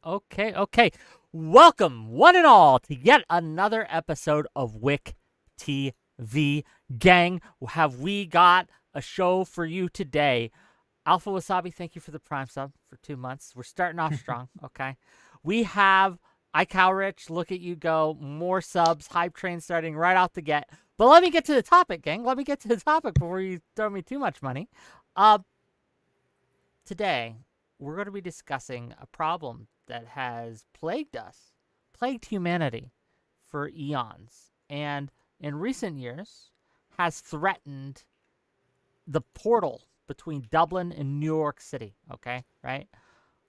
Okay. Welcome, one and all, to yet another episode of WhickTV. Gang, have we got a show for you today? 𝕬𝖎, thank you for the Prime sub for 2 months. We're starting off strong, okay? We have 𝕬𝖎, look at you go, more subs, hype train starting right out the get. But let me get to the topic, gang. Let me get to the topic before you throw me too much money. Today, we're going to be discussing a problem that has plagued humanity for eons, and in recent years has threatened the portal between Dublin and New York City, okay? Right?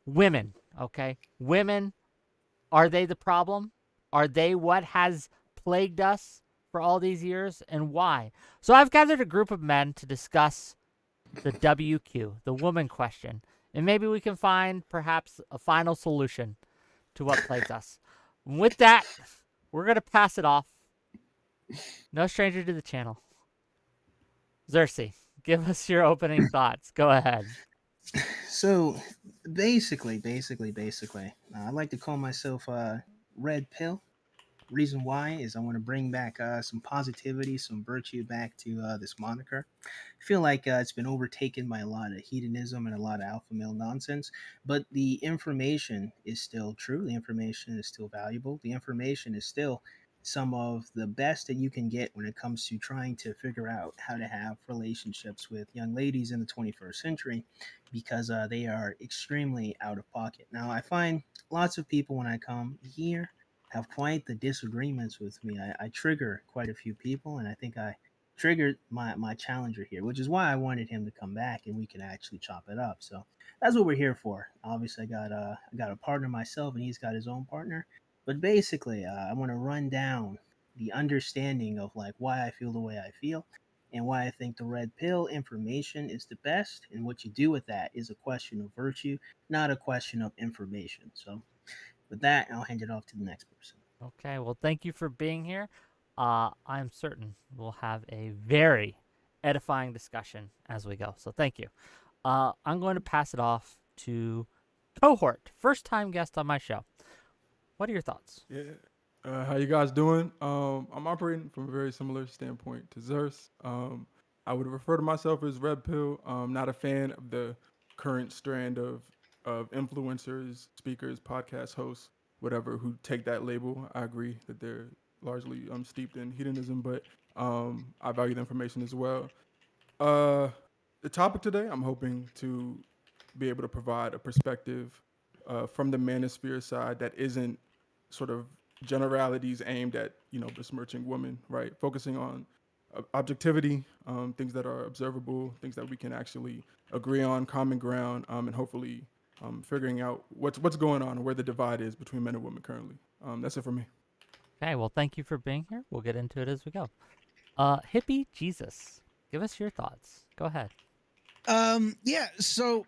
Women, okay? Women, are they the problem? Are they what has plagued us for all these years, and why? So I've gathered a group of men to discuss the WQ, the woman question, and maybe we can find perhaps a final solution to what plagues us. With that, we're going to pass it off. No stranger to the channel. 𝕬𝖎, give us your opening thoughts. Go ahead. So basically, I like to call myself Red Pill. Reason why is I want to bring back some positivity, some virtue back to this moniker. I feel like it's been overtaken by a lot of hedonism and a lot of alpha male nonsense, but the information is still true. The information is still valuable. The information is still some of the best that you can get when it comes to trying to figure out how to have relationships with young ladies in the 21st century because they are extremely out of pocket. Now, I find lots of people when I come here have quite the disagreements with me. I trigger quite a few people, and I think I triggered my challenger here, which is why I wanted him to come back and we can actually chop it up. So that's what we're here for. Obviously, I got a partner myself, and he's got his own partner. But basically, I want to run down the understanding of like why I feel the way I feel, and why I think the red pill information is the best. And what you do with that is a question of virtue, not a question of information. So with that, I'll hand it off to the next person. Okay, well, thank you for being here. I'm certain we'll have a very edifying discussion as we go. So thank you. I'm going to pass it off to Cohort, first time guest on my show. What are your thoughts? Yeah. How you guys doing? I'm operating from a very similar standpoint to 𝕬𝖎. I would refer to myself as Red Pill. Not a fan of the current strand of influencers, speakers, podcast hosts, whatever, who take that label. I agree that they're largely steeped in hedonism, but I value the information as well. The topic today, I'm hoping to be able to provide a perspective from the manosphere side that isn't sort of generalities aimed at besmirching women, right? Focusing on objectivity, things that are observable, things that we can actually agree on, common ground, and hopefully figuring out what's going on and where the divide is between men and women currently. That's it for me. Okay, well, thank you for being here. We'll get into it as we go. Hippie Jesus, give us your thoughts. Go ahead. Yeah, so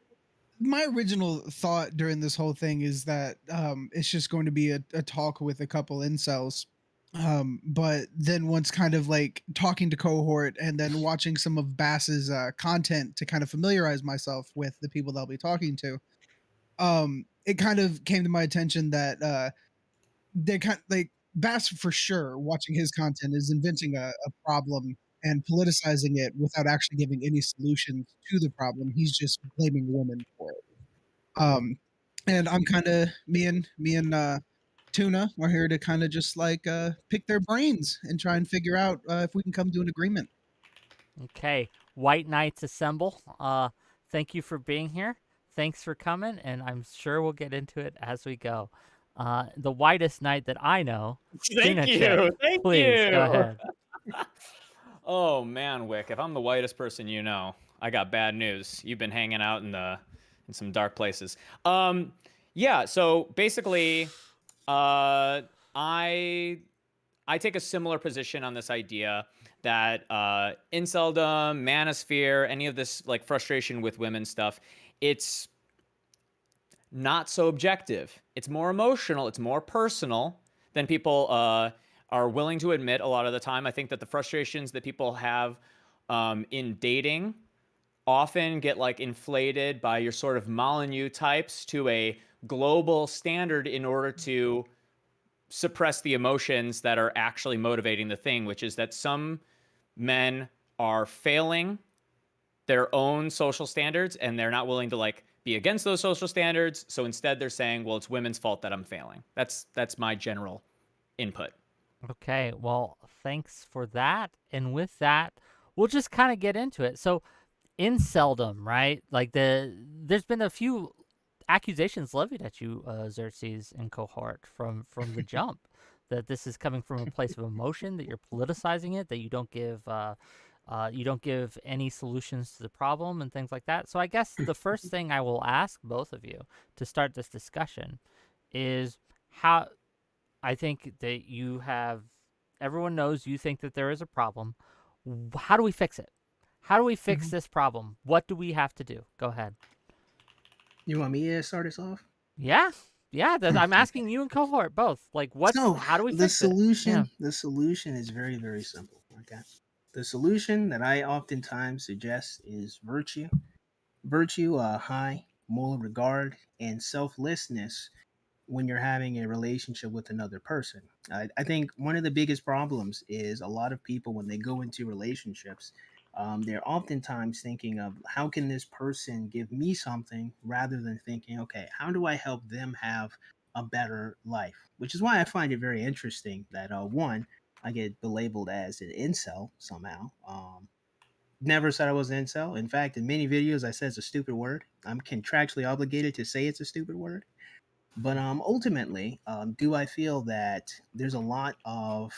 my original thought during this whole thing is that it's just going to be a talk with a couple incels. But then once kind of like talking to Cohort and then watching some of 𝕬𝖎's content to kind of familiarize myself with the people that I'll be talking to, it kind of came to my attention that they kind of like 𝕬𝖎 for sure watching his content is inventing a problem and politicizing it without actually giving any solutions to the problem. He's just blaming women for it. And I'm kind of me and Tuna are here to kind of just like pick their brains and try and figure out if we can come to an agreement. Okay, White Knights assemble. Thank you for being here. Thanks for coming, and I'm sure we'll get into it as we go. The whitest knight that I know. Thank you. Please go ahead. Oh man, Wick, if I'm the whitest person you know, I got bad news. You've been hanging out in some dark places. Yeah, so basically I take a similar position on this idea that inceldom, manosphere, any of this like frustration with women stuff, it's not so objective. It's more emotional, it's more personal than people are willing to admit a lot of the time. I think that the frustrations that people have in dating often get like inflated by your sort of Molyneux types to a global standard in order to suppress the emotions that are actually motivating the thing, which is that some men are failing their own social standards and they're not willing to like be against those social standards. So instead they're saying, well, it's women's fault that I'm failing. That's my general input. Okay, well, thanks for that. And with that, we'll just kind of get into it. So, inceldom, right? Like there's been a few accusations levied at you, Xerxes and cohort from the jump, that this is coming from a place of emotion, that you're politicizing it, that you don't give any solutions to the problem and things like that. So I guess the first thing I will ask both of you to start this discussion is how I think that everyone knows you think that there is a problem. How do we fix it? How do we fix this problem? What do we have to do? Go ahead. You want me to start us off? Yeah. I'm asking you and cohort both. Like, how do we fix it? The solution is very, very simple. Okay. The solution that I oftentimes suggest is virtue. Virtue, high moral regard, and selflessness when you're having a relationship with another person. I think one of the biggest problems is a lot of people, when they go into relationships, they're oftentimes thinking of how can this person give me something rather than thinking, okay, how do I help them have a better life? Which is why I find it very interesting that one, I get labeled as an incel somehow. Never said I was an incel. In fact, in many videos, I said it's a stupid word. I'm contractually obligated to say it's a stupid word. But ultimately, do I feel that there's a lot of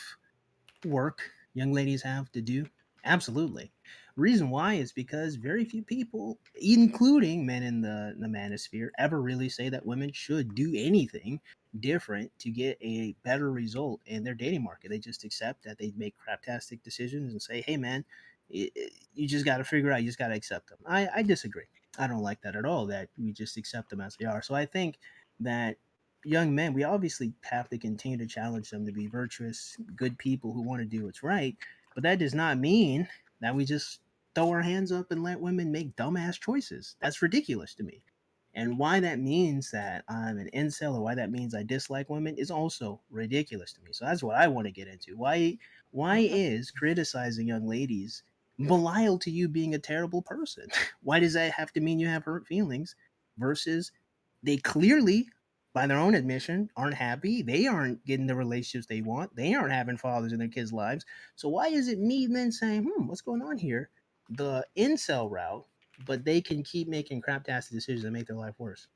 work young ladies have to do? Absolutely. Reason why is because very few people, including men in the manosphere, ever really say that women should do anything different to get a better result in their dating market. They just accept that they make craptastic decisions and say, hey, man, you just got to figure out, you just got to accept them. I disagree. I don't like that at all, that we just accept them as they are. So I think that young men, we obviously have to continue to challenge them to be virtuous, good people who want to do what's right. But that does not mean that we just throw our hands up and let women make dumbass choices. That's ridiculous to me. And why that means that I'm an incel or why that means I dislike women is also ridiculous to me. So that's what I want to get into. Why is criticizing young ladies belial to you being a terrible person? Why does that have to mean you have hurt feelings versus they clearly, by their own admission, aren't happy. They aren't getting the relationships they want. They aren't having fathers in their kids' lives. So why is it me then saying, what's going on here? The incel route, but they can keep making craptastic decisions that make their life worse.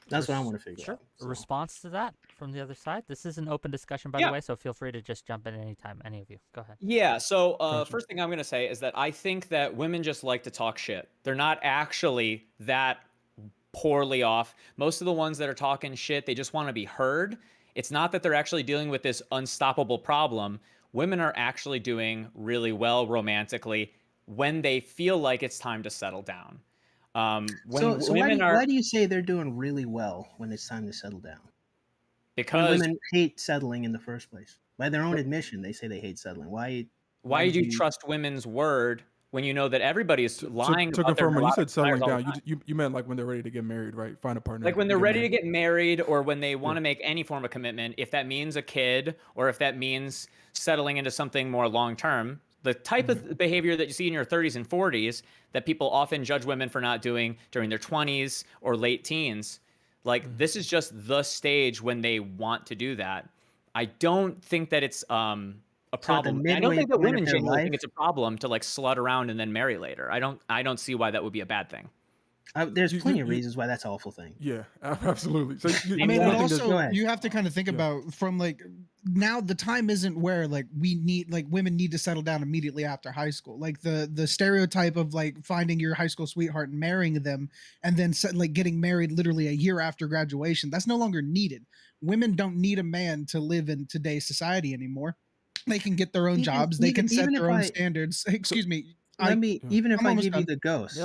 That's what I want to figure out. A response to that from the other side? This is an open discussion, by the way, so feel free to just jump in anytime, any of you. Go ahead. Yeah, so first thing I'm going to say is that I think that women just like to talk shit. They're not actually that poorly off. Most of the ones that are talking shit, they just want to be heard. It's not that they're actually dealing with this unstoppable problem. Women are actually doing really well romantically when they feel like it's time to settle down. Why do you say they're doing really well when it's time to settle down? Because women hate settling in the first place. By their own admission, they say they hate settling. Why do you trust women's word when you know that everybody is lying? To confirm, when you said settling down, you meant like when they're ready to get married, right? Find a partner. Like when they're ready to get married, or when they want to make any form of commitment, if that means a kid, or if that means settling into something more long-term. The type of behavior that you see in your 30s and 40s that people often judge women for not doing during their 20s or late teens, like this is just the stage when they want to do that. I don't think that it's a problem. I don't think that women generally think it's a problem to like slut around and then marry later. I don't see why that would be a bad thing. There's plenty of reasons why that's an awful thing. Yeah, absolutely. So but also you have to kind of think about from like now the time isn't where like women need to settle down immediately after high school. Like the stereotype of like finding your high school sweetheart and marrying them and then like getting married literally a year after graduation, that's no longer needed. Women don't need a man to live in today's society anymore. They can get their own jobs. They can set their own standards. Excuse me. Even if I give you the ghost. Yeah,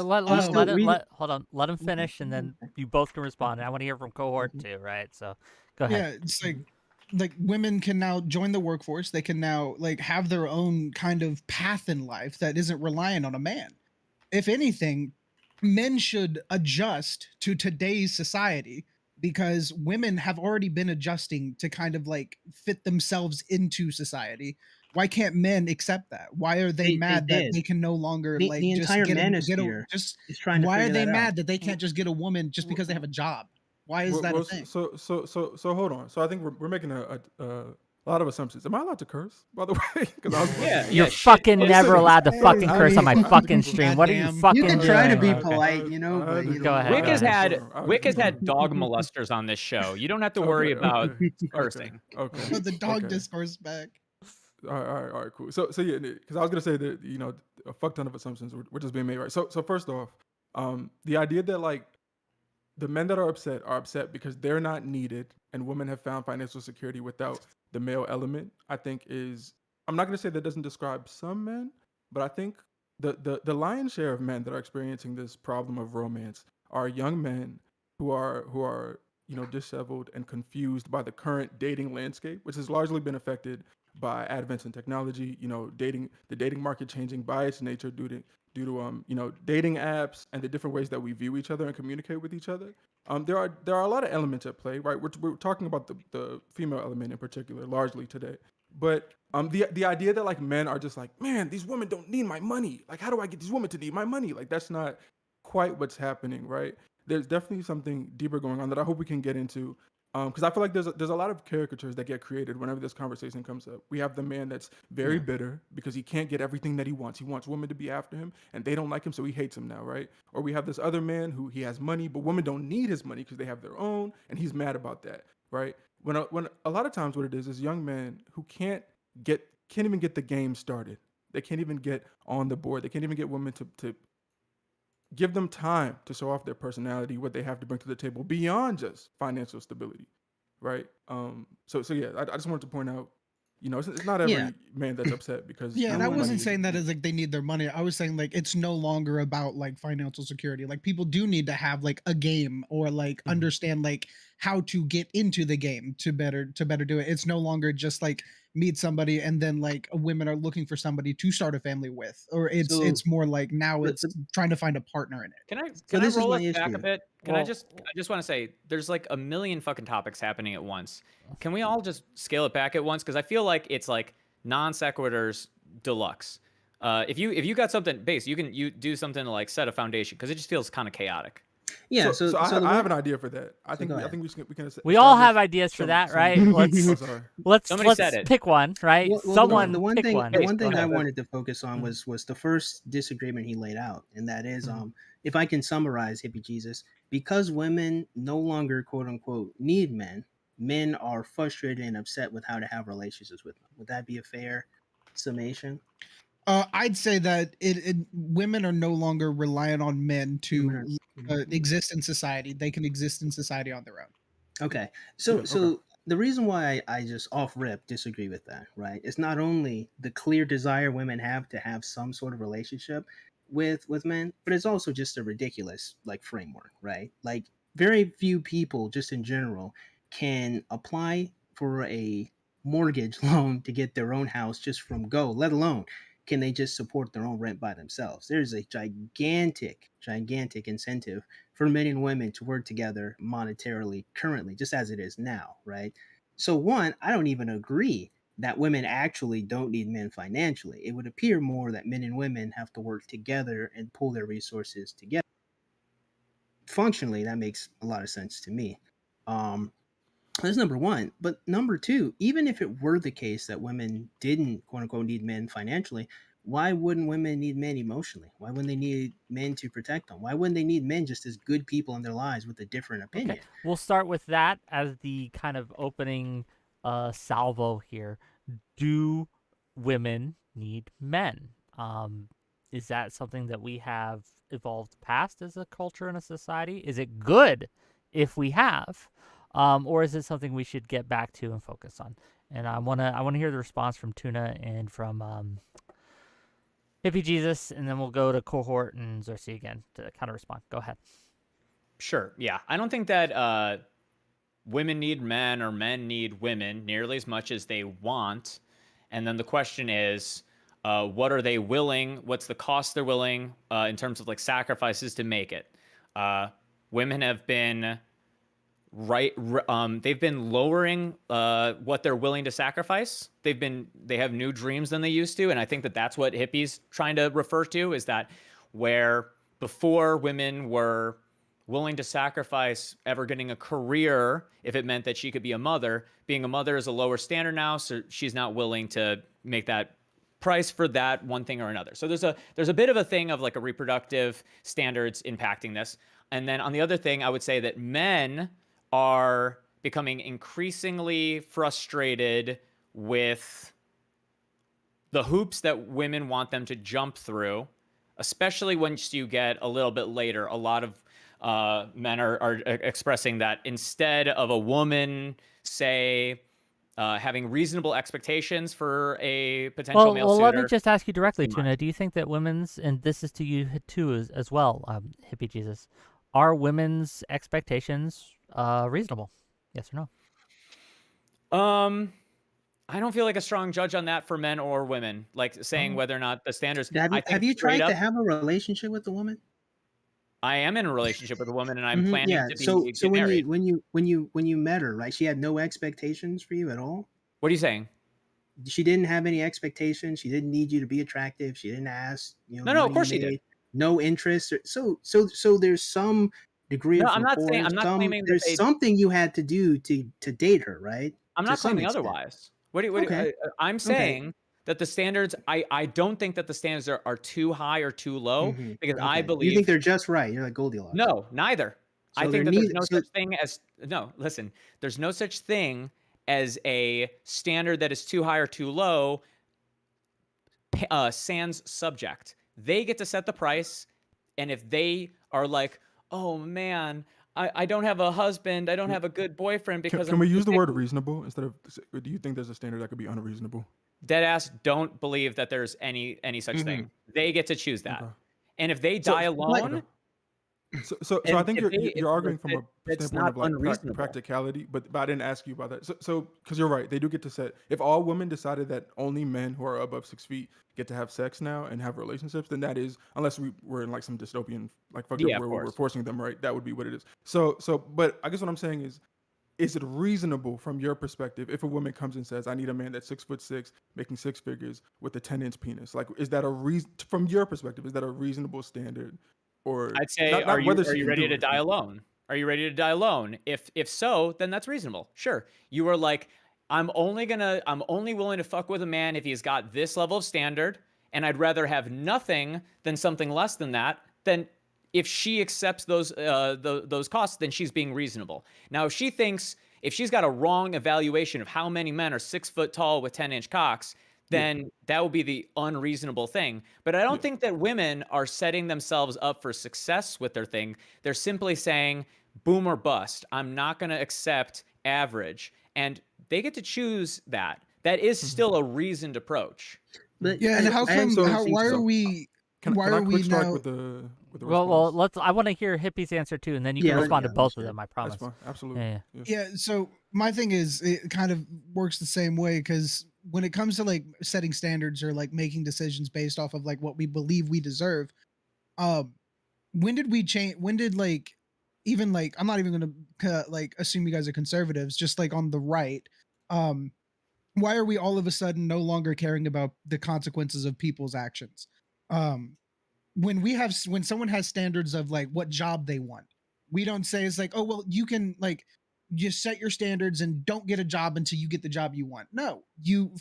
hold on. Let him finish, and then you both can respond. And I want to hear from cohort too, right? So, go ahead. Yeah, it's like women can now join the workforce. They can now like have their own kind of path in life that isn't reliant on a man. If anything, men should adjust to today's society because women have already been adjusting to kind of like fit themselves into society. Why can't men accept that? Why are they They mad that did. they can no longer The like just entire get a manosphere just is trying to why are figure they that out. mad that they can't just get a woman just because they have a job? Why is that a thing? So hold on. So I think we're making a lot of assumptions. Am I allowed to curse, by the way? Because I was about Yeah, to. yeah. You're Shit fucking is- never allowed to Hey, fucking I curse on mean, my fucking stream. What are you Goddamn. fucking You can doing? try to be Okay. polite, you know, but you Go know. ahead, Wick go has ahead. had Wick has had dog molesters on this show. You don't have to worry about cursing. Okay. Put the dog Okay. discourse back. All right, cool. So yeah, because I was gonna say that a fuck ton of assumptions were just being made, right? So first off, the idea that like the men that are upset because they're not needed and women have found financial security without the male element, I think is, I'm not going to say that doesn't describe some men, but I think the lion's share of men that are experiencing this problem of romance are young men who are disheveled and confused by the current dating landscape, which has largely been affected by advents in technology, the dating market changing by its nature due to dating apps and the different ways that we view each other and communicate with each other. There are a lot of elements at play, right? We're talking about the female element in particular largely today, but the idea that like men are just like, man, these women don't need my money. Like, how do I get these women to need my money? Like, that's not quite what's happening, right? There's definitely something deeper going on that I hope we can get into. Because I feel like there's a lot of caricatures that get created whenever this conversation comes up. We have the man that's very bitter because he can't get everything that he wants. He wants women to be after him, and they don't like him, so he hates them now, right? Or we have this other man who he has money, but women don't need his money because they have their own, and he's mad about that, right? When a lot of times what it is young men who can't even get the game started. They can't even get on the board. They can't even get women to give them time to show off their personality, what they have to bring to the table beyond just financial stability, right? So yeah, I just wanted to point out, it's not every Yeah. man that's upset because Yeah, and I money wasn't is- saying that as like they need their money. I was saying like it's no longer about like financial security. Like people do need to have like a game or like Mhm. understand like how to get into the game to better do it. It's no longer just like meet somebody and then like women are looking for somebody to start a family with, or So it's more like now the- it's the- trying to find a partner in it. Can I So this is roll my us back a issue. bit? I Well- just want to say there's like a million fucking topics happening at once. Can we all just scale it back at once? Because I feel like it's like non sequiturs deluxe. If you got something base, you do something to like set a foundation because it just feels kind of chaotic. yeah, So the I one- have an idea for that. I think go I ahead. think we can. We all have establish ideas for some- that, some- right? Oh, sorry. Let's Somebody said it. pick one, right? Well, Someone the one pick thing, one. the one Go thing I ahead. wanted to focus on Mhm. was the first disagreement he laid out, and that is, Mhm. if I can summarize hippie Jesus, because women no longer quote unquote need men, men are frustrated and upset with how to have relationships with them. Would that be a fair summation? I'd say that women are no longer reliant on men to exist in society. They can exist in society on their own. Okay, so Yeah, so the reason why I just off rip disagree with that, right? It's not only the clear desire women have to have some sort of relationship with men, but it's also just a ridiculous like framework, right? Like very few people, just in general, can apply for a mortgage loan to get their own house just from go, let alone can they just support their own rent by themselves. There's a gigantic incentive for men and women to work together monetarily currently, just as it is now, right? So, one, I don't even agree that women actually don't need men financially. It would appear more that men and women have to work together and pull their resources together. Functionally, that makes a lot of sense to me. That's number one. But number two, even if it were the case that women didn't quote unquote need men financially, why wouldn't women need men emotionally? Why wouldn't they need men to protect them? Why wouldn't they need men just as good people in their lives with a different opinion? Okay, we'll start with that as the kind of opening salvo here. Do women need men? Is that something that we have evolved past as a culture and a society? Is it good if we have? Or is it something we should get back to and focus on? And I wanna hear the response from Tuna and from Hippie Jesus, and then we'll go to Cohort and 𝕬𝖎 again to kind of respond. Go ahead. Sure. Yeah. I don't think that women need men or men need women nearly as much as they want. And then the question is, what are they willing? What's the cost they're willing in terms of like sacrifices to make it? Women have been they've been lowering what they're willing to sacrifice. They have new dreams than they used to, and I think that that's what hippies trying to refer to, is that where before women were willing to sacrifice ever getting a career if it meant that she could be a mother. Being a mother is a lower standard now, so she's not willing to make that price for that one thing or another. So there's a bit of a thing of like a reproductive standards impacting this. And then on the other thing, I would say that men are becoming increasingly frustrated with the hoops that women want them to jump through, especially once you get a little bit later. A lot of men are expressing that instead of a woman, say, having reasonable expectations for a potential male well, suitor. let me just ask you directly, Too much. Tuna. Do you think that women's, and this is to you too as well, hippie Jesus, are women's expectations reasonable? Yes or no? I don't feel like a strong judge on that for men or women, like saying whether or not the standards. I think Have you straight tried up, to have a relationship with a woman? I am in a relationship with a woman, and I'm Mhm, planning yeah. to So get married. when you met her, right? She had no expectations for you at all. What are you saying? She didn't have any expectations. She didn't need you to be attractive. She didn't ask, the No, of money you course she did. made. No interest. So there's some degree No, of I'm not saying. rapport. I'm not claiming that There's they. something you had to do to date her, right? I'm To not some claiming extent. otherwise. Okay. I'm Okay. saying that the standards. I don't think that the standards are too high or too low, because I Okay. You think believe. they're just right? You're like Goldilocks. No, neither. I So they're think that there's neither. no So such thing as no. Listen, there's no such thing as a standard that is too high or too low. Sans subject. They get to set the price, and if they are like, "Oh man, I don't have a husband, I don't have a good boyfriend because Can I'm we too use the word picky." reasonable instead of? Or do you think there's a standard that could be unreasonable? Deadass don't believe that there's any such thing. They get to choose that, Okay. and if they So die okay. alone, So I think if they, you're arguing from a it's standpoint not of like unreasonable. practicality, but I didn't ask you about that. So because you're right, they do get to set. If all women decided that only men who are above 6 feet get to have sex now and have relationships, then that is, unless we were in like some dystopian like fucked up Yeah, of where we were course. forcing them, right? That would be what it is. So but I guess what I'm saying is it reasonable from your perspective if a woman comes and says, I need a man that's 6'6", making six figures with a 10-inch penis? Like, is that a reason from your perspective? Is that a reasonable standard? Or I'd say, not whether are she you can ready do to it. die alone? Are you ready to die alone? If so, then that's reasonable. Sure. You are like, I'm only willing to fuck with a man if he's got this level of standard, and I'd rather have nothing than something less than that. Then if she accepts those costs, then she's being reasonable. Now, if she's got a wrong evaluation of how many men are 6 foot tall with 10-inch cocks, then that would be the unreasonable thing. But I don't think that women are setting themselves up for success with their thing. They're simply saying, boom or bust. I'm not going to accept average. And they get to choose that. That is still a reasoned approach. but Yeah, and how I come? don't How? think Why are so. we? Can Why I are we quick strike now? with the Well, response? I want to hear Hippie's answer too, and then you Yeah, can respond to let's both of hear it. them. I That's promise. fine. Absolutely. Yeah. Yeah, so my thing is it kind of works the same way, because when it comes to like setting standards or like making decisions based off of like what we believe we deserve, um when did we change? When did like even like I'm not even gonna like assume you guys are conservatives, just like on the right, um why are we all of a sudden no longer caring about the consequences of people's actions? um when someone has standards of like what job they want, we don't say it's like, oh well, you can like just set your standards and don't get a job until you get the job you want. No, you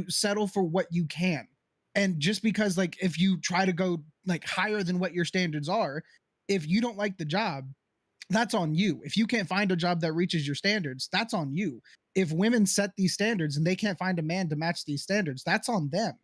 settle for what you can. And just because like if you try to go like higher than what your standards are, if you don't like the job, that's on you. If you can't find a job that reaches your standards, that's on you. If women set these standards and they can't find a man to match these standards, that's on them.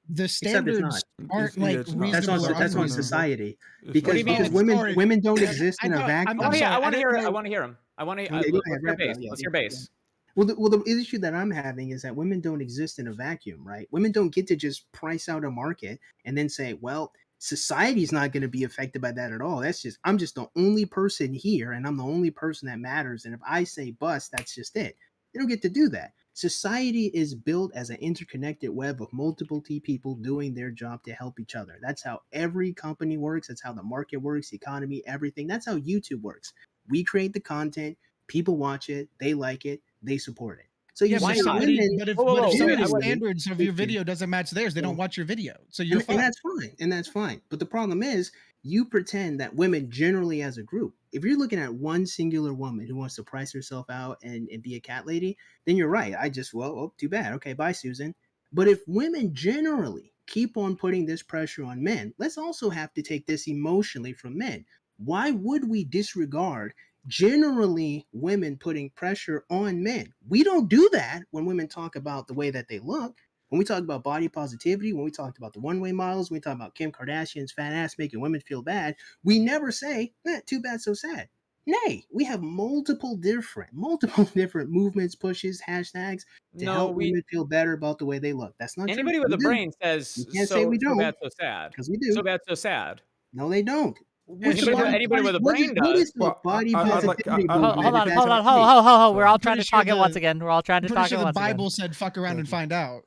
The Except it's not. standards aren't like It's not. That's on reasonable or It's that's on not. unreasonable. society. It's What do Because you mean? Sorry. women don't Yeah, exist I in a thought vacuum. I'm sorry. I want to hear. know. I want to hear him. I want to. Yeah, go Let's ahead, hear wrap it up. base. Yeah, Let's hear yeah. base. Well, the issue that I'm having is that women don't exist in a vacuum, right? Women don't get to just price out a market and then say, well, society's not going to be affected by that at all. I'm just the only person here, and I'm the only person that matters. And if I say bust, that's just it. They don't get to do that. Society is built as an interconnected web of multiple people doing their job to help each other. That's how every company works. That's how the market works, the economy, everything. That's how YouTube works. We create the content. People watch it, they like it, they support it. So Yeah, you but Why if see not? somebody, women but if, Whoa, whoa, but if whoa, wait, somebody's wait. standards of your video doesn't match theirs, they don't Well, watch your video. So you're and fine. that's fine, and that's fine. But the problem is, you pretend that women generally, as a group, if you're looking at one singular woman who wants to price herself out and be a cat lady, then you're right. Oh, too bad. Okay, bye, Susan. But if women generally keep on putting this pressure on men, let's also have to take this emotionally from men. Why would we disregard generally women putting pressure on men? We don't do that when women talk about the way that they look. When we talk about body positivity, when we talked about the one-way models, when we talk about Kim Kardashian's fat ass making women feel bad, we never say, too bad, so sad. Nay, we have multiple different movements, pushes, hashtags to No, help women feel better about the way they look. That's not true. anybody with We a do. brain says You can't say we so don't, bad, so sad. because we So do. bad, so sad. No, they don't. What's so the Anybody with a what brain what does. is the Well, body I'd like positivity I- Hold movement? on, if hold that's on, okay? hold on. We're all I'm trying to pretty sure talk it once the- again. We're all trying to I'm pretty talk sure it the once Bible again. said fuck around and find out.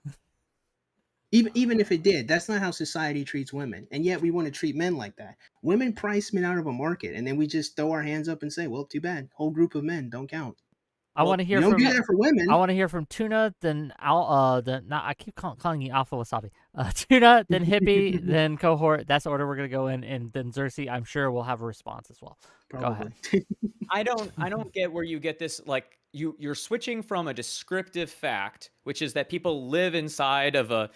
Even if it did, that's not how society treats women, and yet we want to treat men like that. Women price men out of a market, and then we just throw our hands up and say, "Well, too bad. Whole group of men don't count." I Well, want to We hear don't from. do that for women. I want to hear from Tuna, then I keep calling you Alpha Wasabi. Tuna, then Hippie, then Cohort. That's the order we're gonna go in, and then Xerxes. I'm sure we'll have a response as well. Go ahead. Probably. I don't get where you get this, like you're switching from a descriptive fact, which is that people live inside of a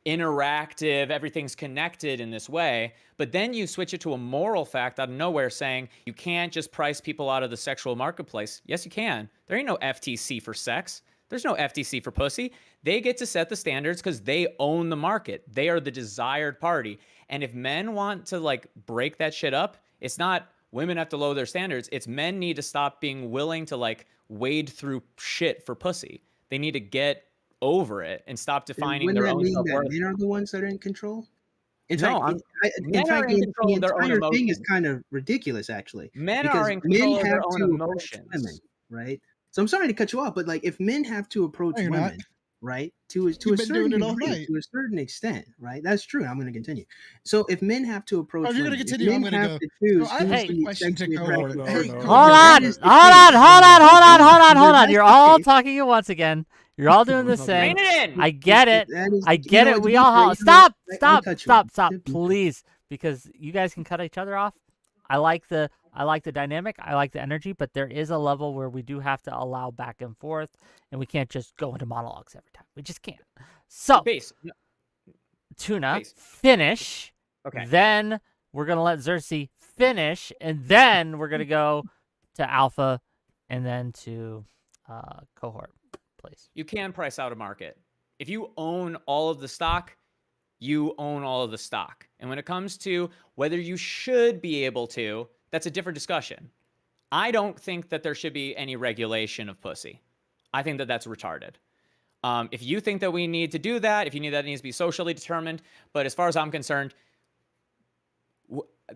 interactive, everything's connected in this way, but then you switch it to a moral fact out of nowhere saying you can't just price people out of the sexual marketplace. Yes, you can. There ain't no FTC for sex. There's no FTC for pussy. They get to set the standards because they own the market. They are the desired party. And if men want to like break that shit up, it's not women have to lower their standards. It's men need to stop being willing to like wade through shit for pussy. They need to get over it and stop Then defining wouldn't their that own mean that self-worth. men are the ones that are in control? In No, fact, men are in control the of their own entire thing is emotions. kind of ridiculous, actually, Men because are in men control of have their own to approach women, emotions. right? So I'm sorry to cut you off, but like if men have to approach No, you're not. women, right, to a You've been certain doing it all degree, night. to a certain extent, right? That's true. I'm going to continue. So if men have to approach Oh, if you're gonna women, if continue, I'm men gonna have go. to choose So I have who's a the question to sexually Cohort. attractive No, Hey, no. person, Hold if Cohort. on, that is the hold case, on, hold on, hold on, hold on, hold if on. that's You're the all case, talking at once again. You're all doing No, the it's not same. Rein it in. I get it. that is, I you get know it. what, to We be all fair, you know stop, what, stop, I'll cut you stop, off. stop, please, because you guys can cut each other off. I like the dynamic. I like the energy, but there is a level where we do have to allow back and forth, and we can't just go into monologues every time. We just can't. So, Base. No, Tuna, Base. finish. Okay. Then we're gonna let Xerxes finish, and then we're gonna go to Alpha, and then to Cohort, please. You can price out a market. If you own all of the stock, you own all of the stock. And when it comes to whether you should be able to, that's a different discussion. I don't think that there should be any regulation of pussy. I think that that's retarded. If you think that we need to do that, if you need that, it needs to be socially determined. But as far as I'm concerned,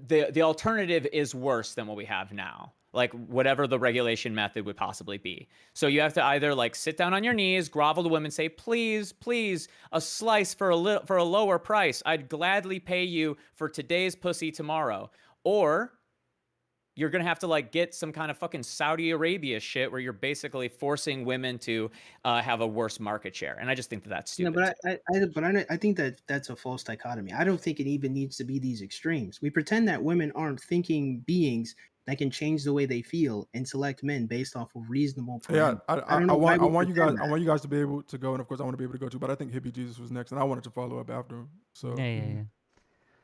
the alternative is worse than what we have now. Like whatever the regulation method would possibly be. So you have to either like sit down on your knees, grovel to women, say, please, please, a slice for a lower price. I'd gladly pay you for today's pussy tomorrow. Or you're going to have to like get some kind of fucking Saudi Arabia shit where you're basically forcing women to have a worse market share. And I just think that that's No, stupid. but I think that that's a false dichotomy. I don't think it even needs to be these extremes. We pretend that women aren't thinking beings that can change the way they feel and select men based off of reasonable Yeah, parameters. I don't know why we want you guys pretend I that. want you guys to be able to go, and of course I want to be able to go too. But I think Hippie Jesus was next, and I wanted to follow up after him. So Yeah.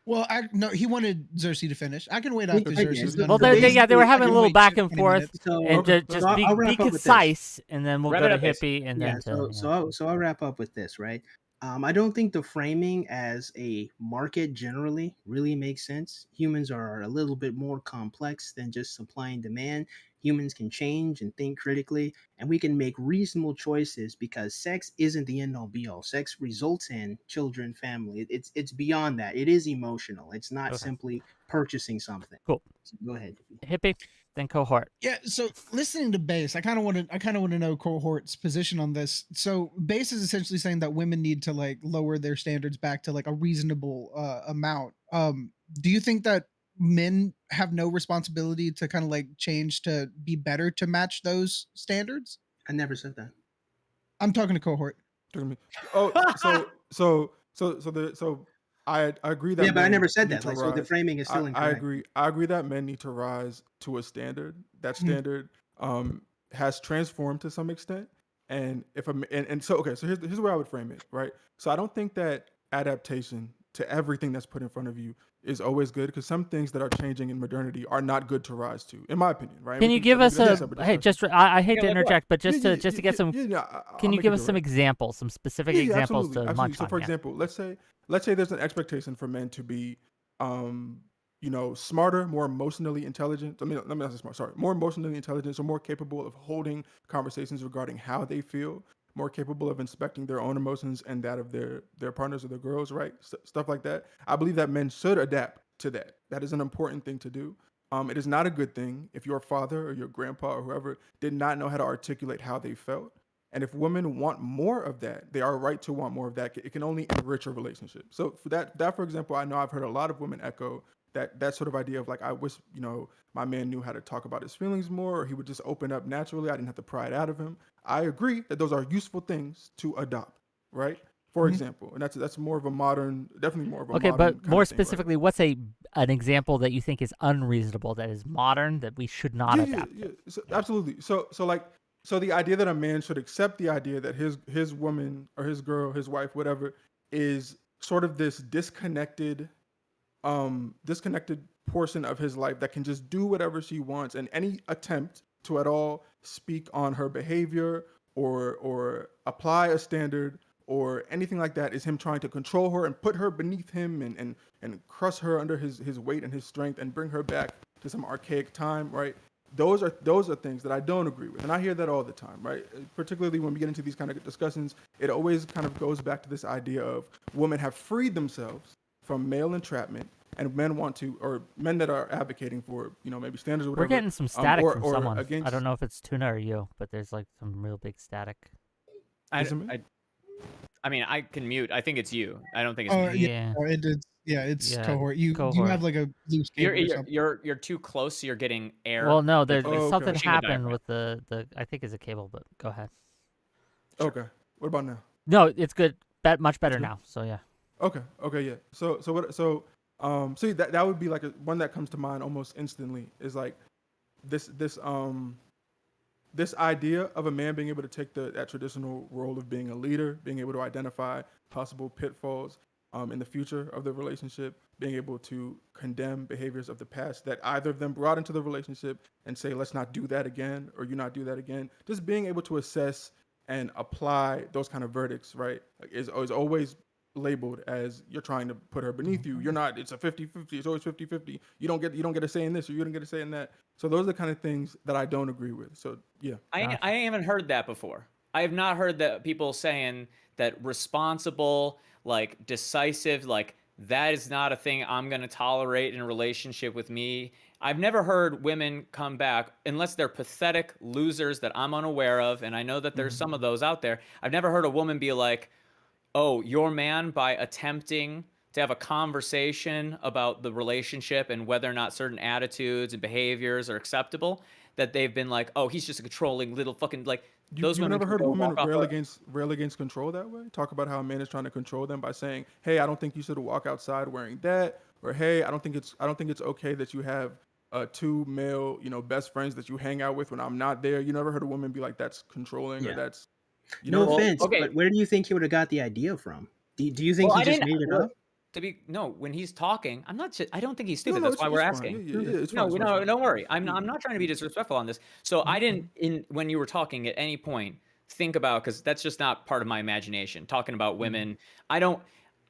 Well, no, he wanted Xerxes to finish. I can wait We- after I Xerxes. did. done Well, for they this. were I having a can little wait back 20 and forth, minutes. So, and Okay. just so be I'll wrap up with this. concise, and then we'll Wrap go it to up, Ace. Hippie, and Yeah, then to so I'll wrap up with this, right? I don't think the framing as a market generally really makes sense. Humans are a little bit more complex than just supply and demand. Humans can change and think critically, and we can make reasonable choices because sex isn't the end all be all. Sex results in children, family. It's beyond that. It is emotional. It's not Okay. simply purchasing something. Cool. So go ahead. Hippie, then Cohort. Yeah, so listening to Base, I kind of want to know Cohort's position on this. So Base is essentially saying that women need to like lower their standards back to like a reasonable amount. Do you think that men have no responsibility to kind of like change to be better to match those standards? I never said that. I'm talking to cohort. To me. Oh, so I agree that Yeah, but I men never said need that. to Like, so the rise. framing is still I incorrect. agree. I agree that men need to rise to a standard. That Mhm. standard has transformed to some extent. And if and so okay, so here's where I would frame it, right? So I don't think that adaptation to everything that's put in front of you is always good, because some things that are changing in modernity are not good to rise to, in my opinion, right? Can you give us that's a separate hey? discussion. I hate Yeah, to like what? interject, but just to get some. I'll Can you make give it us some direct. examples, some specific Yeah, examples absolutely, to absolutely. munch So, on? for Yeah. example, let's say there's an expectation for men to be, smarter, more emotionally intelligent. Let me not say smart. Sorry, more emotionally intelligent, so more capable of holding conversations regarding how they feel, more capable of inspecting their own emotions and that of their partners or their girls, right? Stuff like that. I believe that men should adapt to that. That is an important thing to do. It is not a good thing if your father or your grandpa or whoever did not know how to articulate how they felt. And if women want more of that, they are right to want more of that. It can only enrich a relationship. So for that, for example, I know I've heard a lot of women echo that sort of idea of like, I wish, my man knew how to talk about his feelings more, or he would just open up naturally. I didn't have to pry it out of him. I agree that those are useful things to adopt, right? For Mhm. example, and that's more of a modern, definitely more of a Okay, modern but kind more of thing, right? specifically, what's an example that you think is unreasonable, that is modern, that we should not adapt to? So, absolutely. So the idea that a man should accept the idea that his woman or his girl, his wife, whatever, is sort of this disconnected portion of his life that can just do whatever she wants, and any attempt to at all speak on her behavior or apply a standard or anything like that is him trying to control her and put her beneath him and crush her under his weight and his strength and bring her back to some archaic time, right? Those are things that I don't agree with, and I hear that all the time, right? Particularly when we get into these kind of discussions, it always kind of goes back to this idea of women have freed themselves from male entrapment, and men want to, or men that are advocating for, maybe standards or We're whatever. getting some static from or someone. I against. don't know if it's Tuna or you, but there's like some real big static. Is it me? I mean, I can mute. I think it's you. I don't think it's Oh me. yeah, Yeah. no, it is. Yeah, it's Yeah, cohort. You cohort. have like a loose You're cable or you're something. you're too close, so you're getting air. Well, no, like, there's Oh, okay. something pushing the happened diaphragm. with the I think it's a cable, but go ahead. Okay. What about now? No, it's good. Much better good? now. So yeah. Okay. Yeah. See, that would be like one that comes to mind almost instantly is like this idea of a man being able to take that traditional role of being a leader, being able to identify possible pitfalls in the future of the relationship, being able to condemn behaviors of the past that either of them brought into the relationship and say, let's not do that again, or you not do that again. Just being able to assess and apply those kind of verdicts, right, is always labeled as you're trying to put her beneath you. You're not, it's a 50-50, it's always 50-50. You don't get a say in this, or you don't get a say in that. So those are the kind of things that I don't agree with. So yeah. I haven't heard that before. I have not heard that people saying that responsible, like decisive, like that is not a thing I'm going to tolerate in a relationship with me. I've never heard women come back unless they're pathetic losers that I'm unaware of, and I know that there's some of those out there. I've never heard a woman be like, "Oh, your man, by attempting to have a conversation about the relationship and whether or not certain attitudes and behaviors are acceptable, that they've been like, oh, he's just a controlling little fucking like those You've women never can heard go women walk off rail against control that way? Talk about how a man is trying to control them by saying, "Hey, I don't think you should walk outside wearing that," or "Hey, I don't think it's okay that you have two male, best friends that you hang out with when I'm not there." You never heard a woman be like, "That's controlling," or Yeah. "That's," you No never. Well, offense, okay. but where do you think he would have got the idea from? Do you think Well, he I just didn't. made it Well, up? no, when he's talking, I'm not. I don't think he's No, stupid. no, That's why we're it's fine. asking. Yeah, it's No, fine. It's fine. don't worry. I'm Yeah. not trying to be disrespectful on this. So I didn't when you were talking at any point think about, because that's just not part of my imagination. Talking about women, I don't.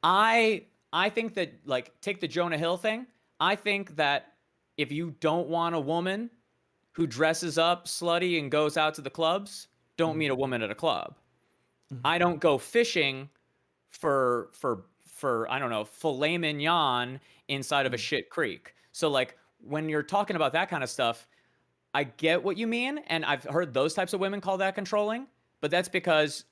I think that, like, take the Jonah Hill thing. I think that if you don't want a woman who dresses up slutty and goes out to the clubs, don't meet a woman at a club. I don't go fishing for I don't know, filet mignon inside of a shit creek. So like when you're talking about that kind of stuff, I get what you mean, and I've heard those types of women call that controlling, but that's because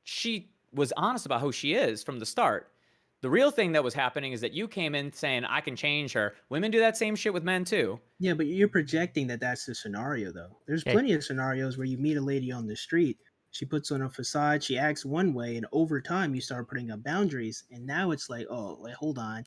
she was honest about who she is from the start. The real thing that was happening is that you came in saying, I can change her. Women do that same shit with men too. Yeah, but you're projecting that that's the scenario, though. There's Okay. plenty of scenarios where you meet a lady on the street, she puts on a facade, she acts one way, and over time you start putting up boundaries, and now it's like, oh, like hold on,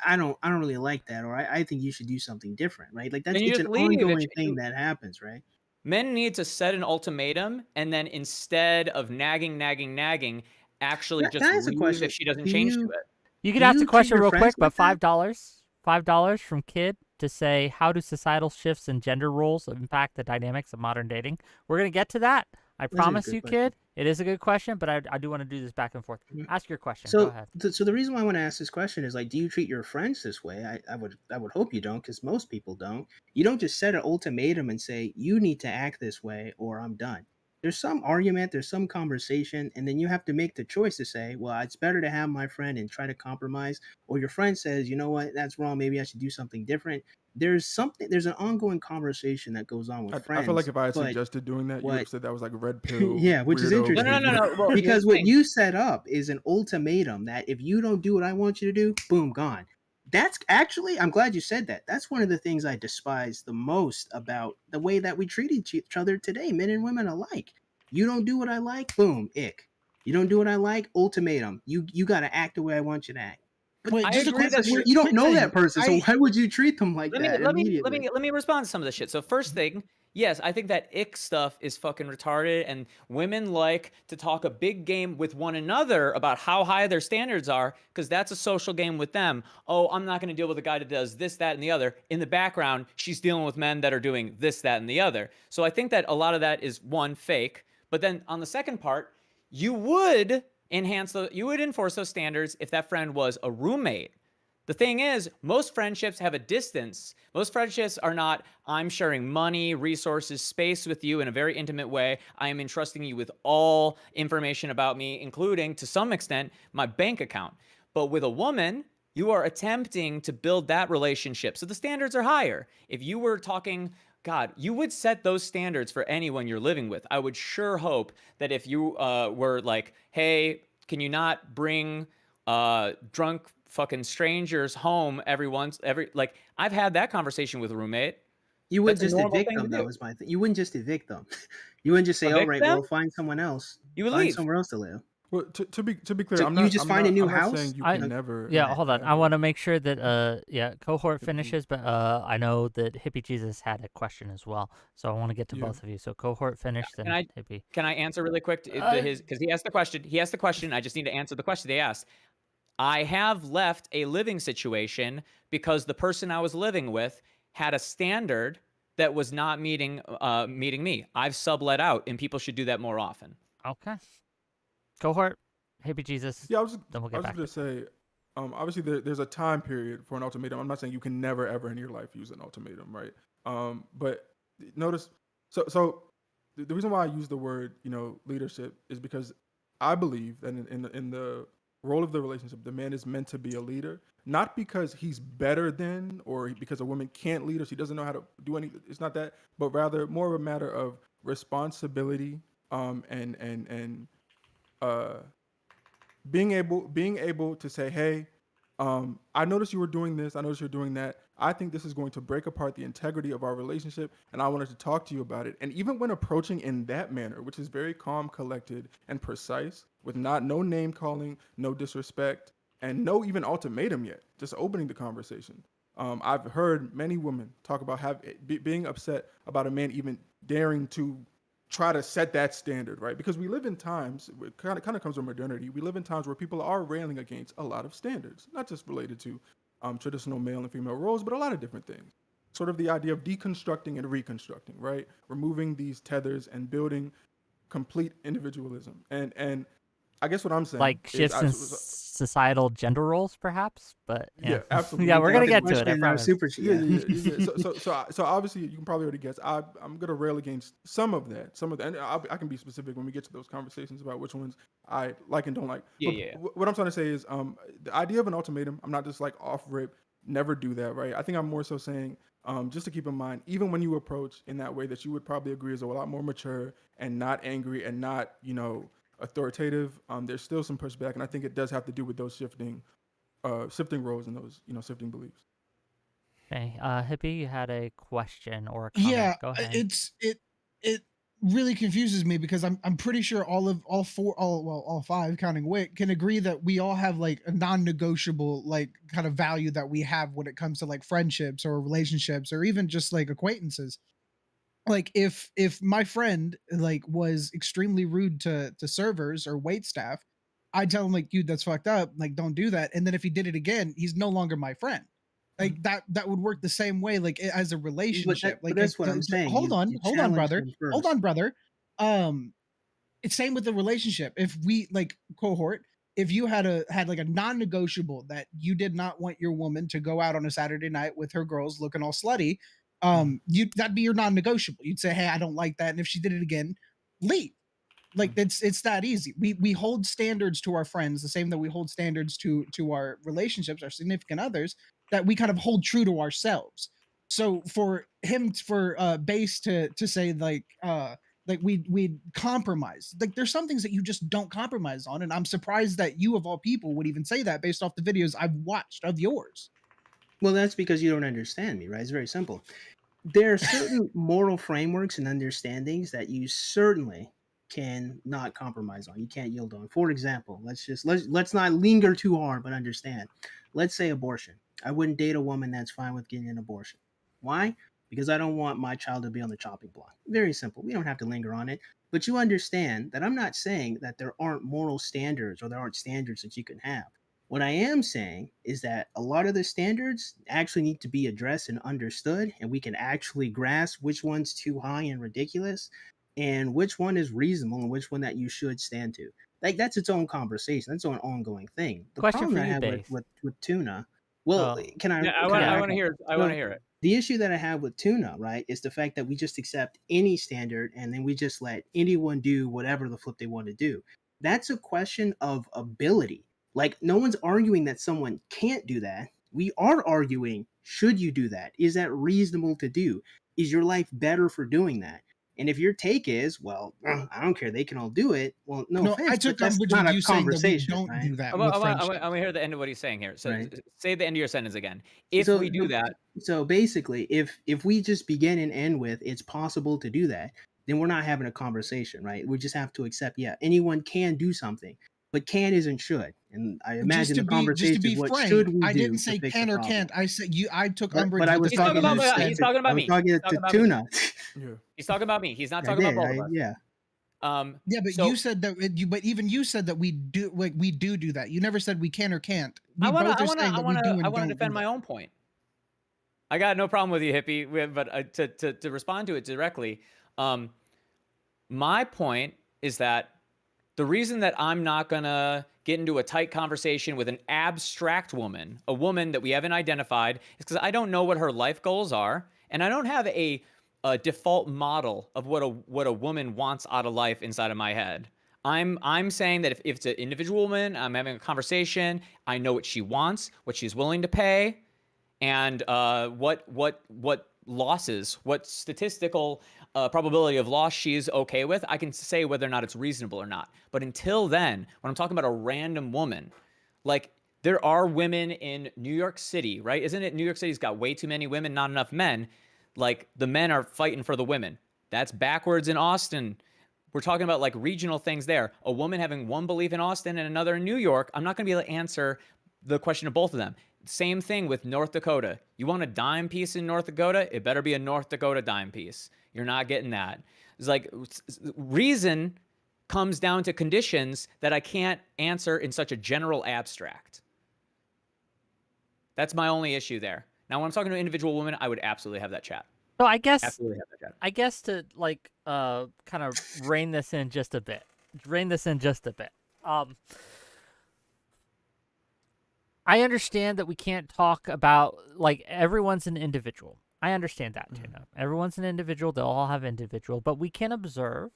I don't really like that, or I think you should do something different, right? Like Then that's you it's just an leave. ongoing thing that happens, right? Men need to set an ultimatum, and then instead of nagging, actually Can just I ask a leave if question? she doesn't Do change to you it. You could do ask the you treat question your real friends quick, but like that? $5 from Kid to say, how do societal shifts in gender roles impact the dynamics of modern dating? We're gonna get to that. I That's a promise good you, question. Kid. It is a good question, but I do want to do this back and forth. Mhm. Ask your question. Go So, ahead. so the reason why I want to ask this question is like, do you treat your friends this way? I would hope you don't, because most people don't. You don't just set an ultimatum and say you need to act this way or I'm done. There's some argument, there's some conversation, and then you have to make the choice to say, well, it's better to have my friend and try to compromise, or your friend says, you know what, that's wrong. Maybe I should do something different. There's an ongoing conversation that goes on with I feel like friends, if I had but suggested doing that, you would what have said that was like a red pill yeah, which is weirdo No, no, no, interesting no, behavior. no. Well, here's because the what thing. you set up is an ultimatum that if you don't do what I want you to do, boom, gone. That's actually, I'm glad you said that. That's one of the things I despise the most about the way that we treat each other today, men and women alike. You don't do what I like, boom, ick. You don't do what I like, ultimatum. You got to act the way I want you to act. But Wait, I just a agree quick, that you don't quick know thing. that person, so I why would you treat them like let me that let me let immediately? me let me respond to some of this shit. So first thing, yes, I think that ick stuff is fucking retarded, and women like to talk a big game with one another about how high their standards are, because that's a social game with them. Oh, I'm not going to deal with a guy that does this, that, and the other. In the background, she's dealing with men that are doing this, that, and the other. So I think that a lot of that is one, fake. But then on the second part, you would you would enforce those standards if that friend was a roommate. The thing is, most friendships have a distance. Most friendships are not, I'm sharing money, resources, space with you in a very intimate way. I am entrusting you with all information about me, including, to some extent, my bank account. But with a woman, you are attempting to build that relationship. So the standards are higher. If you were talking, God, you would set those standards for anyone you're living with. I would sure hope that if you were like, hey, can you not bring drunk fucking strangers home every I've had that conversation with a roommate. You That's wouldn't a just normal evict thing to them, though, do. is my thing. You wouldn't just evict them. You wouldn't just say, all Evict right, them, well, find someone else. you would Find leave. somewhere else to live. Well, to be clear, So I'm you not just I'm find a not new I'm not house? saying you I can never. Yeah, ahead. hold on. I want to make sure that cohort Hippie. finishes, but I know that Hippie Jesus had a question as well, so I want to get to Yeah. both of you. So cohort finish, Can then I Hippie. can I answer really quick Uh, his, because he asked the question. He asked the question. I just need to answer the question they asked. I have left a living situation because the person I was living with had a standard that was not meeting me. I've sublet out, and people should do that more often. okay. Cohort, Hippie Jesus. Yeah, Then we'll I get was back just to gonna say, obviously there's a time period for an ultimatum. I'm not saying you can never ever in your life use an ultimatum, right? But notice, so the reason why I use the word, leadership is because I believe that in the role of the relationship, the man is meant to be a leader, not because he's better than or because a woman can't lead or she doesn't know how to do anything. It's not that, but rather more of a matter of responsibility, and uh being able to say, hey, I noticed you were doing this, I noticed you're doing that, I think this is going to break apart the integrity of our relationship, and I wanted to talk to you about it. And even when approaching in that manner, which is very calm, collected, and precise, with no name calling, no disrespect, and no even ultimatum yet, just opening the conversation. I've heard many women talk about being upset about a man even daring to try to set that standard, right? Because we live in times, it kind of comes from modernity. We live in times where people are railing against a lot of standards, not just related to traditional male and female roles, but a lot of different things. Sort of the idea of deconstructing and reconstructing, right? Removing these tethers and building complete individualism. And I guess what I'm saying like is, shifts in societal gender roles, perhaps. But yeah, absolutely. yeah, we're gonna That's a get to it. I question, promise. super Yeah, yeah. yeah, yeah. So obviously you can probably already guess. I'm gonna rail against some of that, and I can be specific when we get to those conversations about which ones I like and don't like. Yeah, But yeah. what I'm trying to say is, the idea of an ultimatum, I'm not just like off rip, never do that, right? I think I'm more so saying, just to keep in mind, even when you approach in that way, that you would probably agree is a lot more mature and not angry and not, authoritative. There's still some pushback, and I think it does have to do with those shifting shifting roles in those, shifting beliefs. Okay, Hippie, you had a question or a comment. Yeah, Go ahead. it really confuses me because I'm pretty sure all five counting Wick can agree that we all have like a non-negotiable like kind of value that we have when it comes to like friendships or relationships or even just like acquaintances. Like if my friend like was extremely rude to servers or wait staff, I'd tell him like, dude, that's fucked up, like don't do that. And then if he did it again, he's no longer my friend. Like that would work the same way like as a relationship. But Like if that's what I'm saying. hold on, You hold on, challenge brother. them Hold first. on, brother. Um it's same with the relationship. If we like cohort, if you had like a non-negotiable that you did not want your woman to go out on a Saturday night with her girls looking all slutty, you that'd be your non-negotiable. You'd say, hey, I don't like that. And if she did it again, leave. Like it's that easy. We hold standards to our friends the same that we hold standards to our relationships, our significant others, that we kind of hold true to ourselves. So for him for base to say like we compromise, like there's some things that you just don't compromise on, and I'm surprised that you of all people would even say that based off the videos I've watched of yours. Well, that's because you don't understand me, right? It's very simple. There are certain moral frameworks and understandings that you certainly can not compromise on. You can't yield on. For example, let's not linger too hard, but understand. Let's say abortion. I wouldn't date a woman that's fine with getting an abortion. Why? Because I don't want my child to be on the chopping block. Very simple. We don't have to linger on it. But you understand that I'm not saying that there aren't moral standards or there aren't standards that you can have. What I am saying is that a lot of the standards actually need to be addressed and understood, and we can actually grasp which one's too high and ridiculous and which one is reasonable and which one that you should stand to. Like that's its own conversation. That's an ongoing thing. The Question problem for that I you, have Base. with tuna, well, Oh. can I? Yeah, I can want. Yeah. I back want to up? hear. I So want to hear it. the issue that I have with tuna, right, is the fact that we just accept any standard and then we just let anyone do whatever the flip they want to do. That's a question of ability. Like, no one's arguing that someone can't do that. We are arguing, should you do that? Is that reasonable to do? Is your life better for doing that? And if your take is, well, I don't care, they can all do it. Well, no No, I offense, but took that's umbrage not with a you saying that we conversation, don't right? do that I with want. friendship. I want to hear the end of what he's saying here. So Right. say the end of your sentence again. If So we do that, so basically, if we just begin and end with it's possible to do that, then we're not having a conversation, right? We just have to accept, yeah, anyone can do something, but can isn't should. And I imagine the Just to conversation is be what should frank, we I do didn't to say fix the can or problem. can't. I said you. I took But umbrage I with was the he's fact talking that talking you about. to said He's talking I about was me. talking He's to talking about me. tuna. Yeah. He's talking about me. He's not I talking about did. both of us. Yeah. yeah, but So you said that. But even you said that we do like we do that. You never said we can or can't. We I wanna. both I are wanna. saying I that we wanna. do I and wanna don't do defend my that. own point. I got no problem with you, hippie. But to respond to it directly, my point is that the reason that I'm not gonna get into a tight conversation with an abstract woman, a woman that we haven't identified, is because I don't know what her life goals are, and I don't have a default model of what a woman wants out of life inside of my head. I'm saying that if it's an individual woman, I'm having a conversation. I know what she wants, what she's willing to pay, and what losses, what statistical probability of loss she's okay with. I can say whether or not it's reasonable or not. But until then, when I'm talking about a random woman, like there are women in New York City, right? Isn't it New York City's got way too many women, not enough men? Like the men are fighting for the women. That's backwards in Austin. We're talking about like regional things there. A woman having one belief in Austin and another in New York, I'm not going to be able to answer the question of both of them. Same thing with North Dakota. You want a dime piece in North Dakota? It better be a North Dakota dime piece. You're not getting that. It's like reason comes down to conditions that I can't answer in such a general abstract. That's my only issue there. Now, when I'm talking to an individual woman, I would absolutely have that chat. So I guess Absolutely have that chat. I guess to like kind of rein this in just a bit. I understand that we can't talk about like everyone's an individual. I understand that too. No? Everyone's an individual. They'll all have individual, but we can observe,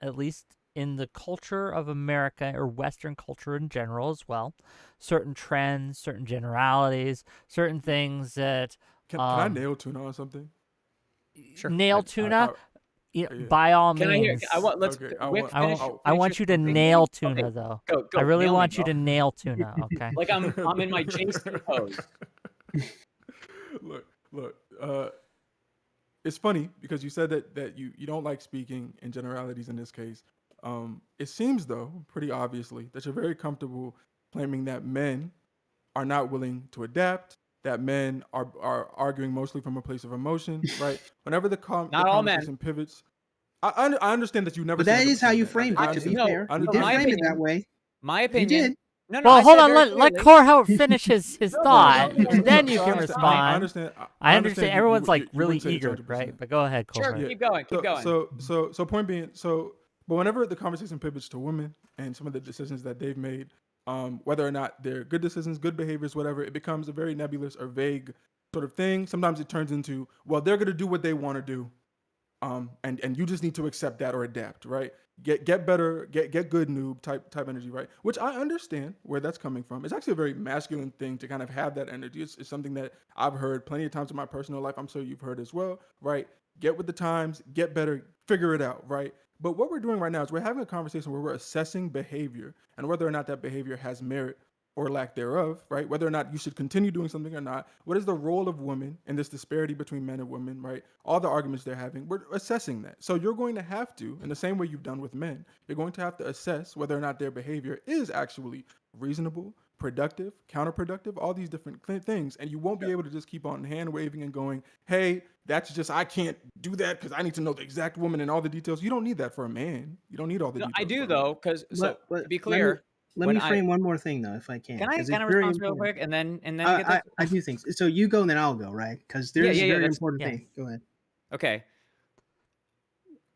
at least in the culture of America or Western culture in general as well, certain trends, certain generalities, certain things that Can I nail tuna on something? Sure. nail tuna. Yeah, Yeah. by all Can I hear? means. I want. Let's. Okay, I Wick, want- I finish. want, I'll- I finish want your you to thinking. nail Okay, Tuna, though. Go. I really nail me, want you bro. to nail Tuna, okay? Like I'm in my JC pose. Look. It's funny because you said that you don't like speaking in generalities in this case. It seems though, pretty obviously, that you're very comfortable claiming that men are not willing to adapt, that men are arguing mostly from a place of emotion, right? Whenever the Not all men. conversation pivots, I understand that you never. But said that is how 100% you men. framed I it. To be understand. fair, I you understand. did my frame it opinion- that way. My You opinion. did. No, Well, I hold said on. very Let clearly- Courthope finish his No, thought, no, no, and then no, you no, can no, respond. I understand. I understand. Everyone's like you really wouldn't say it's eager, 100%. right? But go ahead, Sure, Courthope. keep going. Keep going. So point being, but whenever the conversation pivots to women and some of the decisions that they've made, whether or not they're good decisions, good behaviors, whatever, it becomes a very nebulous or vague sort of thing. Sometimes it turns into, well, they're gonna do what they want to do, and you just need to accept that or adapt, right? Get better, get good noob type energy, right? Which I understand where that's coming from. It's actually a very masculine thing to kind of have that energy. It's something that I've heard plenty of times in my personal life. I'm sure you've heard as well, right? Get with the times, get better, figure it out, right? But what we're doing right now is we're having a conversation where we're assessing behavior and whether or not that behavior has merit or lack thereof, right? Whether or not you should continue doing something or not. What is the role of women in this disparity between men and women, right? All the arguments they're having, we're assessing that. So you're going to have to, in the same way you've done with men, you're going to have to assess whether or not their behavior is actually reasonable, productive, counterproductive, all these different things. And you won't be able to just keep on hand waving and going, hey, that's just, I can't do that because I need to know the exact woman and all the details. You don't need that for a man. You don't need all the No, details. I do for a man. though, because to be clear, Let when me frame one more thing though, if I can. can I 'cause can I it's very respond real important. quick and then you get this? I do think so. So you go, and then I'll go, right? Because there's yeah, a very that's- important yeah. thing. Go ahead. Okay.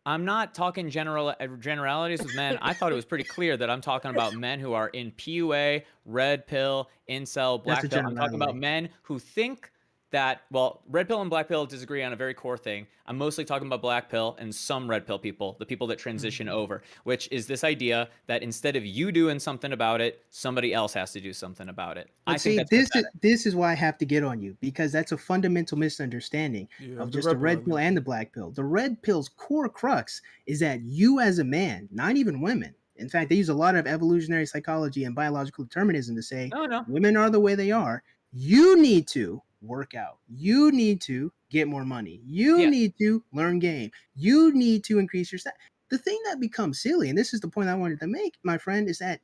I'm not talking generalities with men. I thought it was pretty clear that I'm talking about men who are in PUA, red pill, incel, black That's a pill. I'm talking about generality. men who think that, well, red pill and black pill disagree on a very core thing. I'm mostly talking about black pill and some red pill people, the people that transition over, which is this idea that instead of you doing something about it, somebody else has to do something about it. I But think see, that's pathetic. this is why I have to get on you, because that's a fundamental misunderstanding Yeah, of the just the red pill, red at pill least. and the black pill. The red pill's core crux is that you as a man, not even women. In fact, they use a lot of evolutionary psychology and biological determinism to say No. women are the way they are. You need to work out. You need to get more money. You Yeah. need to learn game. You need to increase your stat. The thing that becomes silly, and this is the point I wanted to make, my friend, is that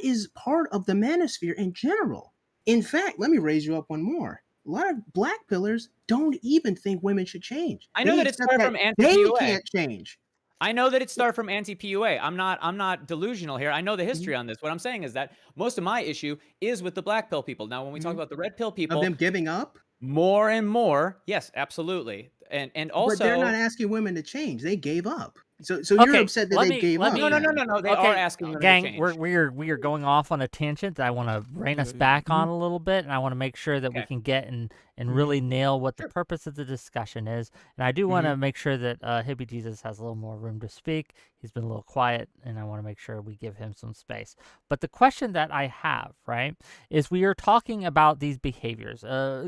is part of the manosphere in general. In fact, let me raise you up one more. A lot of black pillars don't even think women should change. I know that it accept started from they anti-PUA. can't change. I know that it started from anti-PUA. I'm not delusional here. I know the history on this. What I'm saying is that most of my issue is with the black pill people. Now, when we talk about the red pill Of people, them giving up, more and more, yes, absolutely, and but they're also, not asking women to change. They gave up. So you're Okay, upset that let they me- gave let up. me- no. They are asking them gang, to change. we are going off on a tangent that I want to rein us Yeah, back on a little bit, and I want to make sure that we Okay. can get and really nail what the purpose of the discussion is. And I do want to make sure that Hippie Jesus has a little more room to speak. He's been a little quiet, and I want to make sure we give him some space. But the question that I have, right, is we are talking about these behaviors.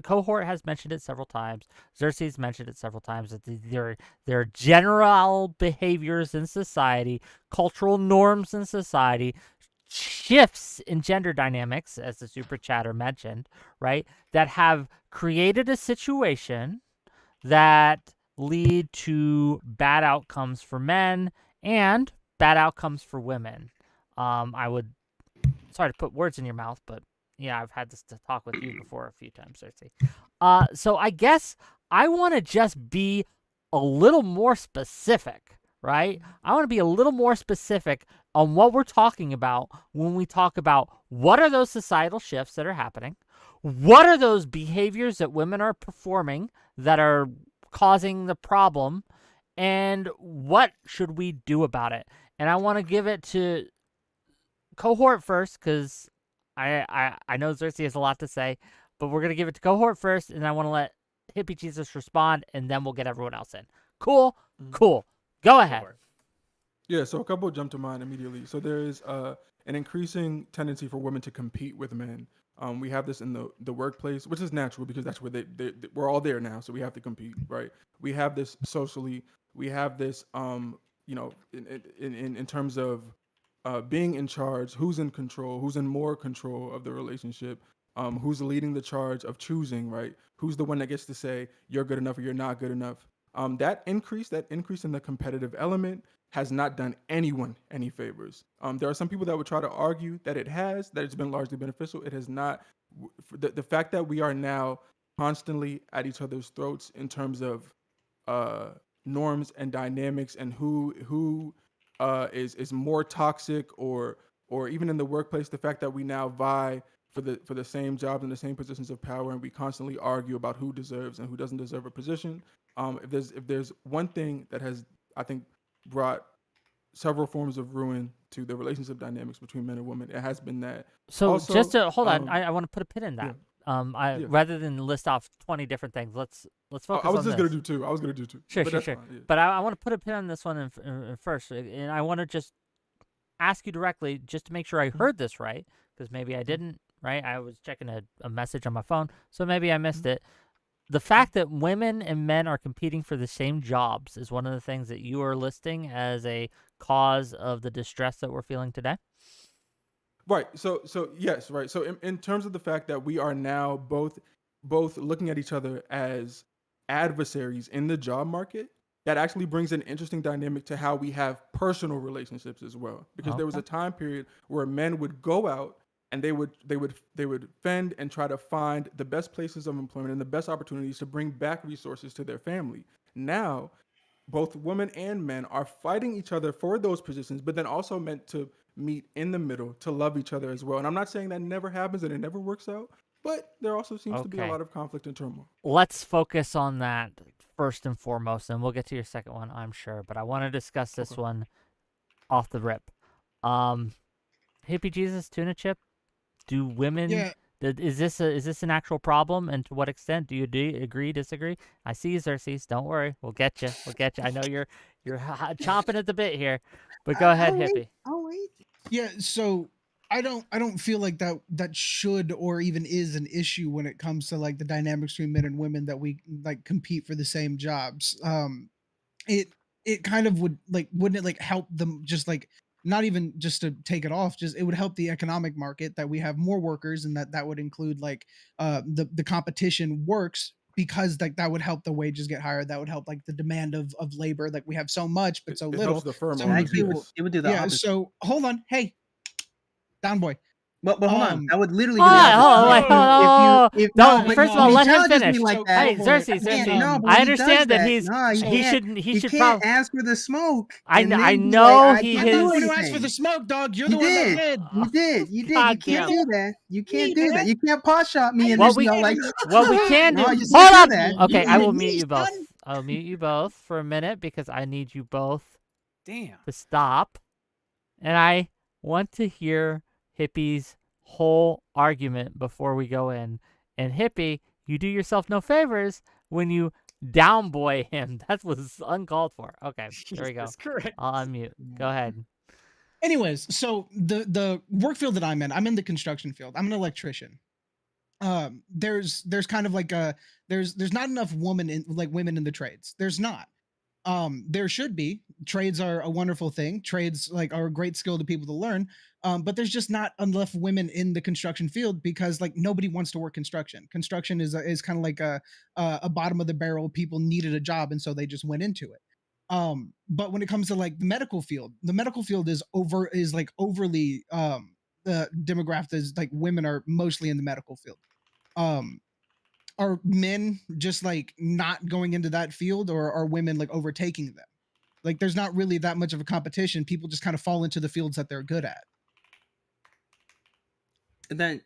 Cohort has mentioned it several times. Xerxes mentioned it several times that there are general behaviors in society, cultural norms in society, shifts in gender dynamics, as the super chatter mentioned, right, that have created a situation that lead to bad outcomes for men and bad outcomes for women. Sorry to put words in your mouth, but yeah, I've had this to talk with you before a few times, Cersei. So I guess I want to just be a little more specific, right? I want to be a little more specific on what we're talking about when we talk about what are those societal shifts that are happening, what are those behaviors that women are performing that are causing the problem, and what should we do about it? And I want to give it to Cohort first, because I know Xerxes has a lot to say, but we're going to give it to Cohort first, and I want to let Hippie Jesus respond, and then we'll get everyone else in. Cool? Cool. Go ahead. Yeah, so a couple jump to mind immediately. So there is an increasing tendency for women to compete with men. We have this in the workplace, which is natural because that's where we're all there now, so we have to compete, right? We have this socially we have this, you know, in terms of being in charge, who's in control, who's in more control of the relationship, who's leading the charge of choosing, right? Who's the one that gets to say you're good enough or you're not good enough? That increase in the competitive element has not done anyone any favors. There are some people that would try to argue that that it's been largely beneficial. It has not. The fact that we are now constantly at each other's throats in terms of norms and dynamics and who is more toxic, or even in the workplace, the fact that we now vie for the same jobs and the same positions of power, and we constantly argue about who deserves and who doesn't deserve a position. If there's one thing that has, I think, brought several forms of ruin to the relationship dynamics between men and women, it has been that. So Also, just to hold on, I want to put a pin in yeah. that. Yeah. Rather than list off 20 different things, let's focus I was on just this. gonna do two. Sure, but sure, that's sure. fine, yeah. But I want to put a pin on this one first, and I want to just ask you directly, just to make sure I heard this right, because maybe I didn't. Right, I was checking a message on my phone, so maybe I missed it. The fact that women and men are competing for the same jobs is one of the things that you are listing as a cause of the distress that we're feeling today. Right. So yes, right. So in terms of the fact that we are now both looking at each other as adversaries in the job market, that actually brings an interesting dynamic to how we have personal relationships as well. Because there was a time period where men would go out and they would fend and try to find the best places of employment and the best opportunities to bring back resources to their family. Now, both women and men are fighting each other for those positions, but then also meant to meet in the middle, to love each other as well. And I'm not saying that never happens and it never works out, but there also seems to be a Okay. lot of conflict and turmoil. Let's focus on that first and foremost, and we'll get to your second one, I'm sure. But I want to discuss this Okay. one off the rip. Hippie Jesus tuna chip. Do women? Yeah. Is this an actual problem, and to what extent? Do you agree, disagree? I see you, Xerxes. Don't worry, we'll get you. We'll get you. I know you're chomping at the bit here, but go ahead, hippie. I'll wait. Yeah, so I don't feel like that should or even is an issue when it comes to like the dynamics between men and women, that we like compete for the same jobs. It kind of would, like, wouldn't it like help them, just like, not even just to take it off, just it would help the economic market that we have more workers, and that would include like the competition works, because like that would help the wages get higher, that would help like the demand of labor, like we have so much but so It little. helps the firm So owners, Actually, yes. it would do the yeah, opposite. so hold on, hey, down boy. But hold on, that would literally Oh, do the opposite. wait, no, but first of when all, he let him challenges finish. me like that, Hey, Xerxes, yeah, Xerxes. no, but I when he does understand that he should can't probably. ask for the smoke. I and then I be know like, I he can't has- do You asked for anything. the smoke, dog. You're You the one that did. did. You did. You God can't damn do that. You can't do man. that. You can't pot shot me and What just we go like. what we can do. No, you Hold can't up. do that. Okay, I will Me, mute you both. son. I'll mute you both for a minute because I need you both Damn. to stop, and I want to hear Hippie's whole argument before we go in. And Hippie, you do yourself no favors when you downboy him. That was uncalled for. Okay, there we go. Jesus Christ. I'll unmute. Go ahead. Anyways, so the work field that I'm in the construction field. I'm an electrician. There's kind of like there's not enough women in the trades. There's not. There should be. Trades are a wonderful thing. Trades like are a great skill to people to learn. But there's just not enough women in the construction field, because like nobody wants to work construction. Construction is kind of like a bottom of the barrel. People needed a job, and so they just went into it. But when it comes to like the medical field is overly demographic, is like women are mostly in the medical field. Are men just like not going into that field, or are women like overtaking them? Like there's not really that much of a competition. People just kind of fall into the fields that they're good at. And then,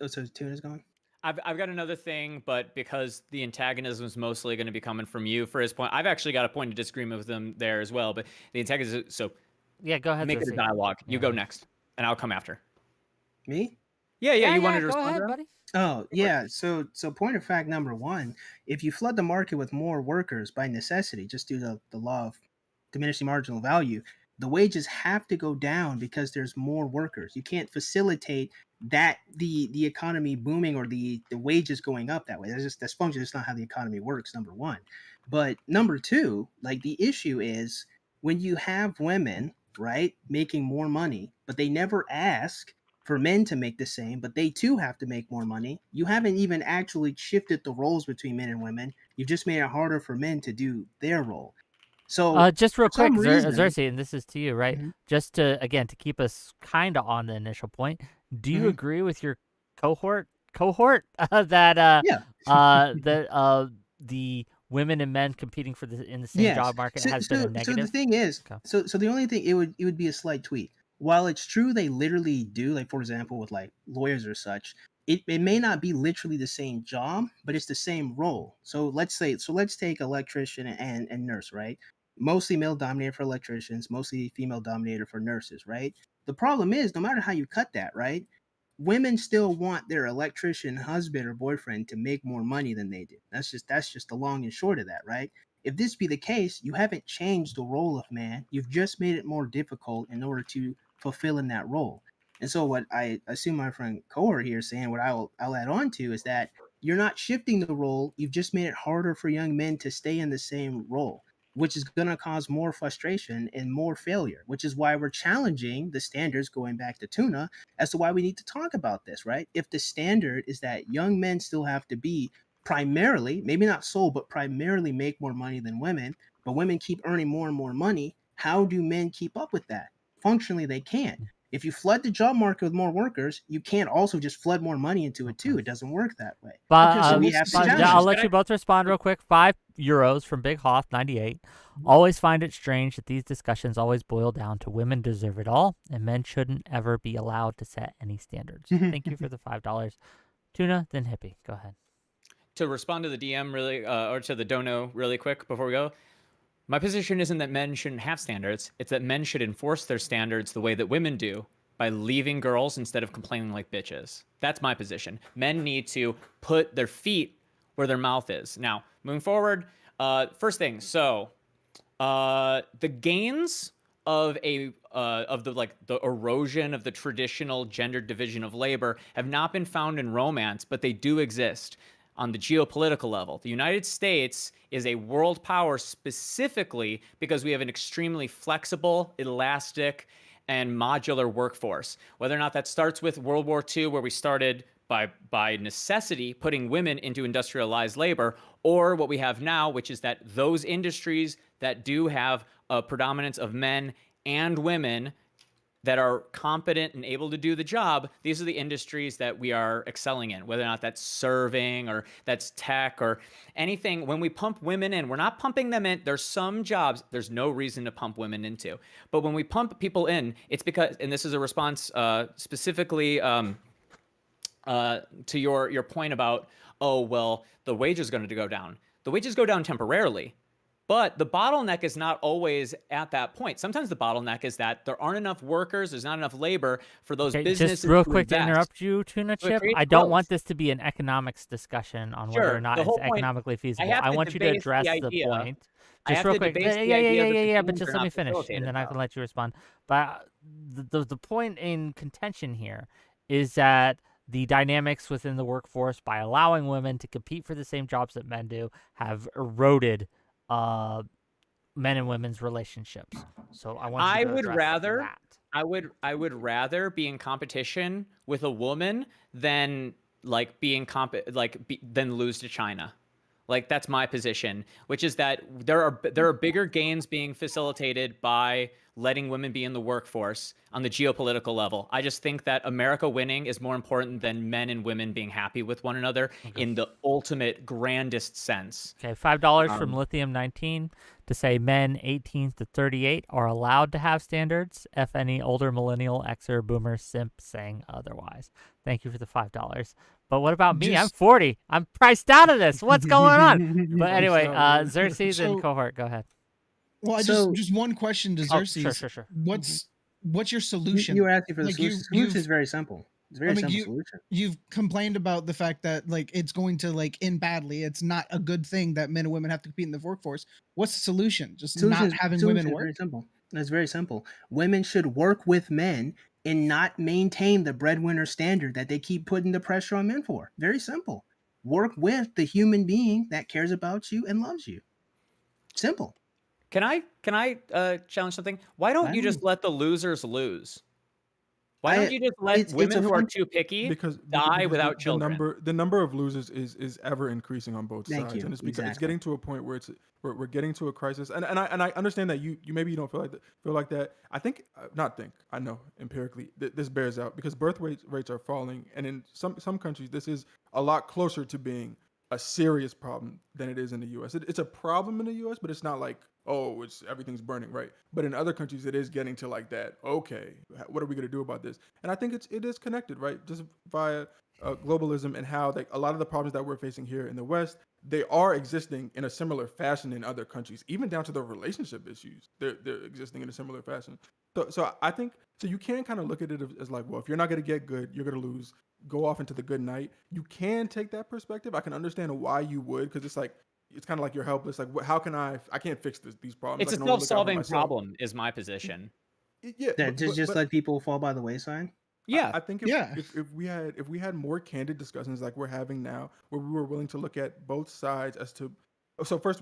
so Tuna's gone. I've got another thing, but because the antagonism is mostly going to be coming from you for his point, I've actually got a point of disagreement with him there as well. But the antagonism, so Yeah, go ahead. make it a Xerxes. dialogue. You Yeah. go next, and I'll come after. Me? Yeah, you wanted to go respond ahead, to that? buddy. Oh, yeah. So point of fact number one, if you flood the market with more workers by necessity, just due to the law of diminishing marginal value, the wages have to go down because there's more workers. You can't facilitate that the economy booming or the wages going up that way. That's function. That's not how the economy works. Number one. But number two, like the issue is when you have women, right, making more money, but they never ask for men to make the same, but they too have to make more money. You haven't even actually shifted the roles between men and women. You've just made it harder for men to do their role. So Just real for some quick, reason, Xerxes, and this is to you, right? Mhm. Just to again to keep us kind of on the initial point. Do you Mhm. agree with your cohort that Yeah. the women and men competing for in the same Yes. job market So, has been a so the negative? thing is, Okay. so the only thing it would be a slight tweak. While it's true they literally do, like for example, with like lawyers or such, it may not be literally the same job, but it's the same role. So let's take electrician and nurse, right? Mostly male dominated for electricians, mostly female dominated for nurses, right? The problem is, no matter how you cut that, right? Women still want their electrician husband or boyfriend to make more money than they do. That's just the long and short of that, right? If this be the case, you haven't changed the role of man. You've just made it more difficult in order to fulfill in that role. And so what I assume my friend Coher here is saying, what I'll add on to is that you're not shifting the role. You've just made it harder for young men to stay in the same role, which is going to cause more frustration and more failure, which is why we're challenging the standards, going back to tuna, as to why we need to talk about this, right? If the standard is that young men still have to be primarily, maybe not sole, but primarily make more money than women, but women keep earning more and more money, how do men keep up with that? Functionally, they can't. If you flood the job market with more workers, you can't also just flood more money into it too. It doesn't work that way. But, Okay, so we let's have to see. challenge I'll it. let you both respond real quick. €5 from 𝕵𝖎98. Always find it strange that these discussions always boil down to women deserve it all, and men shouldn't ever be allowed to set any standards. Thank you for the $5. Tuna, then Hippie. Go ahead. To respond to the DM really, or to the dono really quick before we go, my position isn't that men shouldn't have standards. It's that men should enforce their standards the way that women do, by leaving girls instead of complaining like bitches. That's my position. Men need to put their feet where their mouth is. Now, moving forward, first thing. So, the gains of the erosion of the traditional gendered division of labor have not been found in romance, but they do exist on the geopolitical level. The United States is a world power specifically because we have an extremely flexible, elastic, and modular workforce. Whether or not that starts with World War II, where we started by necessity putting women into industrialized labor, or what we have now, which is that those industries that do have a predominance of men and women that are competent and able to do the job, these are the industries that we are excelling in, whether or not that's serving or that's tech or anything. When we pump women in, we're not pumping them in. There's some jobs there's no reason to pump women into. But when we pump people in, it's because, and this is a response specifically to your point about, oh, well, the wage is going to go down. The wages go down temporarily. But the bottleneck is not always at that point. Sometimes the bottleneck is that there aren't enough workers, there's not enough labor for those businesses just real to quick to invest. interrupt you, Tuna So it Chip. creates I don't growth. want this to be an economics discussion on whether or Sure. not The it's whole point, economically feasible. have I to want you to debase address the the idea. point. I Just have real to quick. debase the idea that the Yeah. But humans just are let me not finish, and facilitated, then I can though. let you respond. But the point in contention here is that the dynamics within the workforce, by allowing women to compete for the same jobs that men do, have eroded men and women's relationships. So I want you I to would address rather that. I would rather be in competition with a woman than like than lose to China. Like that's my position, which is that there are bigger gains being facilitated by letting women be in the workforce on the geopolitical level. I just think that America winning is more important than men and women being happy with one another in the ultimate grandest sense. Okay, $5 from Lithium19 to say men 18 to 38 are allowed to have standards. F any older millennial, Xer, boomer, simp saying otherwise. Thank you for the $5. But what about me? I'm 40. I'm priced out of this. What's going on? But anyway, Xerxes and So- cohort, go ahead. Well, So- just one question to Oh, Xerxes. sure. What's your solution? You were asking for the Like, solution. The solution is very simple. It's a very simple solution. You've complained about the fact that like it's going to like end badly. It's not a good thing that men and women have to compete in the workforce. What's the solution? Just not having women work? Very simple. It's very simple. Women should work with men and not maintain the breadwinner standard that they keep putting the pressure on men for. Very simple. Work with the human being that cares about you and loves you. Simple. Can I challenge something? Why don't you just let the losers lose? Why don't you just let it's women a who are fun- too picky because die because without children? the number of losers is ever increasing on both Thank sides, you. and it's because it's Exactly. getting to a point where we're getting to a crisis, and I understand that you maybe you don't feel like that. I think I know empirically this bears out because birth rates are falling, and in some countries this is a lot closer to being a serious problem than it is in the U.S. It's a problem in the U.S., but it's not like, oh, it's everything's burning, right? But in other countries, it is getting to like that. Okay, what are we going to do about this? And I think it is connected, right? Just via globalism and how like a lot of the problems that we're facing here in the West, they are existing in a similar fashion in other countries, even down to the relationship issues. They're existing in a similar fashion. So I think so. You can kind of look at it as like, well, if you're not going to get good, you're going to lose. Go off into the good night. You can take that perspective. I can understand why you would, because it's like it's kind of like you're helpless. Like, how can I can't fix these problems. It's I a can only look out for self-solving myself. problem, is my position. Yeah, That just let people fall by the wayside. Yeah. I think if we had more candid discussions like we're having now, where we were willing to look at both sides as to first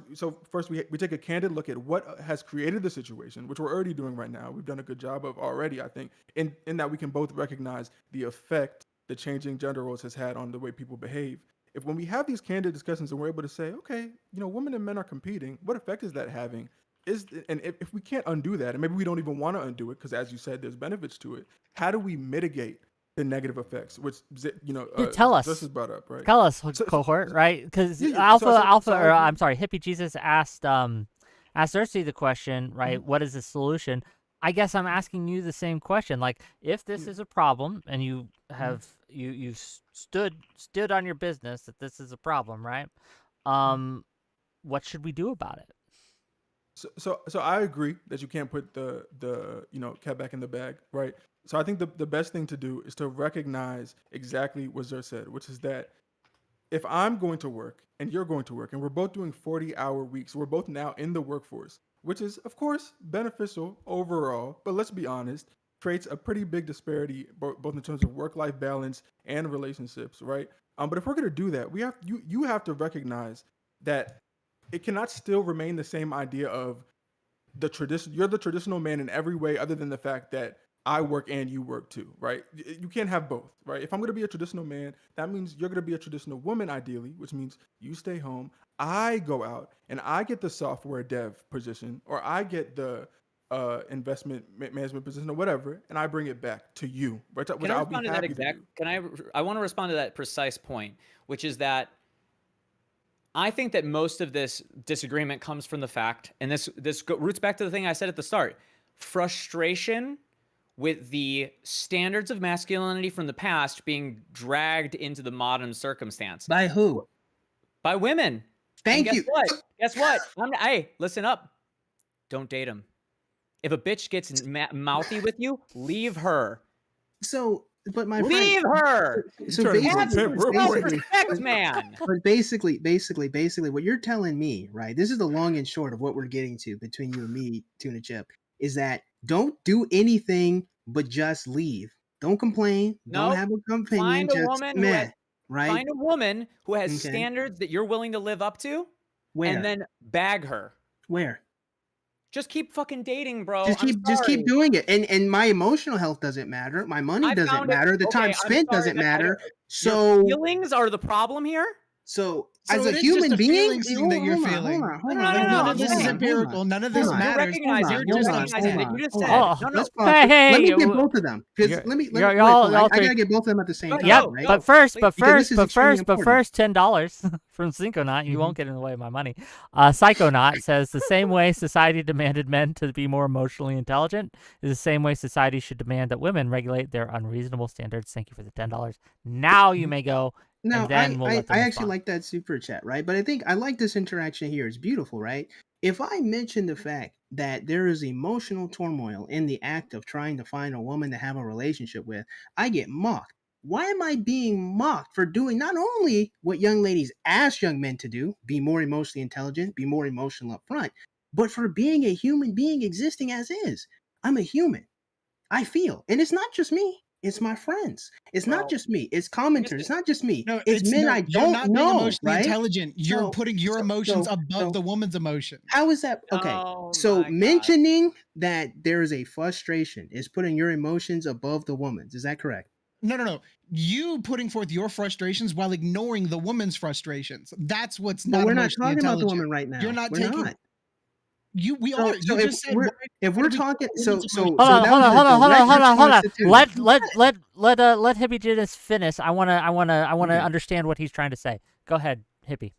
we take a candid look at what has created the situation, which we're already doing right now. We've done a good job of already, I think, in that we can both recognize the effect the changing gender roles has had on the way people behave. If when we have these candid discussions and we're able to say, okay, women and men are competing, what effect is that having? And if we can't undo that, and maybe we don't even want to undo it, because as you said, there's benefits to it. How do we mitigate the negative effects, which tell us. This is brought up, right? Tell us, cohort, right? Because Hippie Jesus asked Cersei the question, right? What is the solution? I guess I'm asking you the same question. Like, if this is a problem, and you have you stood on your business that this is a problem, right? What should we do about it? So I agree that you can't put the cat back in the bag, right? So I think the best thing to do is to recognize exactly what Zer said, which is that if I'm going to work and you're going to work and we're both doing 40-hour weeks, we're both now in the workforce, which is of course beneficial overall, but let's be honest, creates a pretty big disparity both in terms of work-life balance and relationships, right? But if we're going to do that, you have to recognize that it cannot still remain the same idea of you're the traditional man in every way other than the fact that I work and you work too, right? You can't have both, right? If I'm going to be a traditional man, that means you're going to be a traditional woman ideally, which means you stay home, I go out and I get the software dev position, or I get the investment management position or whatever, and I bring it back to you, right? Can I respond to that exact? I want to respond to that precise point, which is that I think that most of this disagreement comes from the fact, and this roots back to the thing I said at the start, frustration with the standards of masculinity from the past being dragged into the modern circumstance. By who? By women. Thank you. Guess what? Hey, listen up. Don't date him. If a bitch gets mouthy with you, leave her. So, but my leave friend, her. So Self-respect, man. But basically, what you're telling me, right? This is the long and short of what we're getting to between you and me, Tuna Chip, is that don't do anything but just leave. Don't complain. No, don't have a opinion. Find a woman who has standards that you're willing to live up to. Where? And then bag her. Where? Just keep fucking dating, bro. Just keep doing it. And my emotional health doesn't matter. My money doesn't matter. The time spent doesn't matter. So your feelings are the problem here. So as a human being, that you're feeling. No, this is empirical. None of this matters. You just said. Let me get both of them. Because I gotta get both of them at the same time. Yeah, right? but first, $10 from Psychonaut. You won't get in the way of my money. Psychonaut says the same way society demanded men to be more emotionally intelligent is the same way society should demand that women regulate their unreasonable standards. Thank you for the $10. Now you may go. No, I actually like that super chat, right? But I think I like this interaction here. It's beautiful, right? If I mention the fact that there is emotional turmoil in the act of trying to find a woman to have a relationship with, I get mocked. Why am I being mocked for doing not only what young ladies ask young men to do, be more emotionally intelligent, be more emotional up front, but for being a human being existing as is? I'm a human. I feel. And it's not just me. It's my friends. It's Well, not just me. It's commenters. It's not just me. No, It's men I you're don't not being know, emotionally right? intelligent. You're putting your emotions above So the woman's emotions. how is that? Okay. Oh So my God. mentioning that there is a frustration is putting your emotions above the woman's. Is that correct? No. You putting forth your frustrations while ignoring the woman's frustrations. That's what's But not we're not emotionally talking about the intelligent. woman right now. You're not We're taking. not. We So, are. You just said if why we're do we talking, put women's so emotions? Hold on, that hold was on, a hold on, hold on, direct hold on, hold on. response to Tuna. Let 𝕵𝖎𝖎𝖙 finish. I wanna Okay. understand what he's trying to say. Go ahead, Hippie.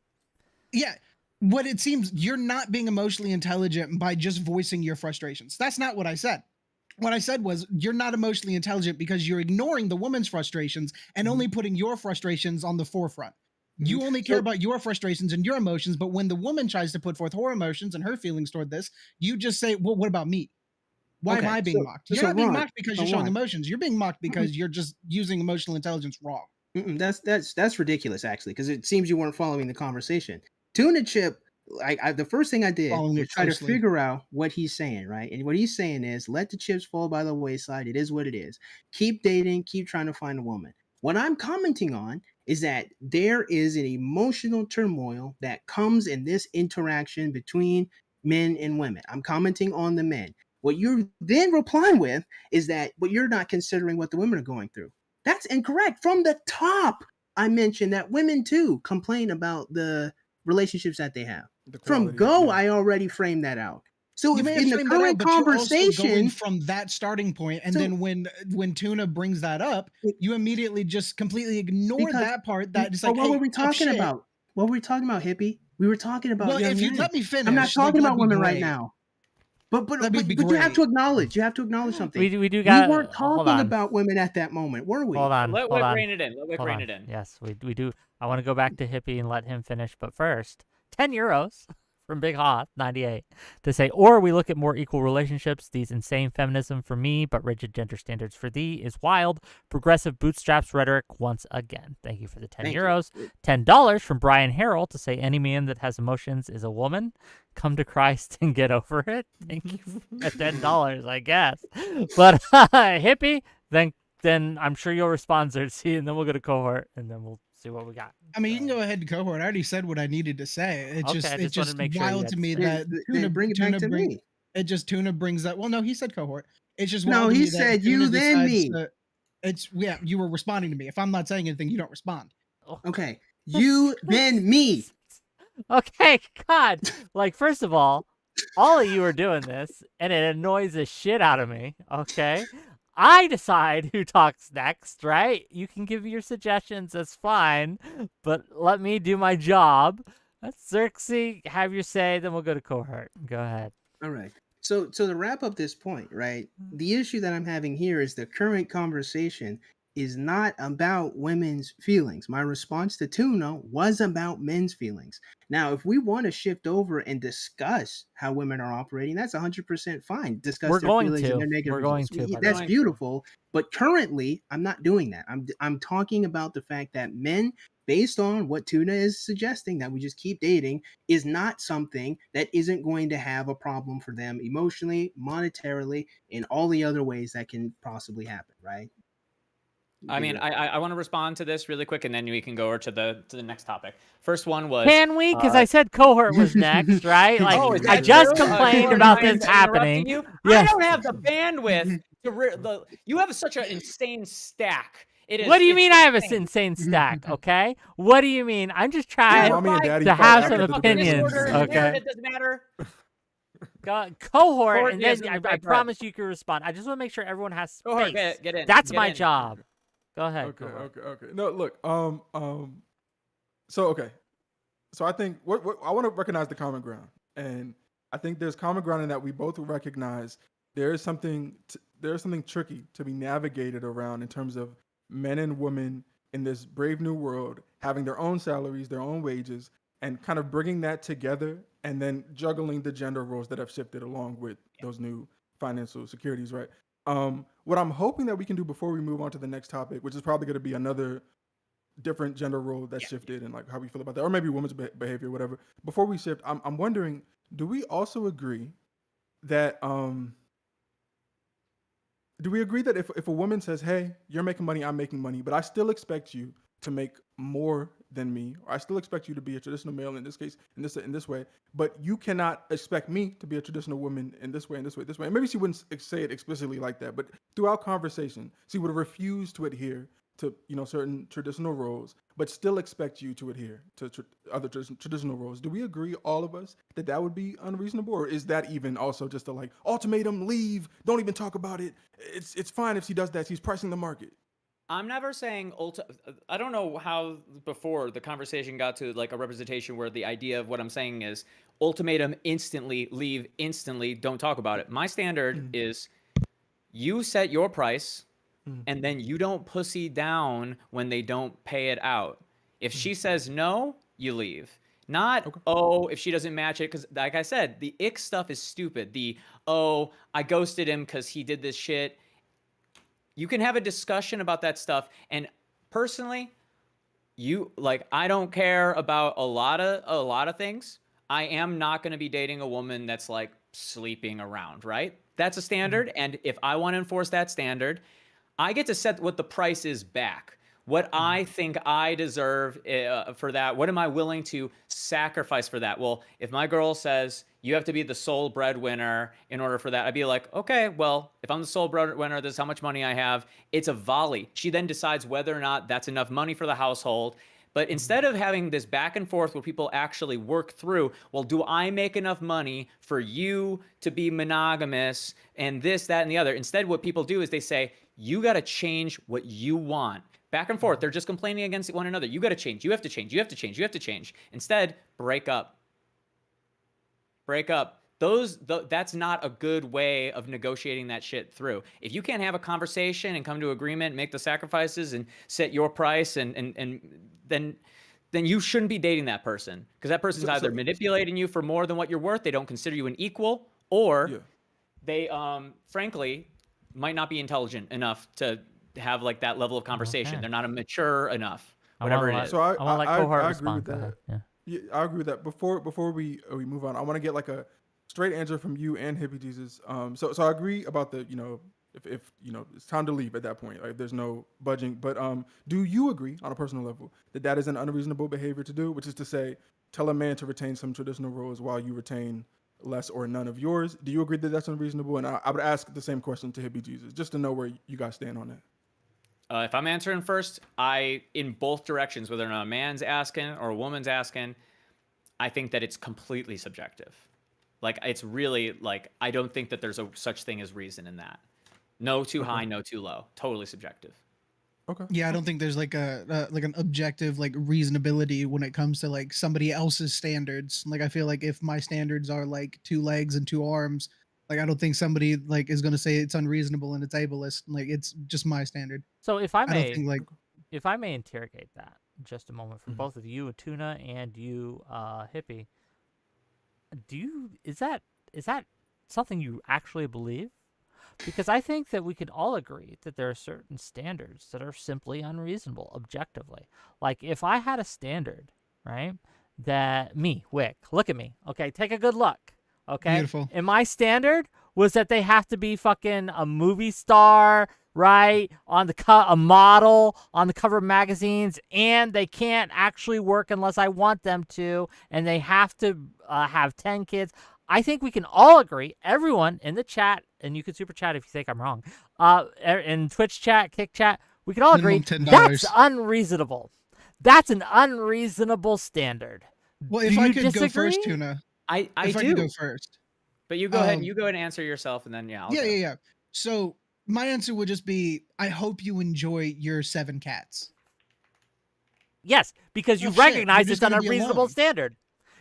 Yeah. What it seems you're not being emotionally intelligent by just voicing your frustrations. That's not what I said. What I said was you're not emotionally intelligent because you're ignoring the woman's frustrations and only putting your frustrations on the forefront. You only care So- about your frustrations and your emotions, but when the woman tries to put forth her emotions and her feelings toward this, you just say, "Well, what about me? Why am Okay, I being so- mocked?" You're so not being Ron, mocked because so you're showing Ron. emotions. You're being mocked because you're just using emotional intelligence wrong. That's ridiculous, actually, because it seems you weren't following the conversation. Tuna Chip, the first thing I did Following was it try to closely. figure out what he's saying, right? And what he's saying is, let the chips fall by the wayside. It is what it is. Keep dating. Keep trying to find a woman. What I'm commenting on is that there is an emotional turmoil that comes in this interaction between men and women. I'm commenting on the men. What you're then replying with is that, but you're not considering what the women are going through. That's incorrect. From the top, I mentioned that women too complain about the relationships that they have. The From quality, go, yeah. I already framed that out. So You if may have in the framed that out, current but you're also going conversation, from that starting point, and So- then when Tuna brings that up, you immediately just completely ignore because that part. That is well, like, what hey, were we tough talking shit. about? What were we talking about, hippie? We were talking about Well, young if you men. let me finish, I'm not like, talking about that'd be women right great. now. But That'd be you have to great. acknowledge. You have to acknowledge something. We do We got. weren't Hold talking on. about women at that moment, were we? Hold on. Let Hold Wick on. rein it in. Let Wick Hold rein on. it in. Yes, we do. I want to go back to Hippie and let him finish, but first, €10 from 𝕵𝖎𝖎𝖙98 to say, or we look at more equal relationships. These insane feminism for me, but rigid gender standards for thee is wild. Progressive bootstraps rhetoric once again. Thank you for the Thank you. €10. $10 from Brian Harrell to say, any man that has emotions is a woman. Come to Christ and get over it. Thank you for the $10, I guess. But Hippie, then I'm sure you'll respond, Xerxes, and then we'll go to cohort, and then we'll see what we got. I mean, you can go ahead and cohort. I already said what I needed to say. It's Okay, just I it's just wanted to just make sure you wild had to to me say. that Then bring it back to me. Tuna brings that. Well, no, he said cohort. It's just No, wild to he me that said Tuna you, then decides me. to- It's you were responding to me. If I'm not saying anything, you don't respond. Okay, you, then me. Okay, God. Like, first of all of you are doing this, and it annoys the shit out of me, okay? I decide who talks next, right? You can give your suggestions, that's fine, but let me do my job. Xerxes, have your say, then we'll go to cohort. Go ahead. All right. So to wrap up this point, right? The issue that I'm having here is the current conversation is not about women's feelings. My response to Tuna was about men's feelings. Now, if we want to shift over and discuss how women are operating, that's 100% fine. Discuss We're their going feelings and to. their negative We're going results. to, by the That's way. beautiful. But currently, I'm not doing that. I'm talking about the fact that men, based on what Tuna is suggesting, that we just keep dating, is not something that isn't going to have a problem for them emotionally, monetarily, in all the other ways that can possibly happen, right? I mean, I want to respond to this really quick, and then we can go over to the next topic. First one was. Can we? Because I said cohort was next, right? Like, Oh, is I that just true? complained Sorry, about I am this interrupting happening. You. Yeah. I don't have the bandwidth to. You have such an insane stack. It is. What do you it's mean I have an insane. insane stack, okay? What do you mean? I'm just You're trying Mommy and Daddy to fought have after some the debate. opinions, disorder, okay? inherited, doesn't matter. Cohort, Cohort, and yes, then Mike, I go ahead. promise you can respond. I just want to make sure everyone has space. Cohort, get in. That's get my in. job. Go ahead. Okay, Cohort. okay. No, look. So okay. So I think what I want to recognize the common ground, and I think there's common ground in that we both recognize there is something tricky to be navigated around in terms of men and women in this brave new world having their own salaries, their own wages, and kind of bringing that together, and then juggling the gender roles that have shifted along with those new financial securities, right? What I'm hoping that we can do before we move on to the next topic, which is probably going to be another different gender role that shifted and like how we feel about that, or maybe women's behavior, whatever. Before we shift, I'm wondering, do we also agree that Do we agree that if a woman says, "Hey, you're making money, I'm making money, but I still expect you to make more than me, or I still expect you to be a traditional male in this case, in this way, but you cannot expect me to be a traditional woman in this way, and this way, this way." And maybe she wouldn't say it explicitly like that, but throughout conversation, she would refuse to adhere to certain traditional roles, but still expect you to adhere to other traditional roles. Do we agree, all of us, that that would be unreasonable, or is that even also just a like ultimatum, leave, don't even talk about it? It's fine if she does that. She's pricing the market. I'm never saying I don't know how before the conversation got to like a representation where the idea of what I'm saying is ultimatum, instantly, leave instantly, don't talk about it. My standard is you set your price and then you don't pussy down when they don't pay it out. If she says no, you leave. Not, if she doesn't match it, because like I said, the ick stuff is stupid. I ghosted him because he did this shit. You can have a discussion about that stuff. And personally, I don't care about a lot of things. I am not going to be dating a woman that's like sleeping around, right? That's a standard. And if I want to enforce that standard, I get to set what the price is back. What I think I deserve for that. What am I willing to sacrifice for that? Well, if my girl says you have to be the sole breadwinner in order for that, I'd be like, okay, well, if I'm the sole breadwinner, this is how much money I have. It's a volley. She then decides whether or not that's enough money for the household. But instead of having this back and forth where people actually work through, well, do I make enough money for you to be monogamous and this, that, and the other? Instead, what people do is they say, you got to change what you want. Back and forth. They're just complaining against one another. You got to change. You have to change. You have to change. You have to change. Instead, break up. Break up. That's not a good way of negotiating that shit through. If you can't have a conversation and come to agreement, make the sacrifices and set your price, and then you shouldn't be dating that person, because that person's either manipulating you for more than what you're worth, they don't consider you an equal, or they frankly might not be intelligent enough to have like that level of conversation. Okay. They're not mature enough. Whatever it is. So I I agree with that. Yeah, I agree with that. Before we move on, I want to get like a straight answer from you and Hippie Jesus. So I agree about the if it's time to leave at that point. Like there's no budging. But do you agree on a personal level that is an unreasonable behavior to do, which is to say, tell a man to retain some traditional roles while you retain less or none of yours? Do you agree that that's unreasonable? And I would ask the same question to Hippie Jesus, just to know where you guys stand on that. If I'm answering first, in both directions, whether or not a man's asking or a woman's asking, I think that it's completely subjective. Like, it's really like, I don't think that there's such thing as reason in that. No too high, no too low. Totally subjective. Okay. Yeah, I don't think there's like an objective like reasonability when it comes to like somebody else's standards. Like I feel like if my standards are like 2 legs and 2 arms, like I don't think somebody like is going to say it's unreasonable and it's ableist. Like it's just my standard. So if I may, think, like, if I may interrogate that just a moment for both of you, Tuna, and you, Hippie, is that something you actually believe? Because I think that we could all agree that there are certain standards that are simply unreasonable, objectively. Like if I had a standard, right, that Wick, look at me, okay, take a good look, okay? Beautiful. And my standard was that they have to be fucking a movie star, right, on the a model on the cover of magazines, and they can't actually work unless I want them to, and they have to have 10 kids. I think we can all agree, everyone in the chat, and you can super chat if you think I'm wrong, in Twitch chat, Kick chat, we can all agree that's unreasonable. That's an unreasonable standard. Well, if I could go first, Tuna. I if I could go first. But you go ahead. You go ahead and answer yourself, and then I'll go. Yeah. So my answer would just be, I hope you enjoy your 7 cats. Yes, because you recognize it's an unreasonable standard.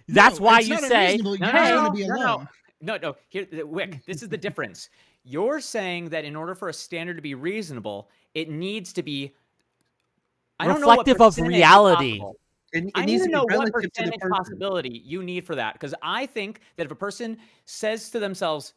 That's why you say, no. Here, Wick, this is the difference. You're saying that in order for a standard to be reasonable, it needs to be reflective of reality. I need to know what percentage possibility you need for that. Because I think that if a person says to themselves,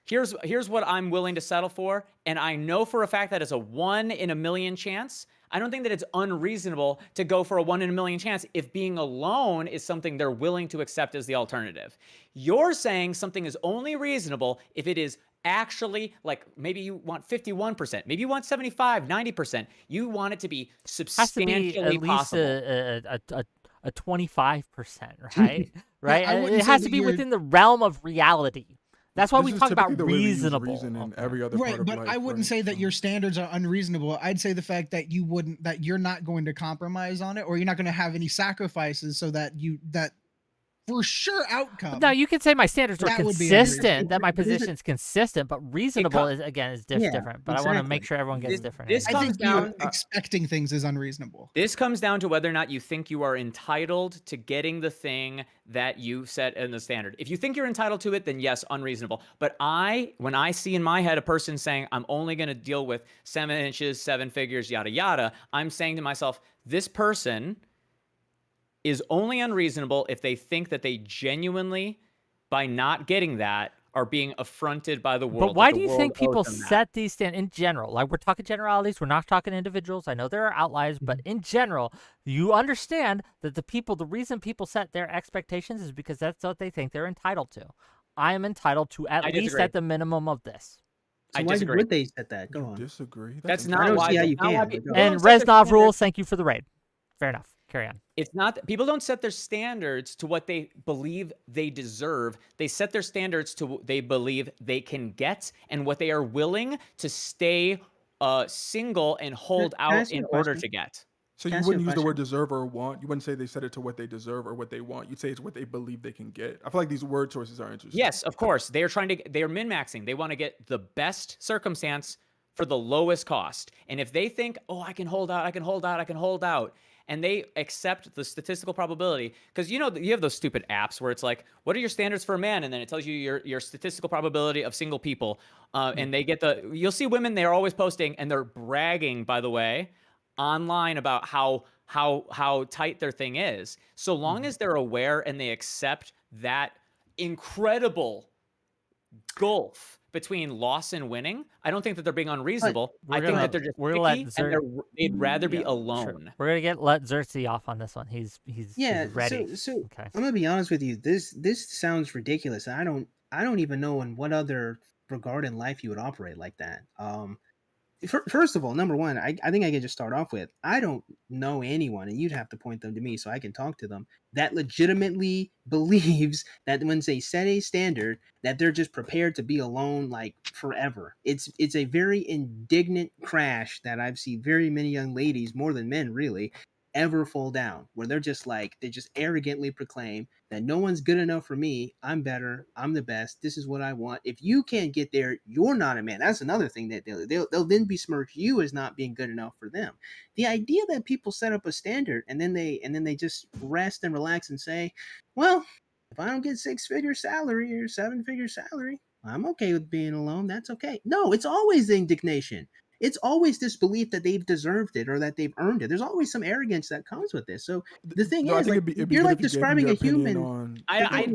here's what I'm willing to settle for, and I know for a fact that it's a 1 in a million chance. I don't think that it's unreasonable to go for a 1 in a million chance if being alone is something they're willing to accept as the alternative. You're saying something is only reasonable if it is actually, like, maybe you want 51%, maybe you want 75, 90%. You want it to be Has to be substantially at least possible. a 25%, right? Right? I wouldn't It say has that to be you're- within the realm of reality. That's why This we is talk about typically the way we use reasonable. reason in Okay. every other part Right, of but life. I wouldn't right? say that So- your standards are unreasonable. I'd say the fact that you're not going to compromise on it, or you're not going to have any sacrifices, so that for sure outcome. No, you can say my standards are That would be consistent, that my But is it- position's consistent, but reasonable is Yeah, different. But I want to make exactly. sure everyone gets This- different. this answers. I comes think you down- expecting things is unreasonable. This comes down to whether or not you think you are entitled to getting the thing that you set in the standard. If you think you're entitled to it, then yes, unreasonable. But when I see in my head a person saying, I'm only going to deal with 7 inches, 7 figures, yada, yada, I'm saying to myself, this person is only unreasonable if they think that they genuinely, by not getting that, are being affronted by the world. But that why the do you world think owes people them that. set these standards in general? Like, we're talking generalities, we're not talking individuals. I know there are outliers, but in general, you understand that the reason people set their expectations is because that's what they think they're entitled to. I am entitled to at I least disagree. at the minimum of this. So I why disagree. would they set that? Go You on. disagree? That's I not don't why. see how that's you not why can, people but go don't And set their Reznov standards- rules, thank you for the raid. Fair enough. Carry on. It's not people don't set their standards to what they believe they deserve. They set their standards to what they believe they can get and what they are willing to stay single and hold Can I out ask you in a order question? to get. So Can you I ask you wouldn't a use the word question? deserve or want. You wouldn't say they set it to what they deserve or what they want. You'd say it's what they believe they can get. I feel like these word choices are interesting. Yes, of course. They are min-maxing. They want to get the best circumstance for the lowest cost. And if they think, oh, I can hold out, I can hold out, I can hold out, and they accept the statistical probability, because you have those stupid apps where it's like, what are your standards for a man? And then it tells you your statistical probability of single people. And they get you'll see women, they're always posting, and they're bragging, by the way, online about how tight their thing is. So long as they're aware and they accept that incredible gulf between loss and winning, I don't think that they're being unreasonable. I think that they're just we're gonna let picky and they'd rather be Yeah, alone. Sure. We're gonna let Xerxes off on this one. He's Yeah, ready. so Okay. I'm gonna be honest with you. This sounds ridiculous. I don't even know in what other regard in life you would operate like that. First of all, number one, I think I can just start off with, I don't know anyone, and you'd have to point them to me so I can talk to them, that legitimately believes that when they set a standard, that they're just prepared to be alone like forever. It's a very indignant crash that I've seen very many young ladies, more than men really, ever fall down, where they're just like, they just arrogantly proclaim that no one's good enough for me. I'm better. I'm the best. This is what I want. If you can't get there, you're not a man. That's another thing that they'll then besmirch you as not being good enough for them. The idea that people set up a standard and then they just rest and relax and say, well, if I don't get 6-figure salary or 7-figure salary, I'm okay with being alone. That's okay. No, it's always the indignation. It's always this belief that they've deserved it or that they've earned it. There's always some arrogance that comes with this. So the thing No, I is, think like, it'd be you're good like if you gave me describing your a opinion human. on I-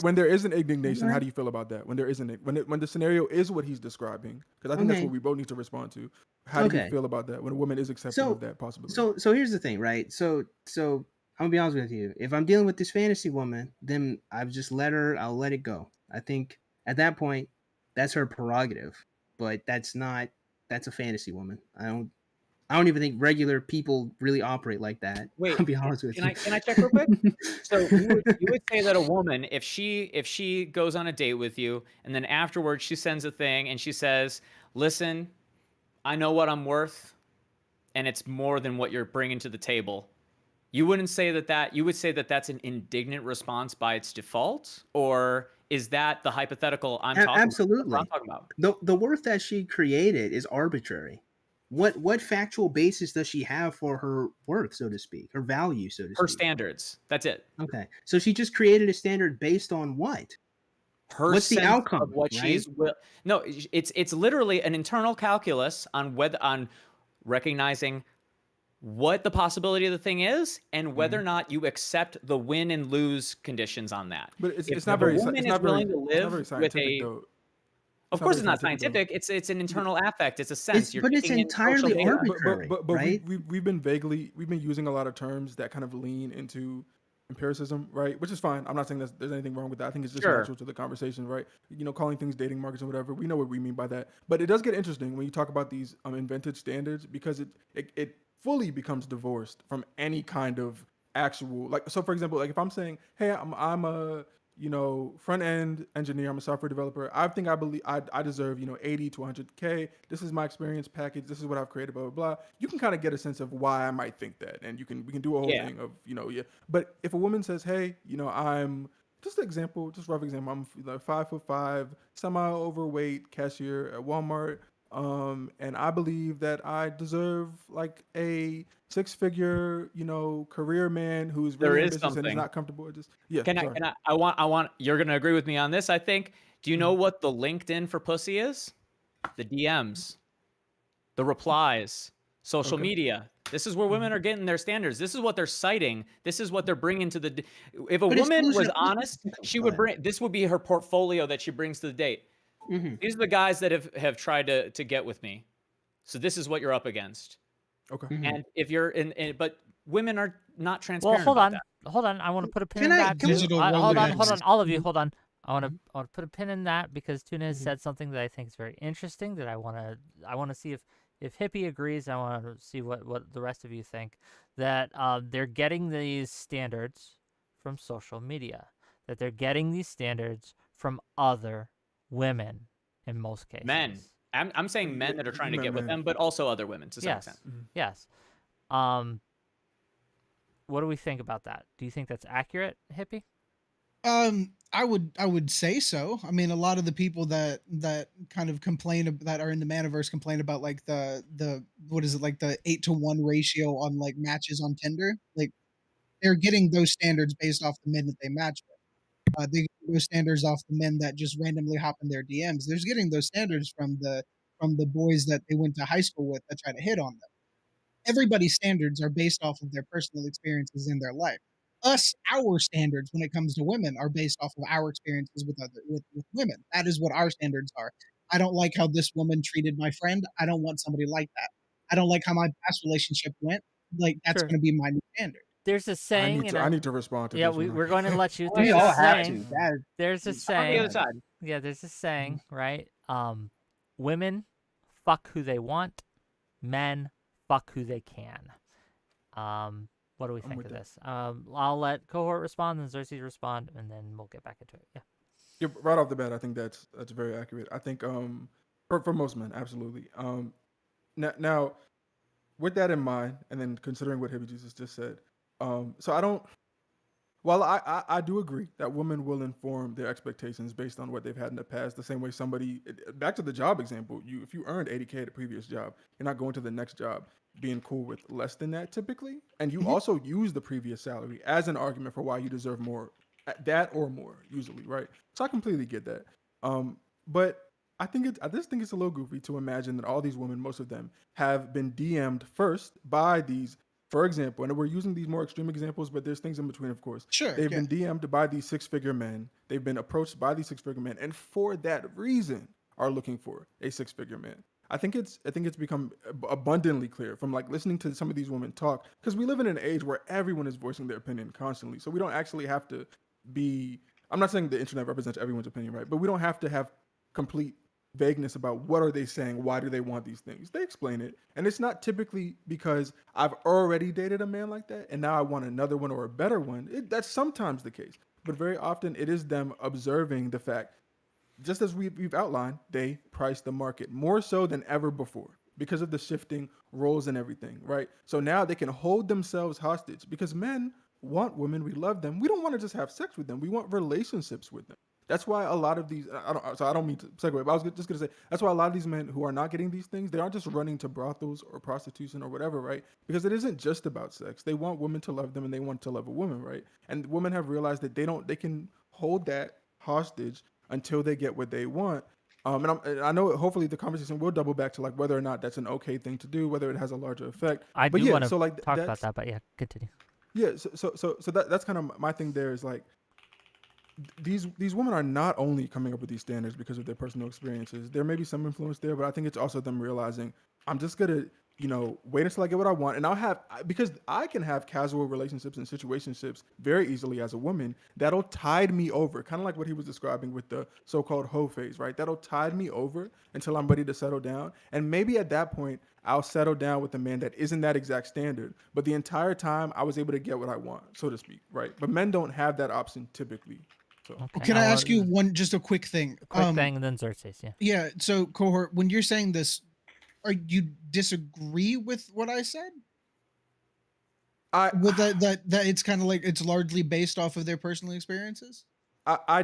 when there is an indignation. How Right. do you feel about that? When there isn't, when the scenario is what he's describing, because I think that's Okay. what we both need to respond to. How do you Okay. feel about that when a woman is accepting So- of that possibility? So here's the thing, right? So I'm gonna be honest with you. If I'm dealing with this fantasy woman, then I'll let it go. I think at that point, that's her prerogative. But that's a fantasy woman. I don't even think regular people really operate like that. Wait, I'll be honest with can you. I check real quick? So you would say that a woman, if she goes on a date with you and then afterwards she sends a thing and she says, listen, I know what I'm worth and it's more than what you're bringing to the table. You wouldn't say that you would say that that's an indignant response by its default, or is that the hypothetical I'm talking Absolutely. about? That's what I'm talking about. The worth that she created is arbitrary. What factual basis does she have for her worth, so to speak, her value, so to Her speak? standards. That's it. Okay, so she just created a standard based on what? Her What's the sense outcome, of what right? she's no, it's literally an internal calculus on recognizing what the possibility of the thing is and whether or not you accept the win and lose conditions on that. But it's If not a very. woman It's is not very. willing to It's live not very with scientific a- though. Of course, it's not scientific. It's an internal affect. It's a sense. You're But it's taking in social entirely data. arbitrary, But right? we've been using a lot of terms that kind of lean into empiricism, right? Which is fine. I'm not saying there's anything wrong with that. I think it's just Sure. natural to the conversation, right? You know, calling things dating markets and whatever. We know what we mean by that. But it does get interesting when you talk about these invented standards, because it fully becomes divorced from any kind of actual, like, so for example, like if I'm saying, hey, I'm a front end engineer, I'm a software developer, I believe I deserve 80 to 100K. This is my experience package. This is what I've created. Blah blah blah. You can kind of get a sense of why I might think that, and we can do a whole Yeah. thing of yeah. But if a woman says, hey, I'm just rough example, I'm like 5'5", semi overweight cashier at Walmart. And I believe that I deserve like a 6-figure, career man who's There really is ambitious and is something. not comfortable. Just yeah. Can sorry. I want you're gonna agree with me on this, I think. Do you know what the LinkedIn for pussy is? The DMs, the replies, social Okay. media. This is where women are getting their standards. This is what they're citing. This is what they're bringing to the. If a But it's woman was delusional. honest, she would bring. This would be her portfolio that she brings to the date. Mm-hmm. These are the guys that have tried to get with me. So this is what you're up against. Okay. Mm-hmm. And if you're but women are not Well, transparent. hold about on, that. hold on. I want to put a pin Can in I- that. can we- too. Digital Hold on, Rolodex. all of you, Mhm. hold on. I want to put a pin in that because Tuna has said something that I think is very interesting. That I want to see if Hippie agrees. I want to see what the rest of you think. That they're getting these standards from social media. That they're getting these standards from other women in most cases. Men. I'm saying men that are trying to get with them, but also other women to some Yes. extent. Yes. What do we think about that? Do you think that's accurate, Hippie? I would say so. I mean, a lot of the people that kind of that are in the Manaverse complain about like the what is it, like the 8-to-1 ratio on like matches on Tinder. Like they're getting those standards based off the men that they match with. They get those standards off the men that just randomly hop in their DMs. They're getting those standards from the boys that they went to high school with that try to hit on them. Everybody's standards are based off of their personal experiences in their life. Our standards when it comes to women are based off of our experiences with women. That is what our standards are. I don't like how this woman treated my friend. I don't want somebody like that. I don't like how my past relationship went. Like that's Sure. going to be my new standard. There's a saying. I need to respond to yeah, this one. we're going to let you. We There's all a have saying. to. That There's a is On the saying. other side. Yeah, there's a saying, right? Women fuck who they want. Men fuck who they can. What do we think with of that. this? I'll let Cohort respond and Xerxes respond, and then we'll get back into it. Yeah. Yeah, right off the bat, I think that's very accurate. I think for most men, absolutely. Now, with that in mind, and then considering what Hippie Jesus just said, so I don't. While I do agree that women will inform their expectations based on what they've had in the past, the same way back to the job example, if you earned 80K at a previous job, you're not going to the next job being cool with less than that typically, and you also use the previous salary as an argument for why you deserve more, that or more usually, right? So I completely get that. But I just think it's a little goofy to imagine that all these women, most of them, have been DM'd first by these. For example, and we're using these more extreme examples, but there's things in between, of course. Sure. They've been DM'd by these 6-figure men. They've been approached by these 6-figure men, and for that reason are looking for a 6-figure man. I think it's become abundantly clear from like listening to some of these women talk, because we live in an age where everyone is voicing their opinion constantly. So we don't actually have to be. I'm not saying the internet represents everyone's opinion, right? But we don't have to have complete vagueness about what are they saying, why do they want these things. They explain it, and it's not typically because I've already dated a man like that and now I want another one or a better one. That's sometimes the case, but very often it is them observing the fact, just as we've outlined, they price the market more so than ever before because of the shifting roles and everything, right? So now they can hold themselves hostage because men want women, we love them, we don't want to just have sex with them, we want relationships with them. That's why a lot of these, I don't mean to segue, but I was just going to say, that's why a lot of these men who are not getting these things, they aren't just running to brothels or prostitution or whatever, right? Because it isn't just about sex. They want women to love them and they want to love a woman, right? And women have realized that they can hold that hostage until they get what they want. And I know hopefully the conversation will double back to like whether or not that's an okay thing to do, whether it has a larger effect. I But do yeah, want to so like talk about that, but yeah, continue. Yeah, so that's kind of my thing there is like, these women are not only coming up with these standards because of their personal experiences. There may be some influence there, but I think it's also them realizing I'm just gonna, wait until I get what I want, and because I can have casual relationships and situationships very easily as a woman that'll tide me over, kind of like what he was describing with the so-called hoe phase, right? That'll tide me over until I'm ready to settle down, and maybe at that point I'll settle down with a man that isn't that exact standard, but the entire time I was able to get what I want, so to speak, right? But men don't have that option typically. So Okay. Can I ask you wanted- just a quick thing? Quick thing, and then Xerxes. Yeah. Yeah. So, cohort, when you're saying this, are you disagree with what I said? I With that it's kind of like it's largely based off of their personal experiences. I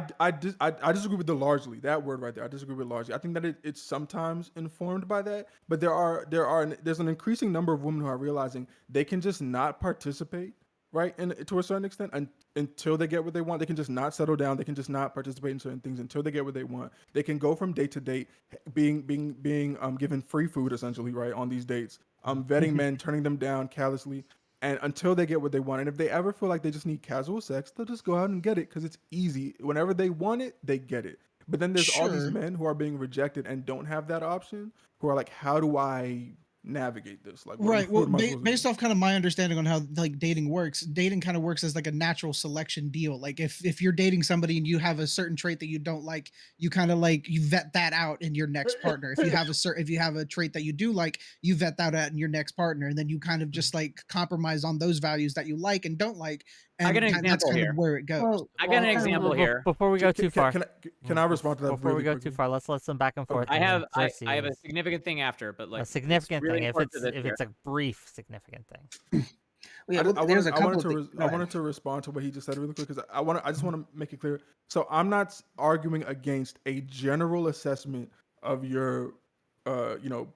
disagree with the largely, that word right there. I disagree with largely. I think that it's sometimes informed by that, but there's an increasing number of women who are realizing they can just not participate, right, to a certain extent, until they get what they want. They can just not settle down. They can just not participate in certain things until they get what they want. They can go from date to date, being given free food essentially, right, on these dates, vetting men, turning them down callously, and until they get what they want. And if they ever feel like they just need casual sex, they'll just go out and get it because it's easy. Whenever they want it, they get it. But then there's all these Sure. men who are being rejected and don't have that option, who are like, how do I navigate this? Like, Right. what Well, am I supposed to based do? off kind of my understanding on how like dating works, dating kind of works as like a natural selection deal. Like if you're dating somebody and you have a certain trait that you don't like, you kind of like you vet that out in your next partner. If you have a trait that you do like, you vet that out in your next partner, and then you kind of just like compromise on those values that you like and don't like, I and got an that's example kind here. of where it goes. Well, I got an well, example here. Before we go too far, Can I respond to that before we really go quickly? too far, let's let them back and forth. I and then have I have a Xerxes. significant thing after, but like A it's significant really thing. If important it's to this if here. it's a brief significant thing. yeah, well, there's a couple of things. I wanted to respond to what he just said really quick because I just want to make it clear. So I'm not arguing against a general assessment of your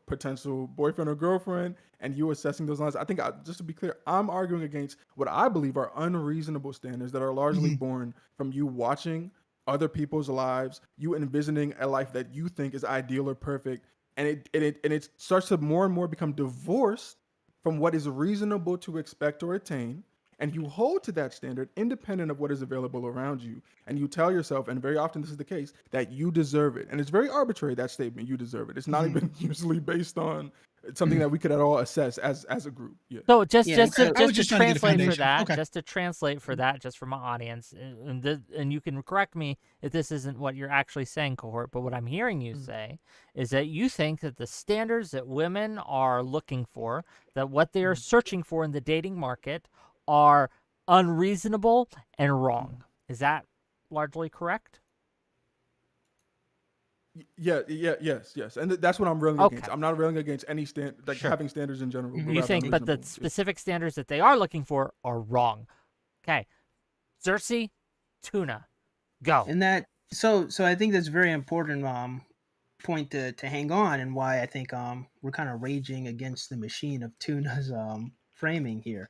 potential boyfriend or girlfriend and you assessing those lines. I think just to be clear, I'm arguing against what I believe are unreasonable standards that are largely born from you watching other people's lives, you envisioning a life that you think is ideal or perfect, and it starts to more and more become divorced from what is reasonable to expect or attain, and you hold to that standard independent of what is available around you, and you tell yourself, and very often this is the case, that you deserve it. And it's very arbitrary, that statement, you deserve it. It's not even usually based on something that we could at all assess as a group. Yeah. So just Yeah, just so to, I was just to just trying to get a translate for foundation. that, Okay. just to translate for that, just for my audience, and you can correct me if this isn't what you're actually saying, cohort. But what I'm hearing you say is that you think that the standards that women are looking for, that what they are searching for in the dating market, are unreasonable and wrong. Is that largely correct? Yes, and that's what I'm railing against. Okay. I'm not railing against any having standards in general. You think, but the specific standards that they are looking for are wrong. Okay, Xerxes, Tuna, go. And that so I think that's a very important point to hang on, and why I think we're kind of raging against the machine of Tuna's framing here.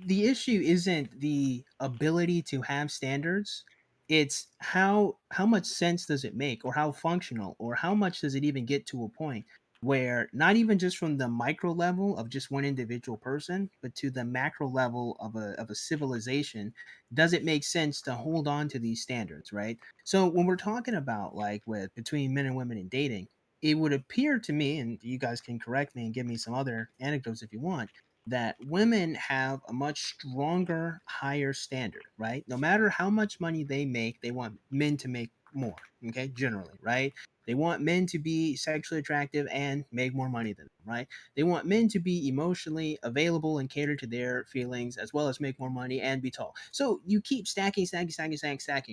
The issue isn't the ability to have standards, it's how much sense does it make, or how functional, or how much does it even get to a point where, not even just from the micro level of just one individual person, but to the macro level of a civilization, does it make sense to hold on to these standards, right? So when we're talking about, like, with between men and women in dating, it would appear to me, and you guys can correct me and give me some other anecdotes if you want, that women have a much stronger, higher standard, right? No matter how much money they make, they want men to make more, okay? Generally, right? They want men to be sexually attractive and make more money than them, right? They want men to be emotionally available and cater to their feelings, as well as make more money and be tall. So you keep stacking,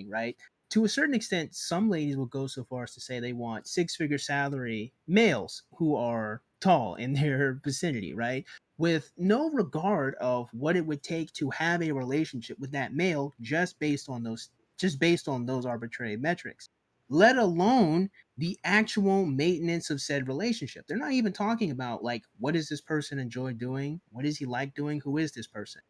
right? To a certain extent, some ladies will go so far as to say they want six-figure salary males who are tall in their vicinity, right? With no regard of what it would take to have a relationship with that male, just based on those arbitrary metrics, let alone the actual maintenance of said relationship. They're not even talking about, like, what does this person enjoy doing, what does he like doing, who is this person.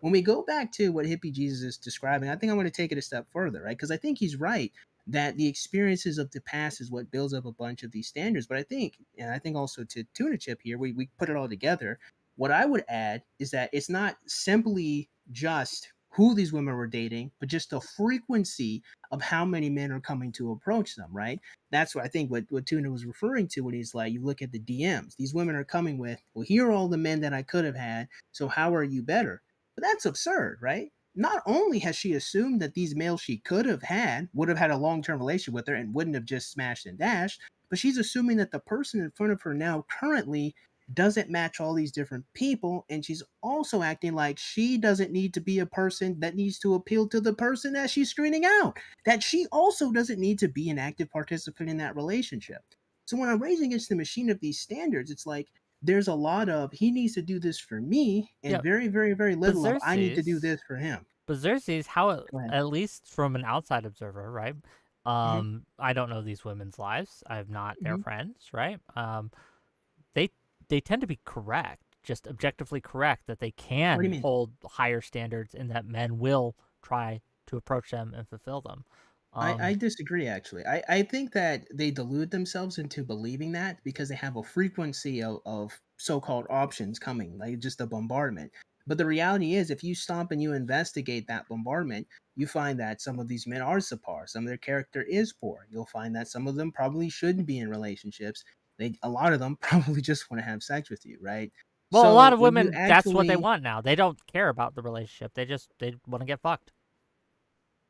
When we go back to what Hippie Jesus is describing, I think I'm going to take it a step further, right? Because I think he's right that the experiences of the past is what builds up a bunch of these standards. But I think, and I think also to Tuna Chip here, we put it all together. What I would add is that it's not simply just who these women were dating, but just the frequency of how many men are coming to approach them, right? That's what I think what Tuna was referring to when he's like, you look at the DMs. These women are coming with, well, here are all the men that I could have had, so how are you better? But that's absurd, right? Not only has she assumed that these males she could have had would have had a long-term relationship with her and wouldn't have just smashed and dashed, but she's assuming that the person in front of her now currently doesn't match all these different people, and she's also acting like she doesn't need to be a person that needs to appeal to the person that she's screening out, that she also doesn't need to be an active participant in that relationship. So when I'm raising against the machine of these standards, it's like there's a lot of he needs to do this for me and Yeah. very, very, very little of I need to do Xerxes- this for him. But Xerxes, how Go ahead. at least from an outside observer, right? Mhm. I don't know these women's lives. I'm not their Mhm. friends, right? They they tend to be correct, just objectively correct, that they What do you can mean? hold higher standards and that men will try to approach them and fulfill them. I disagree, actually. I think that they delude themselves into believing that because they have a frequency of so-called options coming, like just a bombardment. But the reality is, if you stop and you investigate that bombardment, you find that some of these men are subpar. Some of their character is poor. You'll find that some of them probably shouldn't be in relationships. A lot of them probably just want to have sex with you, right? Well, a lot So of when you women, that's what they actually want now. They don't care about the relationship. They want to get fucked.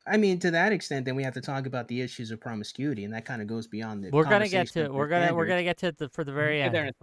I mean, to that extent, then we have to talk about the issues of promiscuity, and that kind of goes beyond the We're gonna get conversation to of we're their gonna we're standards. gonna get to the for the very Get there end,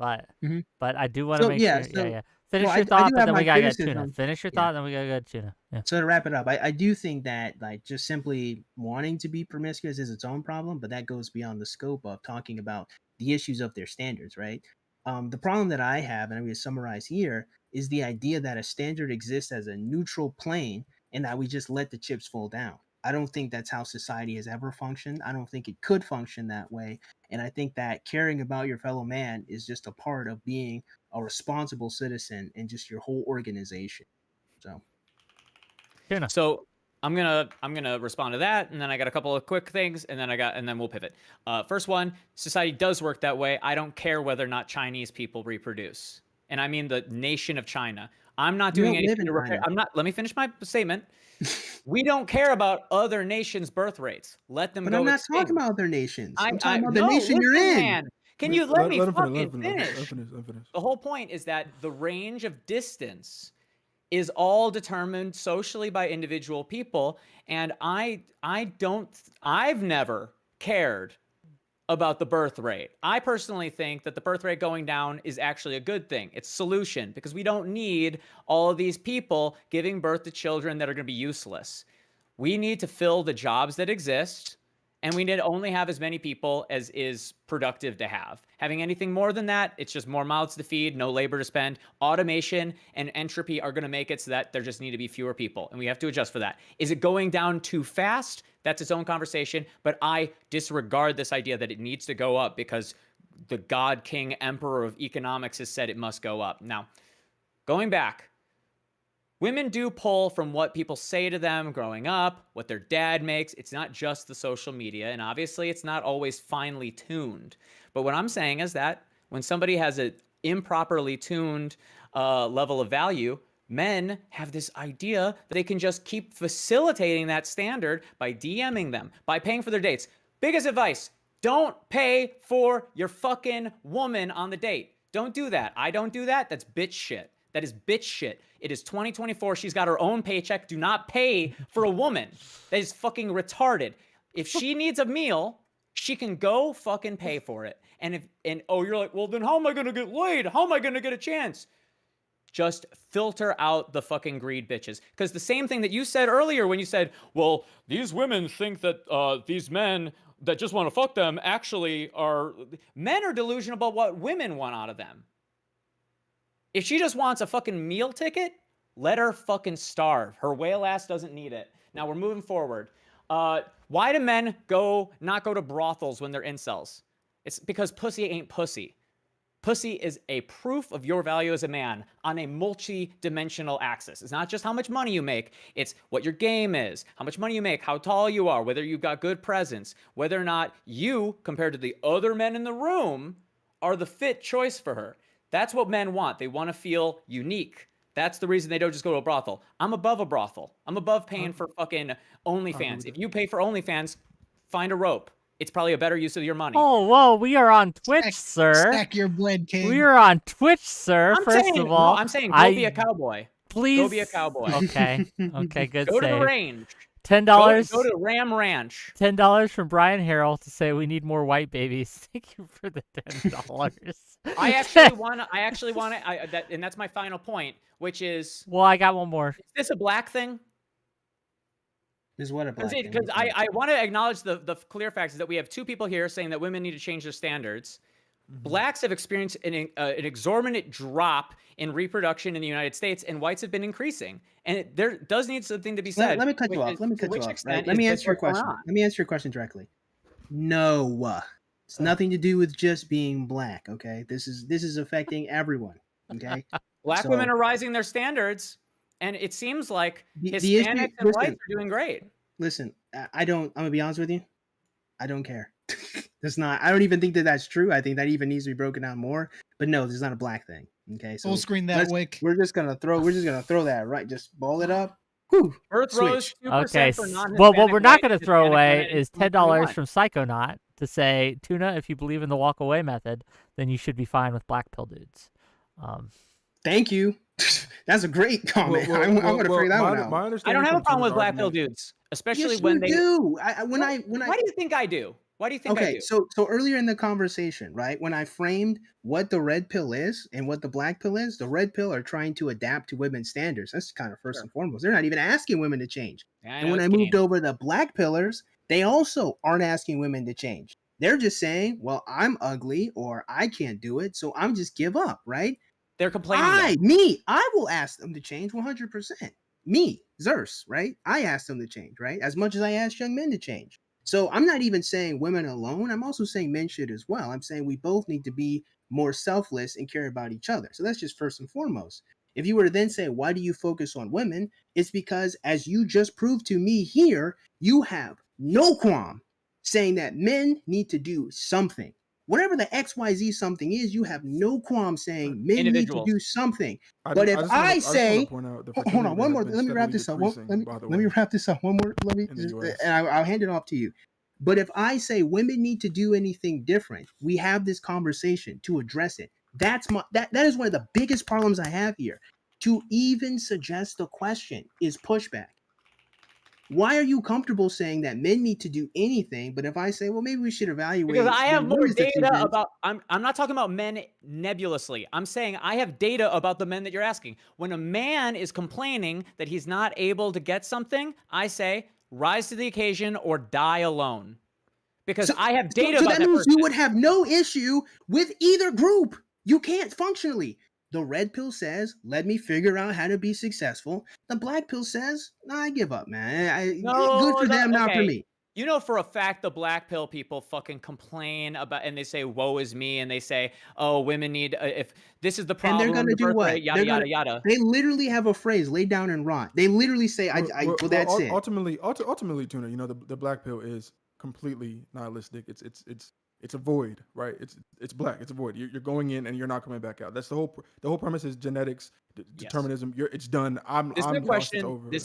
in Mhm. but I do want to So make yeah, sure. Yeah, so yeah. well, Finish I your I do thought, but have then my we gotta get Tuna. criticism. Finish your Yeah. thought, then we gotta go to Tuna. Yeah. So to wrap it up, I do think that like just simply wanting to be promiscuous is its own problem, but that goes beyond the scope of talking about the issues of their standards, right? The problem that I have, and I'm going to summarize here, is the idea that a standard exists as a neutral plane and that we just let the chips fall down. I don't think that's how society has ever functioned. I don't think it could function that way. And I think that caring about your fellow man is just a part of being a responsible citizen in just your whole organization. So. Tuna. So I'm gonna respond to that, and then I got a couple of quick things, and then we'll pivot. First one, society does work that way. I don't care whether or not Chinese people reproduce, and I mean the nation of China. I'm not You doing don't live anything in to repair. China. I'm not. Let me finish my statement. We don't care about other nations' birth rates. Let them But I'm go not extinct. talking about other nations. I'm I talking about the no, nation you're listen, in. man. Can you let me Let him finish. fucking Let him finish? finish. Let him finish. The whole point is that the range of distance is all determined socially by individual people, and I've never cared about the birth rate. I personally think that the birth rate going down is actually a good thing. It's a solution because we don't need all of these people giving birth to children that are going to be useless. We need to fill the jobs that exist, and we need to only have as many people as is productive to have. Having anything more than that, it's just more mouths to feed, no labor to spend. Automation and entropy are going to make it so that there just need to be fewer people, and we have to adjust for that. Is it going down too fast? That's its own conversation, but I disregard this idea that it needs to go up because the God, King, Emperor of economics has said it must go up. Now, going back, women do pull from what people say to them growing up, what their dad makes. It's not just the social media, and obviously it's not always finely tuned. But what I'm saying is that when somebody has an improperly tuned level of value, men have this idea that they can just keep facilitating that standard by DMing them, by paying for their dates. Biggest advice, don't pay for your fucking woman on the date. Don't do that. I don't do that. That's bitch shit. That is bitch shit. It is 2024. She's got her own paycheck. Do not pay for a woman. That is fucking retarded. If she needs a meal, she can go fucking pay for it. And oh, you're like, well, then how am I gonna get laid? How am I gonna get a chance? Just filter out the fucking greed bitches. Because the same thing that you said earlier when you said, well, these women think that these men that just want to fuck them actually are... Men are delusional about what women want out of them. If she just wants a fucking meal ticket, let her fucking starve. Her whale ass doesn't need it. Now we're moving forward. Why do men not go to brothels when they're incels? It's because pussy ain't pussy. Pussy is a proof of your value as a man on a multi-dimensional axis. It's not just how much money you make. It's what your game is, how much money you make, how tall you are, whether you've got good presence, whether or not you, compared to the other men in the room, are the fit choice for her. That's what men want. They want to feel unique. That's the reason they don't just go to a brothel. I'm above a brothel. I'm above paying for fucking OnlyFans. with If you pay for OnlyFans, find a rope. It's probably a better use of your money. Oh, whoa, we are on Twitch, sir. Stack your blade, king. We are on Twitch, sir. I'm First saying, of all, I'm saying go be a cowboy. Please. Go be a cowboy. Okay. Okay, good Go to save. the range. $10. Go to Ram Ranch. $10 from Brian Harrell to say we need more white babies. Thank you for the $10. I actually want to, and that's my final point, which is, Well, I got one more. is this a black thing? Is what a black thing. Because I want to acknowledge the clear facts is that we have two people here saying that women need to change their standards. Blacks have experienced an exorbitant drop in reproduction in the United States, and whites have been increasing. And there does need something to be said. Let me cut you off. Let me cut you off. Right? Let me answer your question. Let me answer your question directly. No, it's nothing to do with just being black. Okay, this is affecting everyone. Okay, Black women are rising their standards, and it seems like Hispanics and whites are doing great. Listen, I'm gonna be honest with you. I don't care. That's not. I don't even think that that's true. I think that even needs to be broken down more. But no, this is not a black thing. Okay, so Full screen that, Wick. We're just gonna throw that right. Just ball it up. Whew. Earth rose 2% Okay. for non-Hispanic Well, what we're not whites, going to throw Hispanic away women, is and $10 21. from Psychonaut to say, Tuna, if you believe in the walk away method, then you should be fine with black pill dudes. Thank you. That's a great comment. I'm gonna figure that one out. I don't have a problem with black pill dudes, especially Yes, when you they do. Why do you think I do? Why do you think I Okay, do? so earlier in the conversation, right, when I framed what the red pill is and what the black pill is, the red pill are trying to adapt to women's standards. That's kind of first and foremost. They're not even asking women to change. Yeah, And when I moved over the black pillars, they also aren't asking women to change. They're just saying, well, I'm ugly or I can't do it, so I'm just give up, right? They're complaining. I will ask them to change 100%. Me, Zers, right? I ask them to change, right? As much as I ask young men to change. So I'm not even saying women alone. I'm also saying men should as well. I'm saying we both need to be more selfless and care about each other. So that's just first and foremost. If you were to then say, why do you focus on women? It's because, as you just proved to me here, you have no qualm saying that men need to do something. Whatever the XYZ something is, you have no qualm saying men need to do something. But if I say, hold on, one more, let me wrap this up. Let me wrap this up. One more, and I'll hand it off to you. But if I say women need to do anything different, we have this conversation to address it. That is one of the biggest problems I have here. To even suggest the question is pushback. Why are you comfortable saying that men need to do anything? But if I say, well, maybe we should evaluate. Because I have more data about, I'm not talking about men nebulously. I'm saying I have data about the men that you're asking. When a man is complaining that he's not able to get something, I say, rise to the occasion or die alone. Because I have data about that. So that means you would have no issue with either group. You can't functionally. The red pill says, let me figure out how to be successful. The black pill says, nah, I give up, man. Good for them, not for me. You know for a fact the black pill people fucking complain about, and they say, woe is me, and they say, oh, women need, if this is the problem, and they're going to do what? Yada, yada, yada. They literally have a phrase, lay down and rot. They literally say, well, that's it. Ultimately, Tuna, you know, the black pill is completely nihilistic. It's a void, right? It's black. It's a void. You're going in and you're not coming back out. That's the whole premise is genetics, determinism. It's done. This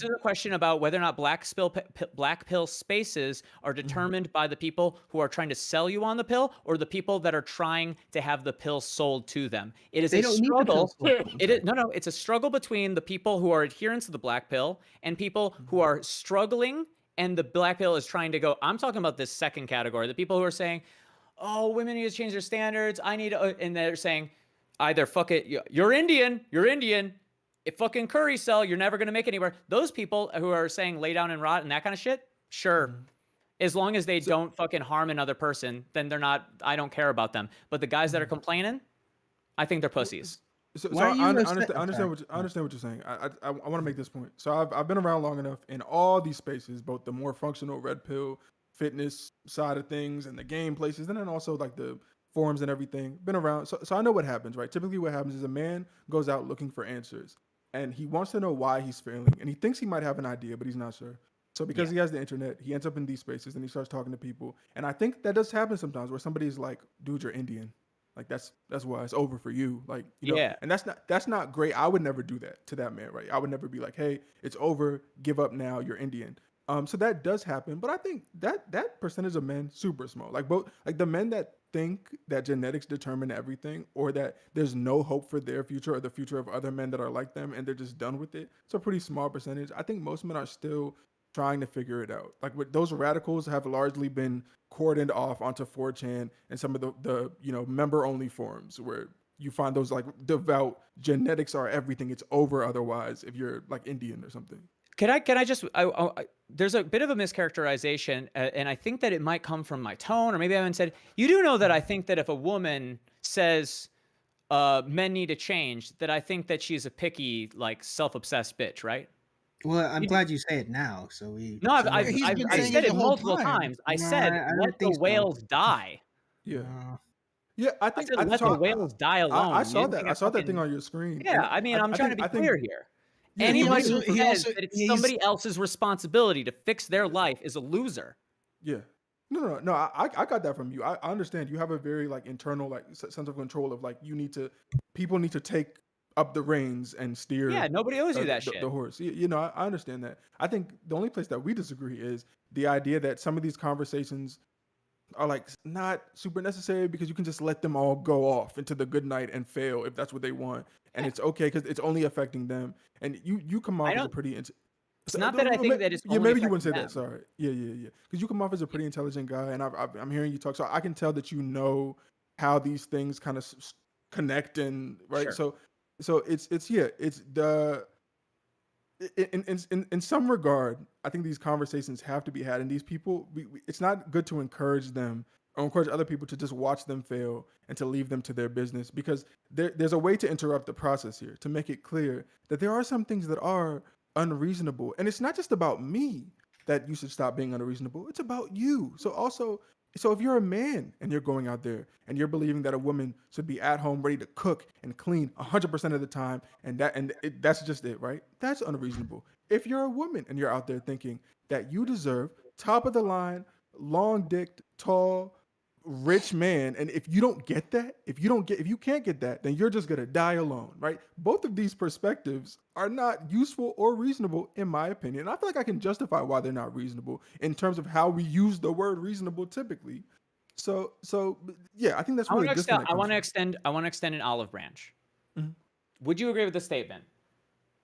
is a question about whether or not black pill spaces are determined by the people who are trying to sell you on the pill or the people that are trying to have the pill sold to them. It is a struggle. It's a struggle between the people who are adherents to the black pill and people who are struggling. And the black pill is trying to go. I'm talking about this second category. The people who are saying, oh, women need to change their standards. And they're saying, either fuck it, you're Indian. If fucking curry sell, you're never going to make it anywhere. Those people who are saying lay down and rot and that kind of shit, sure. As long as they don't fucking harm another person, then they're not, I don't care about them. But the guys that are complaining, I think they're pussies. I understand what you're saying. I want to make this point. So I've been around long enough in all these spaces, both the more functional red pill fitness side of things and the game places, and then also like the forums and everything. Been around, so I know what happens, right? Typically what happens is a man goes out looking for answers and he wants to know why he's failing and he thinks he might have an idea, but he's not sure. So because he has the internet, he ends up in these spaces and he starts talking to people. And I think that does happen sometimes where somebody's like, dude, you're Indian. Like that's why it's over for you. Like, Yeah. and that's not great. I would never do that to that man, right? I would never be like, hey, it's over, give up now, you're Indian. So that does happen, but I think that percentage of men super small. Like both, like the men that think that genetics determine everything, or that there's no hope for their future or the future of other men that are like them, and they're just done with it. It's a pretty small percentage. I think most men are still trying to figure it out. Like with those radicals have largely been cordoned off onto 4chan and some of the member only forums where you find those like devout genetics are everything. It's over otherwise if you're like Indian or something. Can I just, there's a bit of a mischaracterization, and I think that it might come from my tone, or maybe I haven't said, you do know that I think that if a woman says men need to change, that I think that she's a picky, like self-obsessed bitch, right? Well, I'm glad you say it now. So we. No, so He's been I saying said it it the whole multiple time. times. I No, said, I don't let the think so. whales die. Yeah. Uh, Yeah, I I think said, I let saw, the whales die alone. I You saw didn't that. think I saw that fucking- thing on your screen. Yeah, and I mean, I'm trying to be clear here. Yeah, Anybody he who also- says he also- that it's he's- somebody else's responsibility to fix their life is a loser. Yeah. No. I got that from you. I understand. You have a very like internal like sense of control of like people need to take up the reins and steer. Yeah, nobody owes you that the, shit. the horse. I understand that. I think the only place that we disagree is the idea that some of these conversations are like not super necessary because you can just let them all go off into the good night and fail if that's what they want, and it's okay because it's only affecting them. And you come off as a don't- pretty. It's not that I think that it's yeah, only maybe you wouldn't say affecting that. Sorry. Yeah. Because you come off as a pretty intelligent guy, and I'm hearing you talk, so I can tell that you know how these things kind of connect and right. Sure. So it's the in some regard, I think these conversations have to be had, and these people, it's not good to encourage them or encourage other people to just watch them fail and to leave them to their business, because there's a way to interrupt the process here to make it clear that there are some things that are unreasonable, and it's not just about me that you should stop being unreasonable. It's about you. So if you're a man and you're going out there and you're believing that a woman should be at home ready to cook and clean 100% of the time, and that's just it, right? That's unreasonable. If you're a woman and you're out there thinking that you deserve top of the line, long dicked, tall, rich man, and if you can't get that, then you're just gonna die alone, right? Both of these perspectives are not useful or reasonable in my opinion. And I feel like I can justify why they're not reasonable in terms of how we use the word reasonable typically. So yeah, I think that's where the disconnect I comes want to from. extend an olive branch. Mhm. Would you agree with this statement,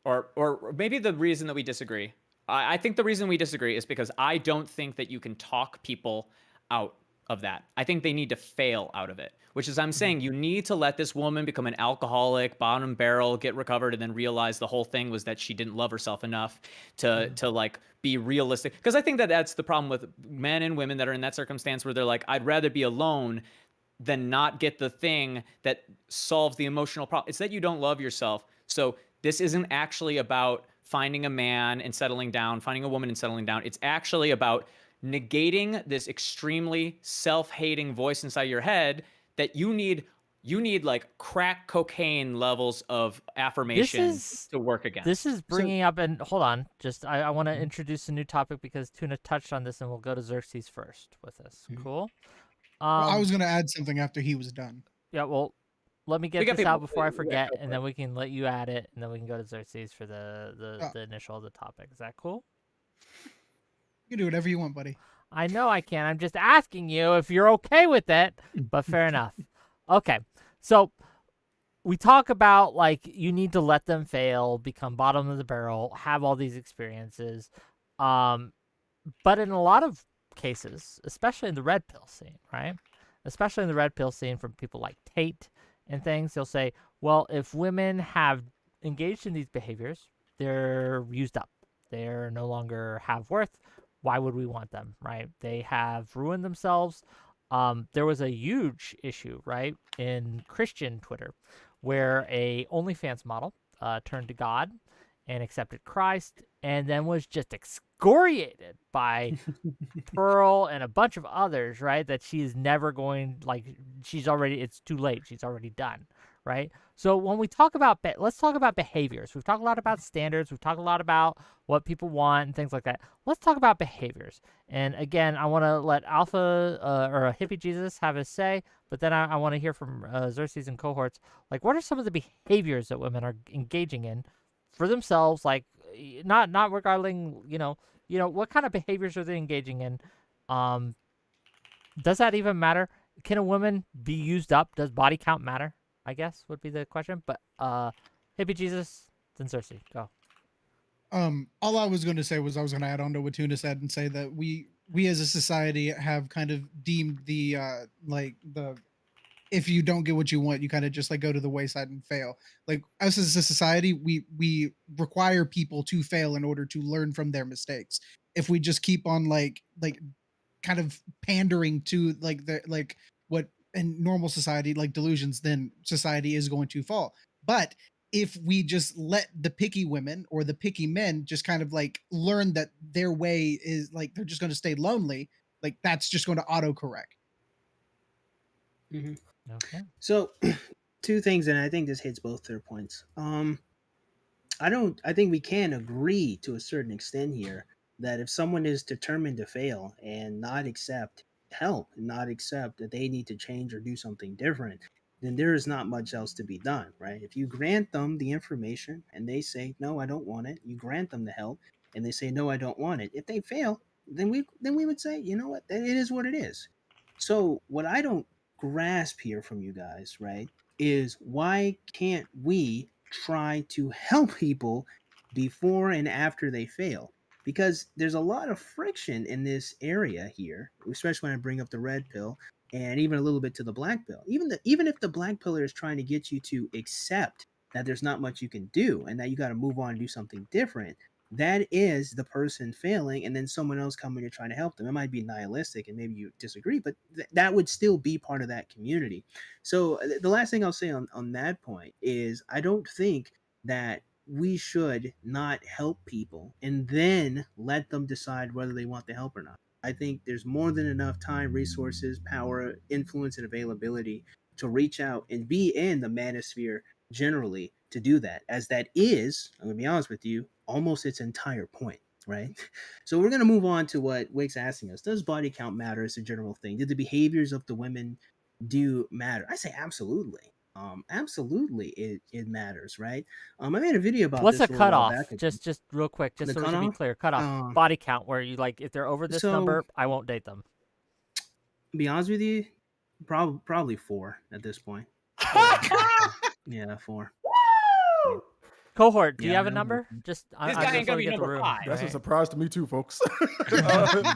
or maybe the reason that we disagree? I think the reason we disagree is because I don't think that you can talk people out of that. I think they need to fail out of it, which is I'm saying you need to let this woman become an alcoholic, bottom barrel, get recovered, and then realize the whole thing was that she didn't love herself enough to like be realistic. Because I think that that's the problem with men and women that are in that circumstance where they're like, I'd rather be alone than not get the thing that solves the emotional problem. It's that you don't love yourself. So this isn't actually about finding a man and settling down, finding a woman and settling down. It's actually about negating this extremely self-hating voice inside your head that you need like crack cocaine levels of affirmation to work against. This is bringing up, and hold on, just I want to introduce a new topic because Tuna touched on this, and we'll go to 𝕧 first with this. Cool. I was going to add something after he was done. Yeah, well, let me get got this people- out before I go forget, for and then we can let you add it, and then we can go to 𝕧 for the initial of the topic. Is that cool? You can do whatever you want, buddy. I know I can. I'm just asking you if you're okay with it, but fair enough. Okay, so we talk about, like, you need to let them fail, become bottom of the barrel, have all these experiences. But in a lot of cases, especially in the red pill scene, right? Especially in the red pill scene from people like Tate and things, they'll say, well, if women have engaged in these behaviors, they're used up. They're no longer have worth. Why would we want them, right? They have ruined themselves. There was a huge issue, right, in Christian Twitter where a OnlyFans model turned to God and accepted Christ and then was just excoriated by Pearl and a bunch of others, right, that she's never going, like, it's too late. She's already done, right? So when we talk about, let's talk about behaviors. We've talked a lot about standards. We've talked a lot about what people want and things like that. Let's talk about behaviors. And again, I want to let Alpha or Hippie Jesus have his say, but then I want to hear from Xerxes and cohorts. Like, what are some of the behaviors that women are engaging in for themselves? Like, not regarding, what kind of behaviors are they engaging in? Does that even matter? Can a woman be used up? Does body count matter? I guess would be the question. But Hippie Jesus, then Cersei, go. All I was going to say was I was going to add on to what Tuna said and say that we as a society have kind of deemed the if you don't get what you want, you kind of just like go to the wayside and fail. Like us as a society, we require people to fail in order to learn from their mistakes. If we just keep on like kind of pandering to what in normal society, like delusions, then society is going to fall. But if we just let the picky women or the picky men just kind of like learn that their way is like they're just going to stay lonely, like that's just going to autocorrect. Mm-hmm. Okay. So, two things, and I think this hits both their points. I think we can agree to a certain extent here that if someone is determined to fail and not accept help, not accept that they need to change or do something different, then there is not much else to be done, right? If you grant them the information and they say, no, I don't want it, you grant them the help and they say, no, I don't want it. If they fail, then we would say, you know what, it is what it is. So what I don't grasp here from you guys, right, is why can't we try to help people before and after they fail? Because there's a lot of friction in this area here, especially when I bring up the red pill and even a little bit to the black pill. Even if the black pillar is trying to get you to accept that there's not much you can do and that you got to move on and do something different, that is the person failing and then someone else coming to try to help them. It might be nihilistic and maybe you disagree, but that would still be part of that community. So the last thing I'll say on that point is I don't think that we should not help people and then let them decide whether they want the help or not. I think there's more than enough time, resources, power, influence, and availability to reach out and be in the manosphere generally to do that, as that is, I'm going to be honest with you, almost its entire point, right? So we're going to move on to what Wick's asking us. Does body count matter as a general thing? Did the behaviors of the women do matter? I say absolutely. Absolutely, it matters, right? I made a video about What's this a a little while cutoff? back. Just real quick, just The so we can be cutoff? clear. Cutoff, body count, where you like if they're over this number, I won't date them. To be honest with you, probably 4 at this point. Yeah, 4. Cohort, do you Yeah, have a I'm number? with you. Just This I guy just ain't gonna want to be get the number room. 5. That's a right? surprise to me too, folks. I'll give it,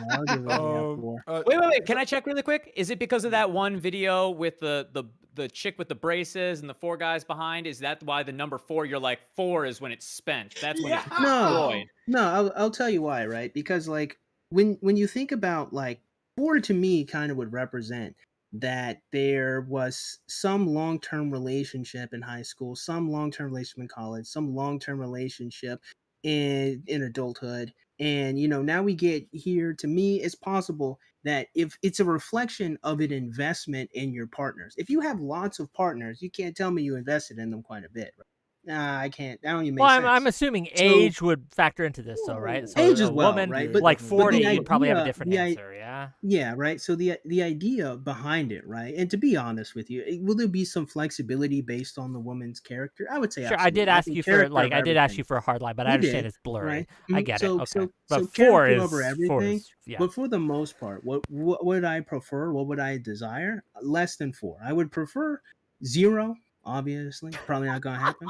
yeah, 4. Wait. Can I check really quick? Is it because of that one video with the chick with the braces and the 4 guys behind? Is that why the number 4? You're like 4 is when it's spent. That's when it's destroyed. No, I'll tell you why, right? Because like when you think about like 4 to me kind of would represent that there was some long-term relationship in high school, some long-term relationship in college, some long-term relationship in adulthood. And now we get here. To me, it's possible that if it's a reflection of an investment in your partners. If you have lots of partners, you can't tell me you invested in them quite a bit, right? Nah, I can't. That don't even make Well, sense. I'm assuming So- age would factor into this, though, right? So Age a as well, woman right? But- like but the 40, you'd probably have a idea- different the i- answer, yeah? Yeah, right. So the idea behind it, right? And to be honest with you, will there be some flexibility based on the woman's character? I would say Sure, I absolutely. did ask think you for character like of I did ask everything. you for a hard line, but I You understand did, it's blurry. right? I Mhm. get So- it. Okay, so- but so 4 character is over 4 everything, is yeah. But for the most part, what would I prefer? What would I desire? Less than 4. I would prefer 0. Obviously, probably not gonna happen.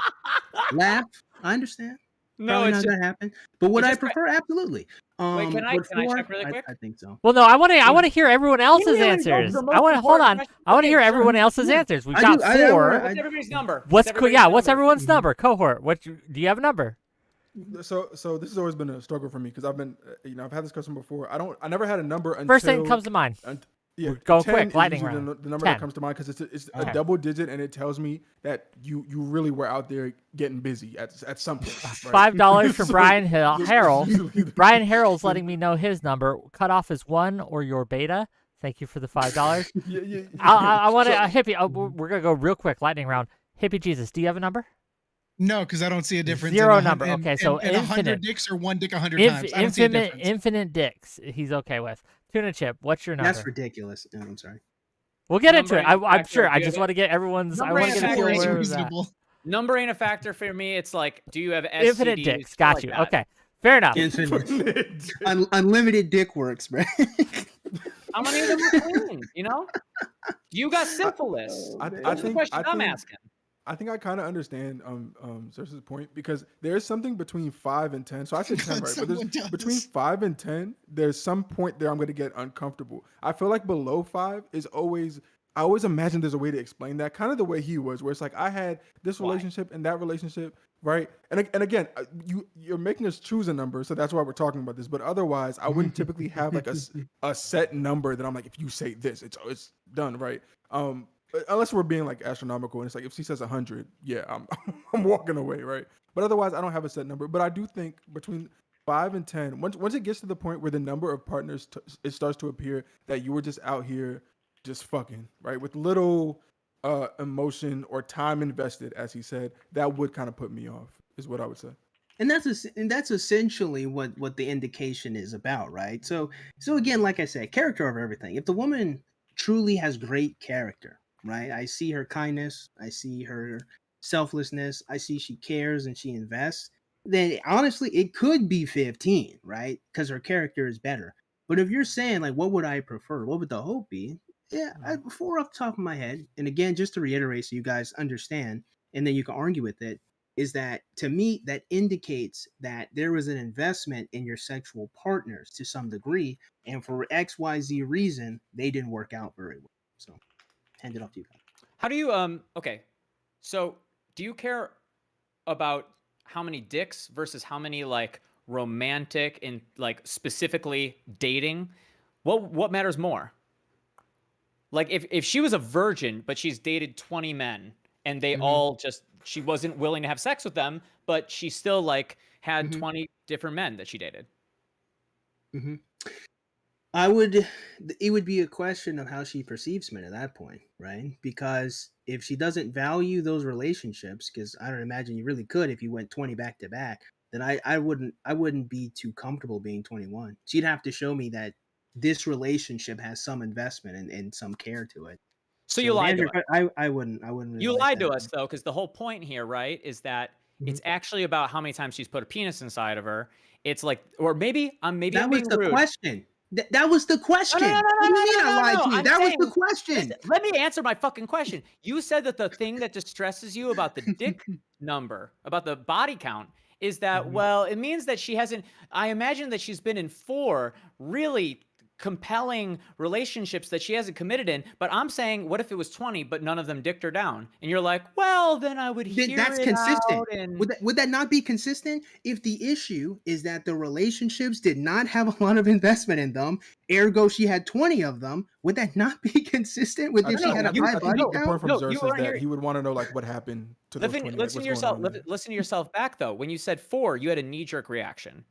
Laugh. I understand. No, Probably it's not just gonna happen. But would it's I just- prefer? Absolutely. Wait, can I but 4, check really quick? I think so. Well, no, I want to hear everyone else's Yeah, answers. the most I want to hold important on. question- I want to okay, hear sure. everyone else's Yeah. answers. We've I got do- I 4. wanna- What's everybody's number? What's everybody's yeah? What's number? everyone's number? Cohort. Do you have a number? So this has always been a struggle for me because I've been, I've had this question before. I never had a number until First thing that comes to mind. Yeah, We're going 10 quick, is lightning usually round. the number 10. that comes to mind because it's Okay. a double digit and it tells me that you really were out there getting busy at some point. Right? $5 from So- Brian so Harrell. usually the- Brian Harrell's letting me know his number. Cutoff is 1 or your beta. Thank you for the $5. Yeah. I want to So- Hippie. We're gonna go real quick, lightning round. Hippie Jesus, do you have a number? No, because I don't see a difference. Zero in number. Okay, so in 100 infinite. dicks or one dick 100 times. I don't see a difference. Infinite dicks. He's okay with. Tuna Chip, what's your number? That's ridiculous. No, I'm sorry. We'll get Number into it. ain't a I'm factor. sure. Do I you just have want to get everyone's. I Number want to ain't a get factor. you It's aware of that. reasonable. Number ain't a factor for me. It's like, do you have STDs? Infinite dicks. Got Like you. that. Okay. Fair enough. Infinite. Unlimited dick works, bro. How many of them are clean? You know, you got syphilis. I That's the think- question I I'm think- asking. I think I kind of understand Zeus's point, because there's something between 5 and 10. So I said 10, right? But there's, Someone does. between 5 and 10, there's some point there I'm going to get uncomfortable. I feel like below 5 is always. I always imagine there's a way to explain that, kind of the way he was, where it's like I had this Why? relationship and that relationship, right? And again, you're making us choose a number, so that's why we're talking about this. But otherwise, I wouldn't typically have like a set number that I'm like, if you say this, it's done, right? Unless we're being like astronomical, and it's like if she says 100, yeah, I'm walking away, right? But otherwise, I don't have a set number. But I do think between 5 and 10, once it gets to the point where the number of partners it starts to appear that you were just out here just fucking, right, with little emotion or time invested, as he said, that would kind of put me off, is what I would say. And that's essentially what the indication is about, right? So again, like I said, character over everything. If the woman truly has great character, right? I see her kindness, I see her selflessness, I see she cares and she invests, then honestly it could be 15, right? Because her character is better. But if you're saying like what would I prefer? What would the hope be? Yeah, four off the top of my head, and again, just to reiterate so you guys understand, and then you can argue with it, is that to me that indicates that there was an investment in your sexual partners to some degree, and for XYZ reason, they didn't work out very well. So, hand it off to you guys. How do you okay? So do you care about how many dicks versus how many like romantic and like specifically dating? What matters more? Like if she was a virgin but she's dated 20 men and they all just she wasn't willing to have sex with them, but she still like had 20 different men that she dated. It would be a question of how she perceives men at that point, right? Because if she doesn't value those relationships, because I don't imagine you really could if you went 20 back to back, then I wouldn't be too comfortable being 21. She'd have to show me that this relationship has some investment and some care to it. So you lied to us. I wouldn't really You like lied to that. us though, because the whole point here, right, is that it's actually about how many times she's put a penis inside of her. It's like, or maybe I'm That being was the rude. question. That was the question. No, What do you mean I lied to you? I'm That was saying- the question. Listen, let me answer my fucking question. You said that the thing that distresses you about the dick number, about the body count, is that, well, it means that she hasn't, I imagine that she's been in 4 really compelling relationships that she hasn't committed in, but I'm saying, what if it was 20, but none of them dicked her down? And you're like, well, then I would hear That's it consistent. out and... Would that not be consistent if the issue is that the relationships did not have a lot of investment in them, ergo she had 20 of them? Would that not be consistent with if she had a high body The count? point from No, Zeus you is weren't that here. he would want to know like what happened to those 20. Listen to yourself back though. When you said 4, you had a knee-jerk reaction.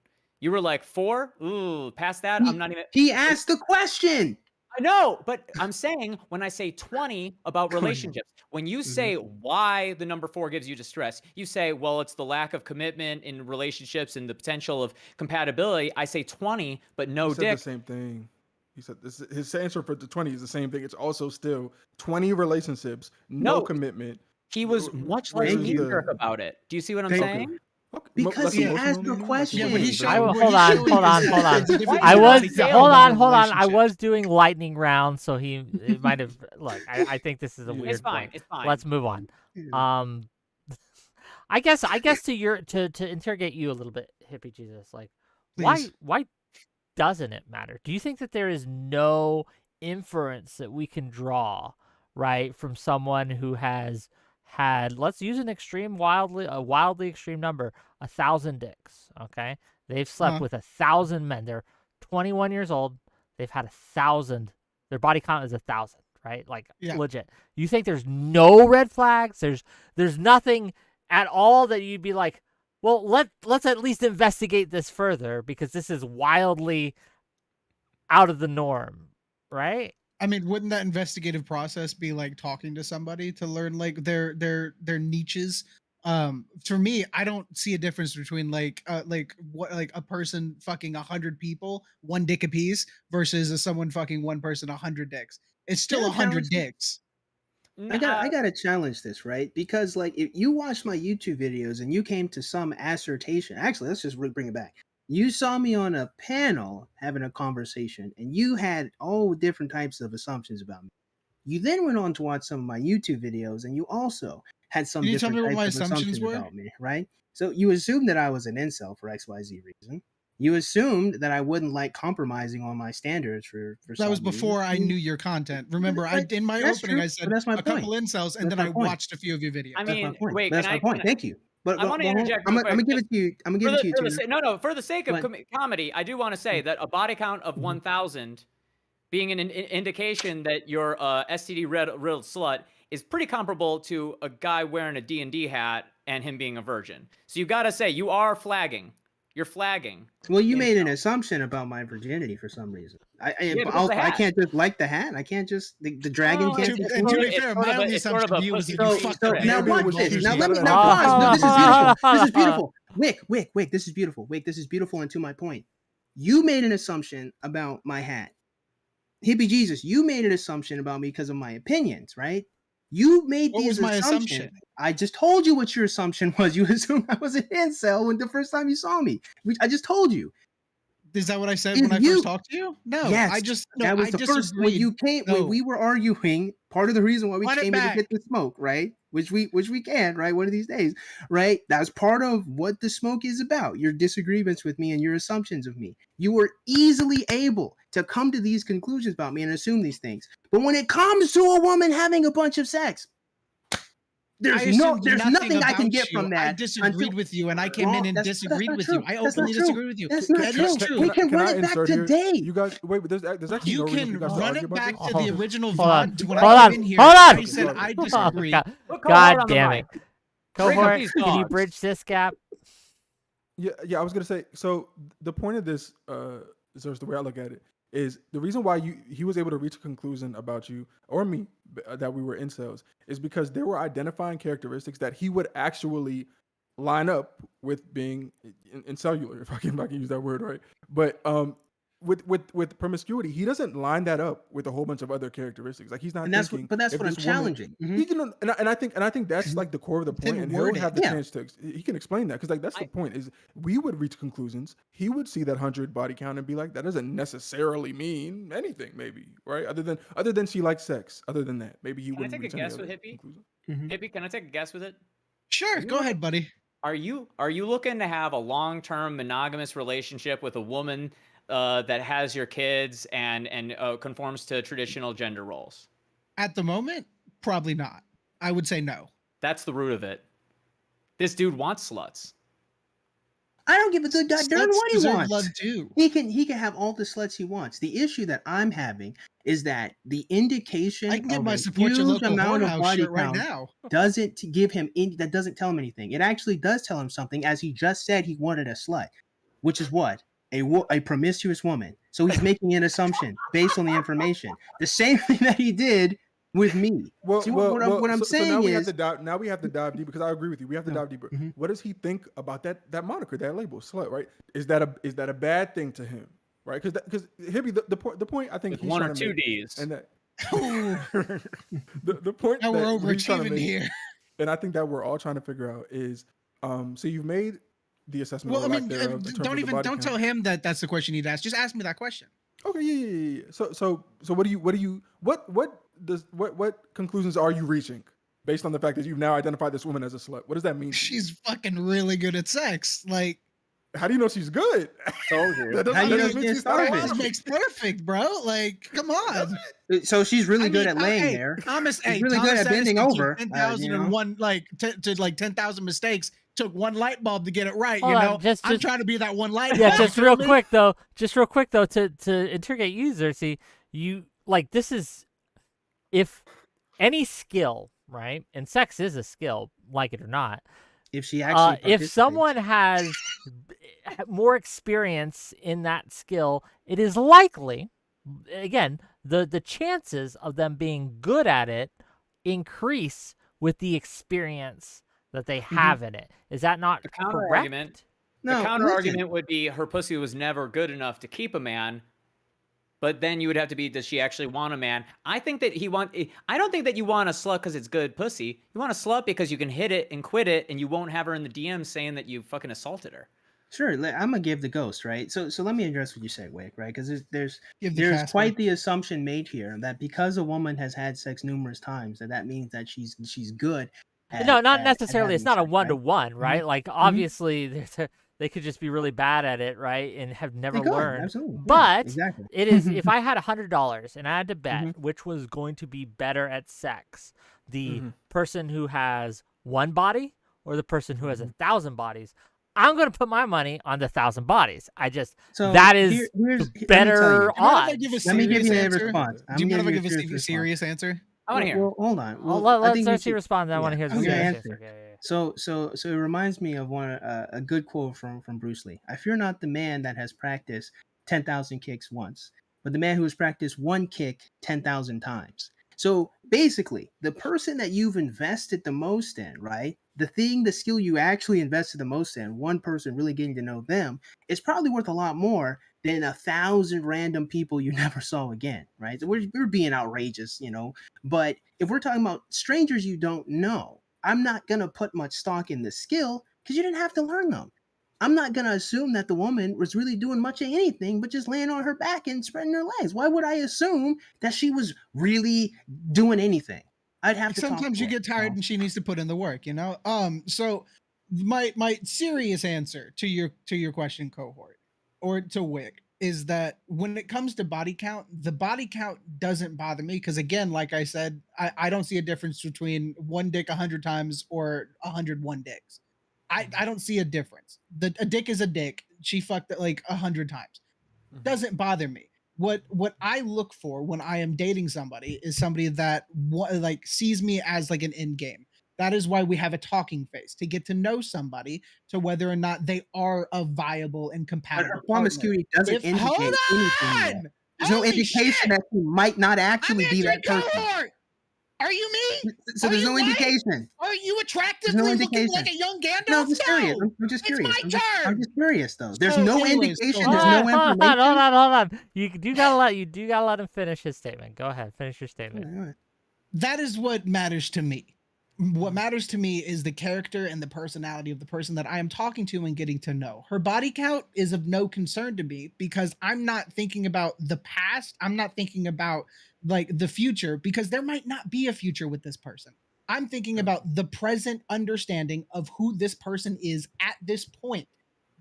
You were like, 4? Ooh, past that, I'm not even... He asked the question. I know, but I'm saying when I say 20 about relationships, when you say why the number 4 gives you distress, you say, well, it's the lack of commitment in relationships and the potential of compatibility. I say 20, but no He said dick. the same thing. He said this. His answer for the 20 is the same thing. It's also still 20 relationships, no commitment. He was much less Thank you. knee-jerk about it. Do you see what I'm Thank saying? Okay. Because Less he emotional asked the meaning? Like, question. Yeah, but he what showed- I, what hold he's on, showing hold on, is hold on. it's a different I was dynamic hold of on, a hold on. I relationship. was doing lightning round, so he might have. Look, I think this is a weird. It's fine. point. It's fine. Let's move on. I guess to interrogate you a little bit, Hippie Jesus, like Please. why doesn't it matter? Do you think that there is no inference that we can draw, right, from someone who has had, let's use a wildly extreme number, 1,000 dicks, okay? They've slept with 1,000 men. They're 21 years old. They've had 1,000. Their body count is 1,000, right? Like legit. You think there's no red flags? There's nothing at all that you'd be like, well, let's at least investigate this further because this is wildly out of the norm, right? I mean, wouldn't that investigative process be like talking to somebody to learn like their niches? For me, I don't see a difference between like what like a person fucking 100 people, one dick apiece, versus someone fucking one person 100 dicks. It's still Can I 100 challenge this? dicks. I gotta challenge this, right? Because like if you watched my YouTube videos and you came to some assertion, actually, let's just bring it back. You saw me on a panel having a conversation, and you had all different types of assumptions about me. You then went on to watch some of my YouTube videos, and you also had some Can you tell different me what my types of assumptions assumptions were? about me, right? So you assumed that I was an incel for XYZ reason. You assumed that I wouldn't like compromising on my standards for That was some reason. before I knew your content. Remember, in my That's opening true, I but said that's my a couple point. incels, and That's then my I point. watched a few of your videos. I That's my mean, point. wait, That's can my I? point. Thank you. But I want to hold on. interject I'm real gonna quick. give it to you. I'm gonna give it to you, Tina. For the sake of But comedy, I do want to say that a body count of 1,000 being an indication that you're a STD riddled slut is pretty comparable to a guy wearing a D&D hat and him being a virgin. So you got to say you are flagging. You're flagging. well, you made an assumption about my virginity for some reason. Yeah, because of the I hat. can't just like the hat. I can't just the dragon Oh, can't. To, just and move to it. be fair, my only it's sort of assumption a to you was that pussy you treat fucked So her. thing. now Maybe it watch was this. juicy. Now let me Hold now on. pause. No, this is beautiful. This is beautiful. Wick, this is beautiful. Wick, this is beautiful. And to my point, you made an assumption about my hat. Hippie Jesus, you made an assumption about me because of my opinions, right? You made What these was my assumptions. assumption? I just told you what your assumption was. You assumed I was an incel when the first time you saw me. I just told you. Is that what I said If when I you- first talked to you? No, Yes, I just no, that was I the first when disagreed. you came when we were arguing. Part of the reason why we Run it came in to back. get the smoke, right? Which we can, right? One of these days, right? That's part of what the smoke is about. Your disagreements with me and your assumptions of me. You were easily able to come to these conclusions about me and assume these things. But when it comes to a woman having a bunch of sex, there's assumed nothing I can about get you. from that. I disagreed with you, and I came Well, in and that's disagreed not with true. you. I That's not openly true. disagree with you. That's not That true. is true. We can run I it back insert here? today. You guys, wait, but there's actually You no reason for you can guys to run argue it about back this. to the original Hold on. VOD. When Hold I on. came in here, Hold on. I said I disagree. God, Put Cole God on the damn mic. it. Go Bring for up it. these Can you dogs. bridge this gap? Yeah, I was gonna say. So the point of this, so the way I look at it is the reason why he was able to reach a conclusion about you or me that we were incels is because there were identifying characteristics that he would actually line up with being in cellular, if I can use that word right. But with promiscuity, he doesn't line that up with a whole bunch of other characteristics. Like he's not And that's thinking. what I'm if this woman- challenging. He can, and I think that's like the core of the point, Then and he'll word have it. the Yeah. chance to. He can explain that because like that's the point. Is we would reach conclusions. He would see that 100 body count and be like, that doesn't necessarily mean anything, maybe right? Other than she likes sex. Other than that, maybe he Can I wouldn't take a reach any guess other with Hippie? conclusion. Hippie, can I take a guess with it? Sure, go ahead, buddy. Are you looking to have a long-term monogamous relationship with a woman that has your kids and conforms to traditional gender roles? At the moment, probably not. I would say no. That's the root of it. This dude wants sluts. I don't give a good darn Sluts what he deserve wants. love too. He can have all the sluts he wants. The issue that I'm having is that the indication I can get of my a support your huge local amount of whorehouse body shirt right count now. doesn't give him that doesn't tell him anything. It actually does tell him something, as he just said he wanted a slut, which is what a promiscuous woman. So he's making an assumption based on the information. The same thing that he did with me. Well, See, what I'm saying now we is have to dive. Now we have to dive deep because I agree with you. We have to dive deeper. Mhm. What does he think about that moniker, that label, slut? Right? Is that a bad thing to him? Right? Because Hippie, the point I think With he's one or trying to two make, D's. and that Ooh, the point now that we're he's trying to overachieving make, here. and I think that we're all trying to figure out is, so you've made the assessment. Well, or I lack mean, thereof in terms of don't the body tell count. him that that's the question he'd ask. Just ask me that question. Okay, yeah. So what conclusions are you reaching based on the fact that you've now identified this woman as a slut? What does that mean? to you? She's fucking really good at sex. Like, How do you know she's good? Told you. That How do you know doesn't she mean didn't she's not starve it? this alive. makes perfect, bro. Like, come on. So she's really I good mean, at laying hey, there. Thomas, She's really good at bending over, 10,001 like to like 10,000 mistakes. Took one light bulb to get it right. Hold you on, know, just- I'm trying to be that one light Yeah, bulb. just you real feel me? quick though. To interrogate you, Xerxes, you like this is if any skill, right? And sex is a skill, like it or not. If she actually If participates. someone has more experience in that skill, it is likely, again, the chances of them being good at it increase with the experience that they have in it. Is that not The counter correct? argument. The No, counter listen. argument would be her pussy was never good enough to keep a man. But then you would have to be, does she actually want a man? I think that I don't think that you want a slut because it's good pussy. You want a slut because you can hit it and quit it, and you won't have her in the DM saying that you fucking assaulted her. Sure, I'm gonna give the ghost, right? So let me address what you said, Wick, right? Because there's Give the there's Casper. quite the assumption made here that because a woman has had sex numerous times, that means that she's good. No, not at necessarily. It's having not a sex, right? one-to-one, right? Like, obviously, they could just be really bad at it, right, and have never They could, learned. absolutely. Yeah, But exactly. it is, if I had $100 and I had to bet Mhm. which was going to be better at sex, the Mhm. person who has one body or the person who has 1,000 bodies, I'm going to put my money on the 1,000 bodies. So that is here's let me tell you. better Do you mind if I odds. give a Let me give serious you a answer? response. Do you mind if I give a serious serious answer? I want to hear. Well, hold on. Well, Well, I let's think we see should. respond. I want to hear Yeah, the I'm gonna serious answer. answer. Yeah. So it reminds me of a good quote from Bruce Lee. I fear not the man that has practiced 10,000 kicks once, but the man who has practiced one kick 10,000 times. So basically, the person that you've invested the most in, right? The skill you actually invested the most in, one person really getting to know them, is probably worth a lot more than 1,000 random people you never saw again, right? So we're being outrageous, But if we're talking about strangers you don't know, I'm not going to put much stock in the skill because you didn't have to learn them. I'm not going to assume that the woman was really doing much of anything but just laying on her back and spreading her legs. Why would I assume that she was really doing anything? I'd have to Sometimes talk you to her. get tired and she needs to put in the work, So my serious answer to your question, cohort, or to Wick, is that when it comes to body count, the body count doesn't bother me because, again, like I said, I don't see a difference between one dick 100 times or 101 dicks. I don't see a difference. A dick is a dick. She fucked it like 100 times. Doesn't bother me. What I look for when I am dating somebody is somebody that like sees me as like an end game. That is why we have a talking phase, to get to know somebody, to whether or not they are a viable and But compatible her partner. promiscuity doesn't If hold indicate anything yet. on, There's no holy indication shit! that she might not I'm actually be that answering person. cohort. Are you me? So Are there's you no white? indication. Are you There's attractively no looking indication. like a young Gandalf? No, I'm just curious. No. I'm just It's curious. my I'm turn. just curious though. There's So no anyways, indication. go There's ahead. no Hold information. on. You do gotta let him finish his statement. Go ahead, finish your statement. All right. That is what matters to me. What matters to me is the character and the personality of the person that I am talking to and getting to know. Her body count is of no concern to me because I'm not thinking about the past. I'm not thinking about like the future because there might not be a future with this person. I'm thinking about the present understanding of who this person is at this point.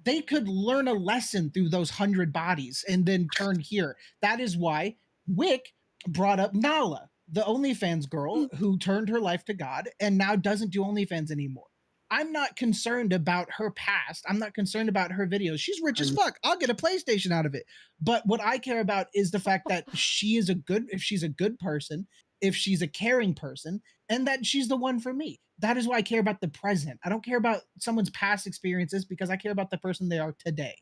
They could learn a lesson through those 100 bodies and then turn here. That is why Wick brought up Nala, the OnlyFans girl who turned her life to God and now doesn't do OnlyFans anymore. I'm not concerned about her past. I'm not concerned about her videos. She's rich as fuck. I'll get a PlayStation out of it. But what I care about is the fact that if she's a good person, if she's a caring person, and that she's the one for me. That is why I care about the present. I don't care about someone's past experiences because I care about the person they are today.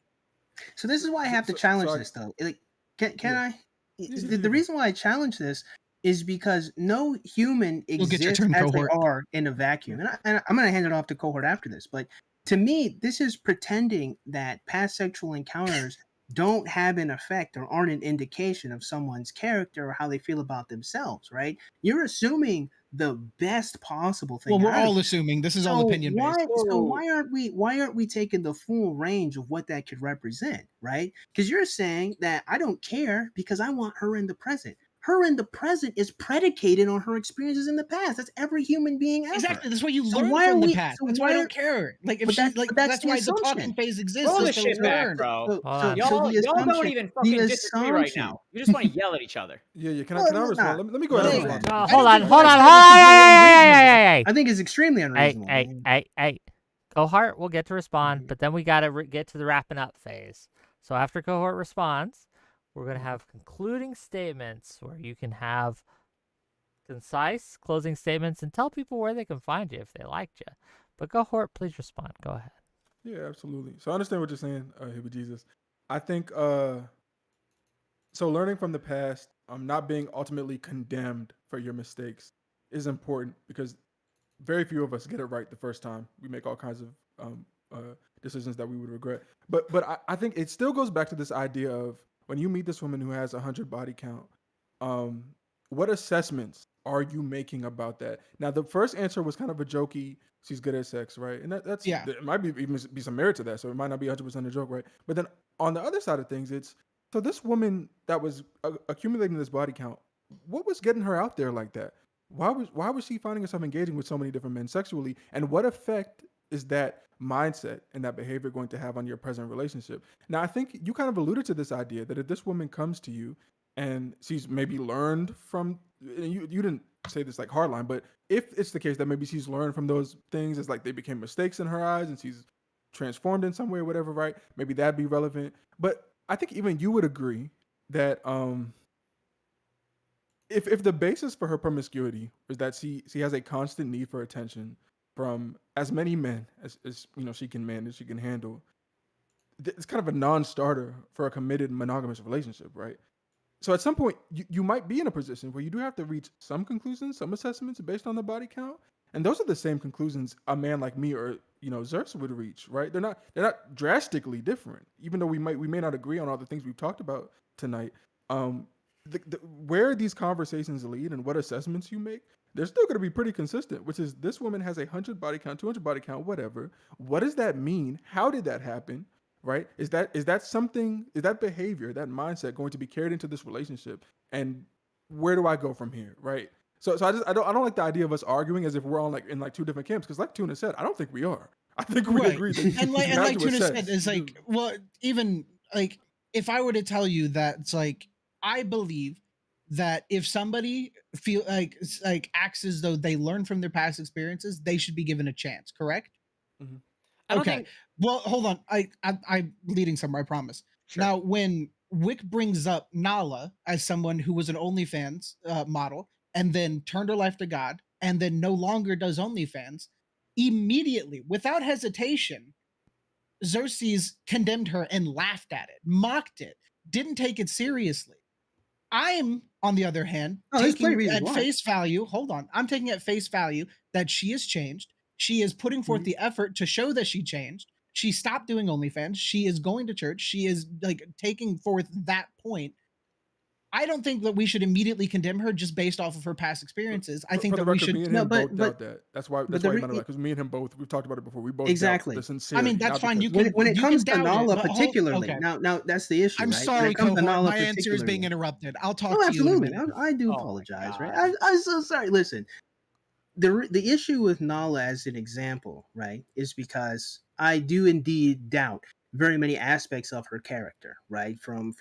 So this is why I have to So- challenge so I- this though. Like, can Yeah. I? Yeah. The reason why I challenge this is because no human You'll get your exists turn, as cohort. they are in a vacuum. And I'm going to hand it off to cohort after this. But to me, this is pretending that past sexual encounters don't have an effect or aren't an indication of someone's character or how they feel about themselves, right? You're assuming the best possible thing. Well, we're out of all it. assuming this is all opinion based. So why aren't we taking the full range of what that could represent, right? Because you're saying that I don't care because I want her in the present. Her in the present is predicated on her experiences in the past. That's every human being ever. Exactly. That's why you So learn why from are the we- past. so That's why I why don't are- care. Like if but she that's- like but that's that's the why the assumption. talking phase exists. Roll is the to shit back, learn. bro. So on. Y'all the don't assumption- even fucking the disagree right assumption- now. You just want to yell at each other. Yeah. Can Well, I respond? nah. Let me go ahead and No, respond. man. to Hold that. on. think it's Hey. I think it's extremely unreasonable. Hey. Cohort will get to respond, Mhm. but then we got to get to the wrapping up phase. So after cohort responds, we're going to have concluding statements where you can have concise closing statements and tell people where they can find you if they liked you. But cohort, please respond. Go ahead. Yeah, absolutely. So I understand what you're saying, 𝕾𝖍𝖎𝖙. I think so learning from the past not being ultimately condemned for your mistakes is important, because very few of us get it right the first time. We make all kinds of decisions that we would regret. But I think it still goes back to this idea of, when you meet this woman who has 100 body count, what assessments are you making about that? Now, the first answer was kind of a jokey, she's good at sex, right? And that's Yeah. there might even be some merit to that, so it might not be 100% a joke, right? But then on the other side of things, it's, so this woman that was accumulating this body count, what was getting her out there like that? Why was she finding herself engaging with so many different men sexually? And what effect is that mindset and that behavior going to have on your present relationship? Now, I think you kind of alluded to this idea that if this woman comes to you and she's maybe learned from, and you didn't say this like hardline, but if it's the case that maybe she's learned from those things, it's like they became mistakes in her eyes and she's transformed in some way or whatever, right? Maybe that'd be relevant. But I think even you would agree that if the basis for her promiscuity is that she has a constant need for attention from as many men as she can manage, she can handle, it's kind of a non-starter for a committed monogamous relationship, right? So at some point, you might be in a position where you do have to reach some conclusions, some assessments based on the body count, and those are the same conclusions a man like me or 𝕬𝖎 would reach, right? They're not drastically different, even though we may not agree on all the things we've talked about tonight. Where these conversations lead and what assessments you make, they're still going to be pretty consistent, which is, this woman has 100 body count, 200 body count, whatever. What does that mean? How did that happen? Right? Is that behavior, that mindset going to be carried into this relationship? And where do I go from here? Right? So I don't like the idea of us arguing as if we're all in two different camps, because like Tuna said, I don't think we are. I think we agree that and you have like to Tuna assess. said, is like, well, even like, if I were to tell you that, it's like, I believe that if somebody acts as though they learn from their past experiences, they should be given a chance. Correct? Mhm. I don't Okay. think. Well, hold on. I'm leading somewhere, I promise. Sure. Now, when Wick brings up Nala as someone who was an OnlyFans model and then turned her life to God and then no longer does OnlyFans, immediately, without hesitation, Xerxes condemned her and laughed at it, mocked it, didn't take it seriously. I'm, on the other hand, there's plenty of taking reasons at why. face value, hold on, I'm taking at face value that she has changed. She is putting forth the effort to show that she changed. She stopped doing OnlyFans. She is going to church. She is like taking forth that point. I don't think that we should immediately condemn her just based off of her past experiences. I think For the that we record, should. me and No, him but- both doubt that. That's why but the you re- might know that, because me and him both, we've talked about it before. We both Exactly. doubt the I sincerity. mean, that's not fine. because- when it you comes can to doubt it, Nala but particularly, okay. now that's the issue, I'm right? When sorry, it comes to cohort. Nala My answer is being particularly- interrupted. I'll talk Oh, to you in a absolutely. minute. I do Oh my apologize, God. right? I'm so sorry. Listen, the issue with Nala as an example, right, is because I do indeed doubt very many aspects of her character, right? From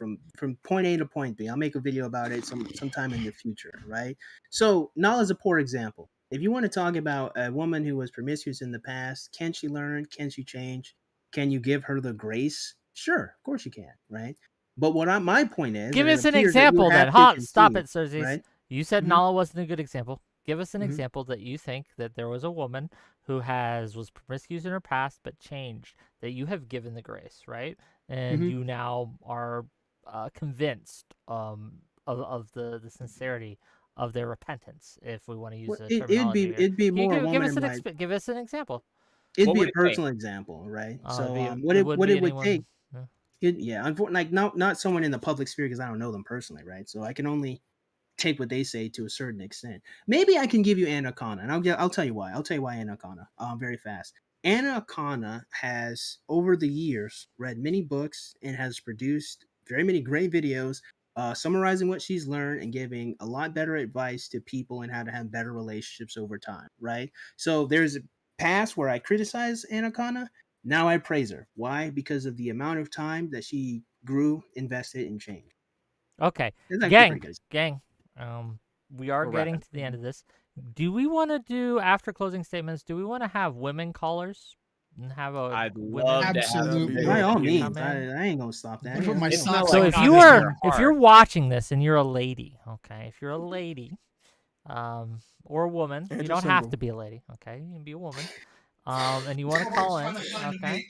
point A to point B. I'll make a video about it sometime in the future, right? So Nala's a poor example. If you want to talk about a woman who was promiscuous in the past, can she learn? Can she change? Can you give her the grace? Sure, of course you can, right? But my point is, Give and it us an appears that you example then. have to Hot, stop concede, it, Xerxes. right? You said Mhm. Nala wasn't a good example. Give us an Mhm. example that you think that there was a woman who was promiscuous in her past but changed, that you have given the grace, right? And Mhm. you now are convinced of the sincerity of their repentance, if we want to use Well, the it'd terminology. be it'd be Can you more a give woman us in an my give us an example? it'd What be would a it be? personal example, right? So It what it wouldn't be would anyone. take Yeah. like not someone in the public sphere, because I don't know them personally, right? So I can only take what they say to a certain extent. Maybe I can give you Anaconda, and I'll tell you why. I'll tell you why Anaconda. Very fast. Anaconda has over the years read many books and has produced very many great videos summarizing what she's learned and giving a lot better advice to people and how to have better relationships over time, right? So there's a past where I criticize Anaconda. Now I praise her. Why? Because of the amount of time that she grew, invested, and changed. Okay, It's actually pretty good. gang. We are We're getting wrapping. to the end of this. Do we want to do, after closing statements? Do we want to have women callers and have a I'd women? love to have Absolutely. some By all opinions. means, Come in. I ain't gonna stop that. I put my Yeah. socks So on if God you is are your if you're watching this and you're a lady, okay, if you're a lady, or a woman, And you you're don't have single. to be a lady, okay? You can be a woman, and you want to call in, okay?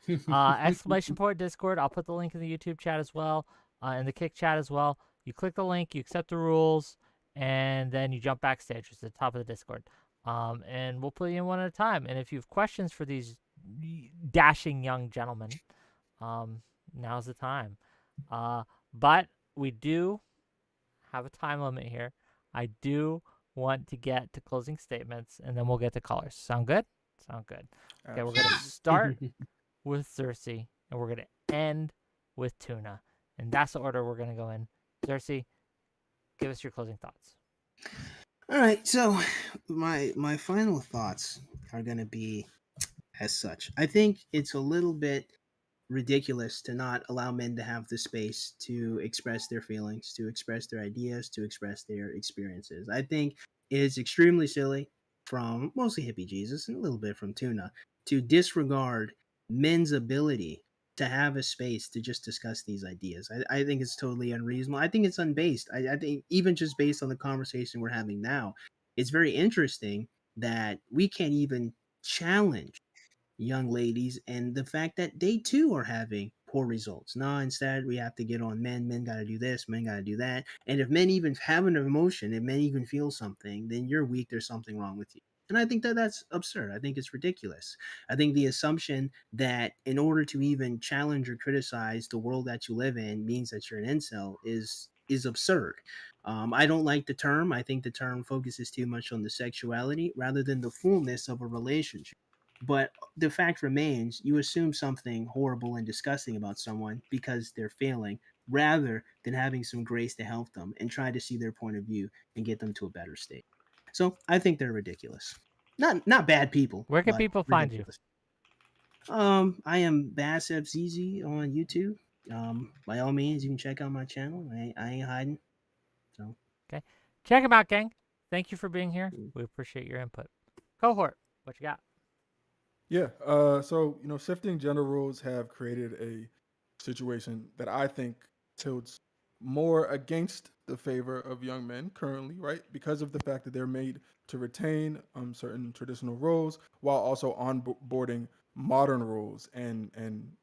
Exclamation point Discord. I'll put the link in the YouTube chat as well, in the Kick chat as well. You click the link, you accept the rules, and then you jump backstage. It's at the top of the Discord. And we'll put you in one at a time. And if you have questions for these dashing young gentlemen, now's the time. But we do have a time limit here. I do want to get to closing statements, and then we'll get to callers. Sound good? Sound good. Okay, we're going to start with 𝕲𝖎, and we're going to end with Tuna. And that's the order we're going to go in. 𝕲𝖎, give us your closing thoughts. All right, so my final thoughts are going to be as such. I think it's a little bit ridiculous to not allow men to have the space to express their feelings, to express their ideas, to express their experiences. I think it is extremely silly from mostly Hippie Jesus and a little bit from Tuna to disregard men's ability to have a space to just discuss these ideas. I think it's totally unreasonable. I think it's unbased. I think even just based on the conversation we're having now, it's very interesting that we can't even challenge young ladies and the fact that they too are having poor results. No, instead we have to get on men. Men got to do this. Men got to do that. And if men even have an emotion, if men even feel something, then you're weak. There's something wrong with you. And I think that that's absurd. I think it's ridiculous. I think the assumption that in order to even challenge or criticize the world that you live in means that you're an incel is absurd. I don't like the term. I think the term focuses too much on the sexuality rather than the fullness of a relationship. But the fact remains, you assume something horrible and disgusting about someone because they're failing, rather than having some grace to help them and try to see their point of view and get them to a better state. So I think they're ridiculous. Not bad people. Where can but people find you? ridiculous. I am 𝕵𝖎𝖎𝖙𝖘𝖍𝖔𝖜 on YouTube. By all means, you can check out my channel. I ain't hiding. So Okay. Check them out, gang. Thank you for being here. We appreciate your input. Cohort, what you got? Yeah. So shifting gender roles have created a situation that I think tilts more against the favor of young men currently, right? Because of the fact that they're made to retain certain traditional roles while also onboarding modern roles and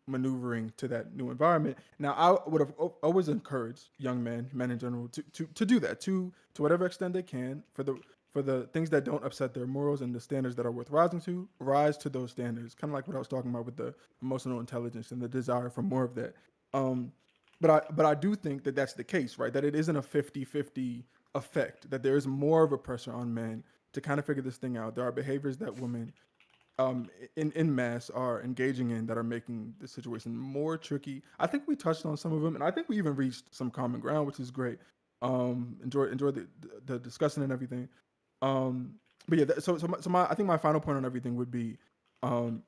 maneuvering to that new environment. Now, I would have always encouraged young men in general, to do that to whatever extent they can for the things that don't upset their morals and the standards that are worth rising to, rise to those standards. Kind of like what I was talking about with the emotional intelligence and the desire for more of that. But I do think that that's the case, right? That it isn't a 50-50 effect, that there is more of a pressure on men to kind of figure this thing out. There are behaviors that women in mass are engaging in that are making the situation more tricky. I think we touched on some of them, and I think we even reached some common ground, which is great. Enjoy the discussion and everything. But yeah, I think my final point on everything would be,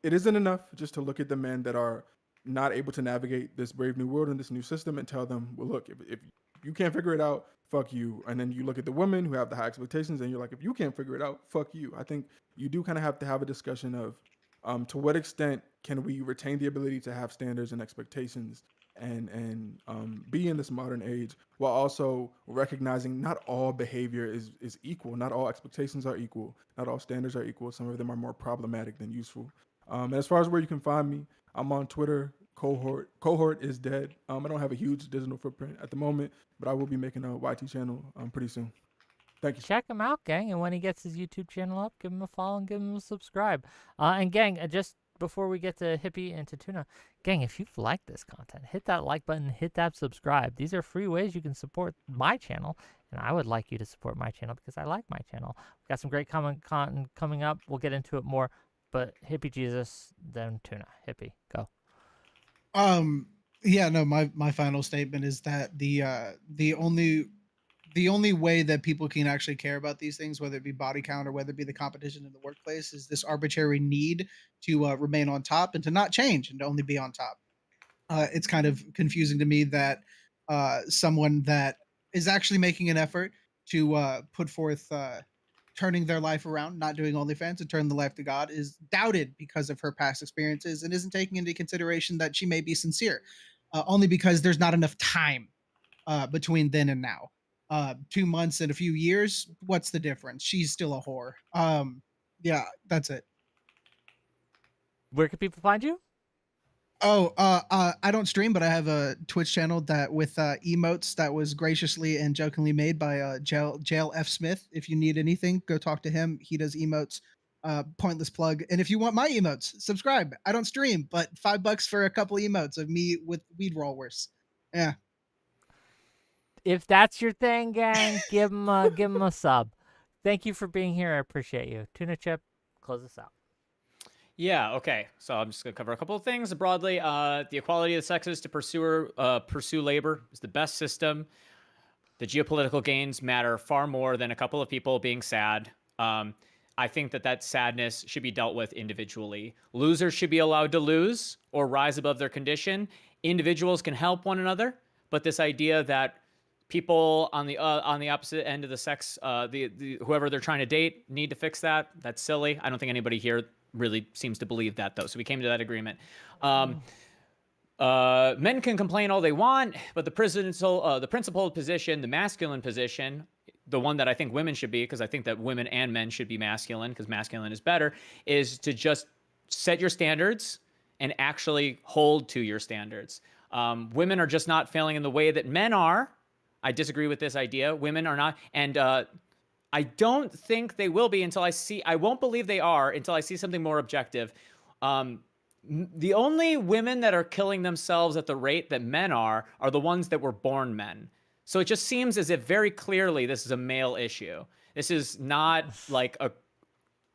it isn't enough just to look at the men that are not able to navigate this brave new world and this new system and tell them, well, look, if you can't figure it out, fuck you. And then you look at the women who have the high expectations and you're like, if you can't figure it out, fuck you. I think you do kind of have to have a discussion of to what extent can we retain the ability to have standards and expectations and be in this modern age while also recognizing not all behavior is equal. Not all expectations are equal. Not all standards are equal. Some of them are more problematic than useful. And as far as where you can find me, I'm on Twitter. Cohort is dead. I don't have a huge digital footprint at the moment, but I will be making a YT channel pretty soon. Thank you. Check him out, gang. And when he gets his YouTube channel up, give him a follow and give him a subscribe. And gang, just before we get to Hippie and to Tuna, gang, if you've liked this content, hit that like button, hit that subscribe. These are free ways you can support my channel, and I would like you to support my channel because I like my channel. We've got some great content coming up. We'll get into it more, but Hippie Jesus, then Tuna. Hippie, go. Yeah, no, my final statement is that the only way that people can actually care about these things, whether it be body count or whether it be the competition in the workplace, is this arbitrary need to remain on top and to not change and to only be on top. It's kind of confusing to me that someone that is actually making an effort to put forth turning their life around, not doing OnlyFans, and turn the life to God, is doubted because of her past experiences and isn't taking into consideration that she may be sincere, only because there's not enough time between then and now. 2 months and a few years, what's the difference? She's still a whore. Yeah, that's it. Where can people find you? I don't stream, but I have a Twitch channel that with emotes that was graciously and jokingly made by 𝕾𝖎𝖎. If you need anything, go talk to him. He does emotes. Pointless plug. And if you want my emotes, subscribe. I don't stream, but $5 for a couple emotes of me with weed rollers. Yeah. If that's your thing, gang, give him a sub. Thank you for being here. I appreciate you. Tuna Chip, close us out. Yeah, okay. So I'm just going to cover a couple of things broadly. The equality of the sexes to pursue labor is the best system. The geopolitical gains matter far more than a couple of people being sad. I think that sadness should be dealt with individually. Losers should be allowed to lose or rise above their condition. Individuals can help one another, but this idea that people on the opposite end of the sex, whoever they're trying to date, need to fix that. That's silly. I don't think anybody here really seems to believe that, though. So we came to that agreement. Men can complain all they want, but the principled position, the masculine position, the one that I think women should be, because I think that women and men should be masculine, because masculine is better, is to just set your standards and actually hold to your standards. Women are just not failing in the way that men are. I disagree with this idea. Women are not, and I don't think they will be until I won't believe they are until I see something more objective. The only women that are killing themselves at the rate that men are the ones that were born men. So it just seems as if very clearly this is a male issue. This is not like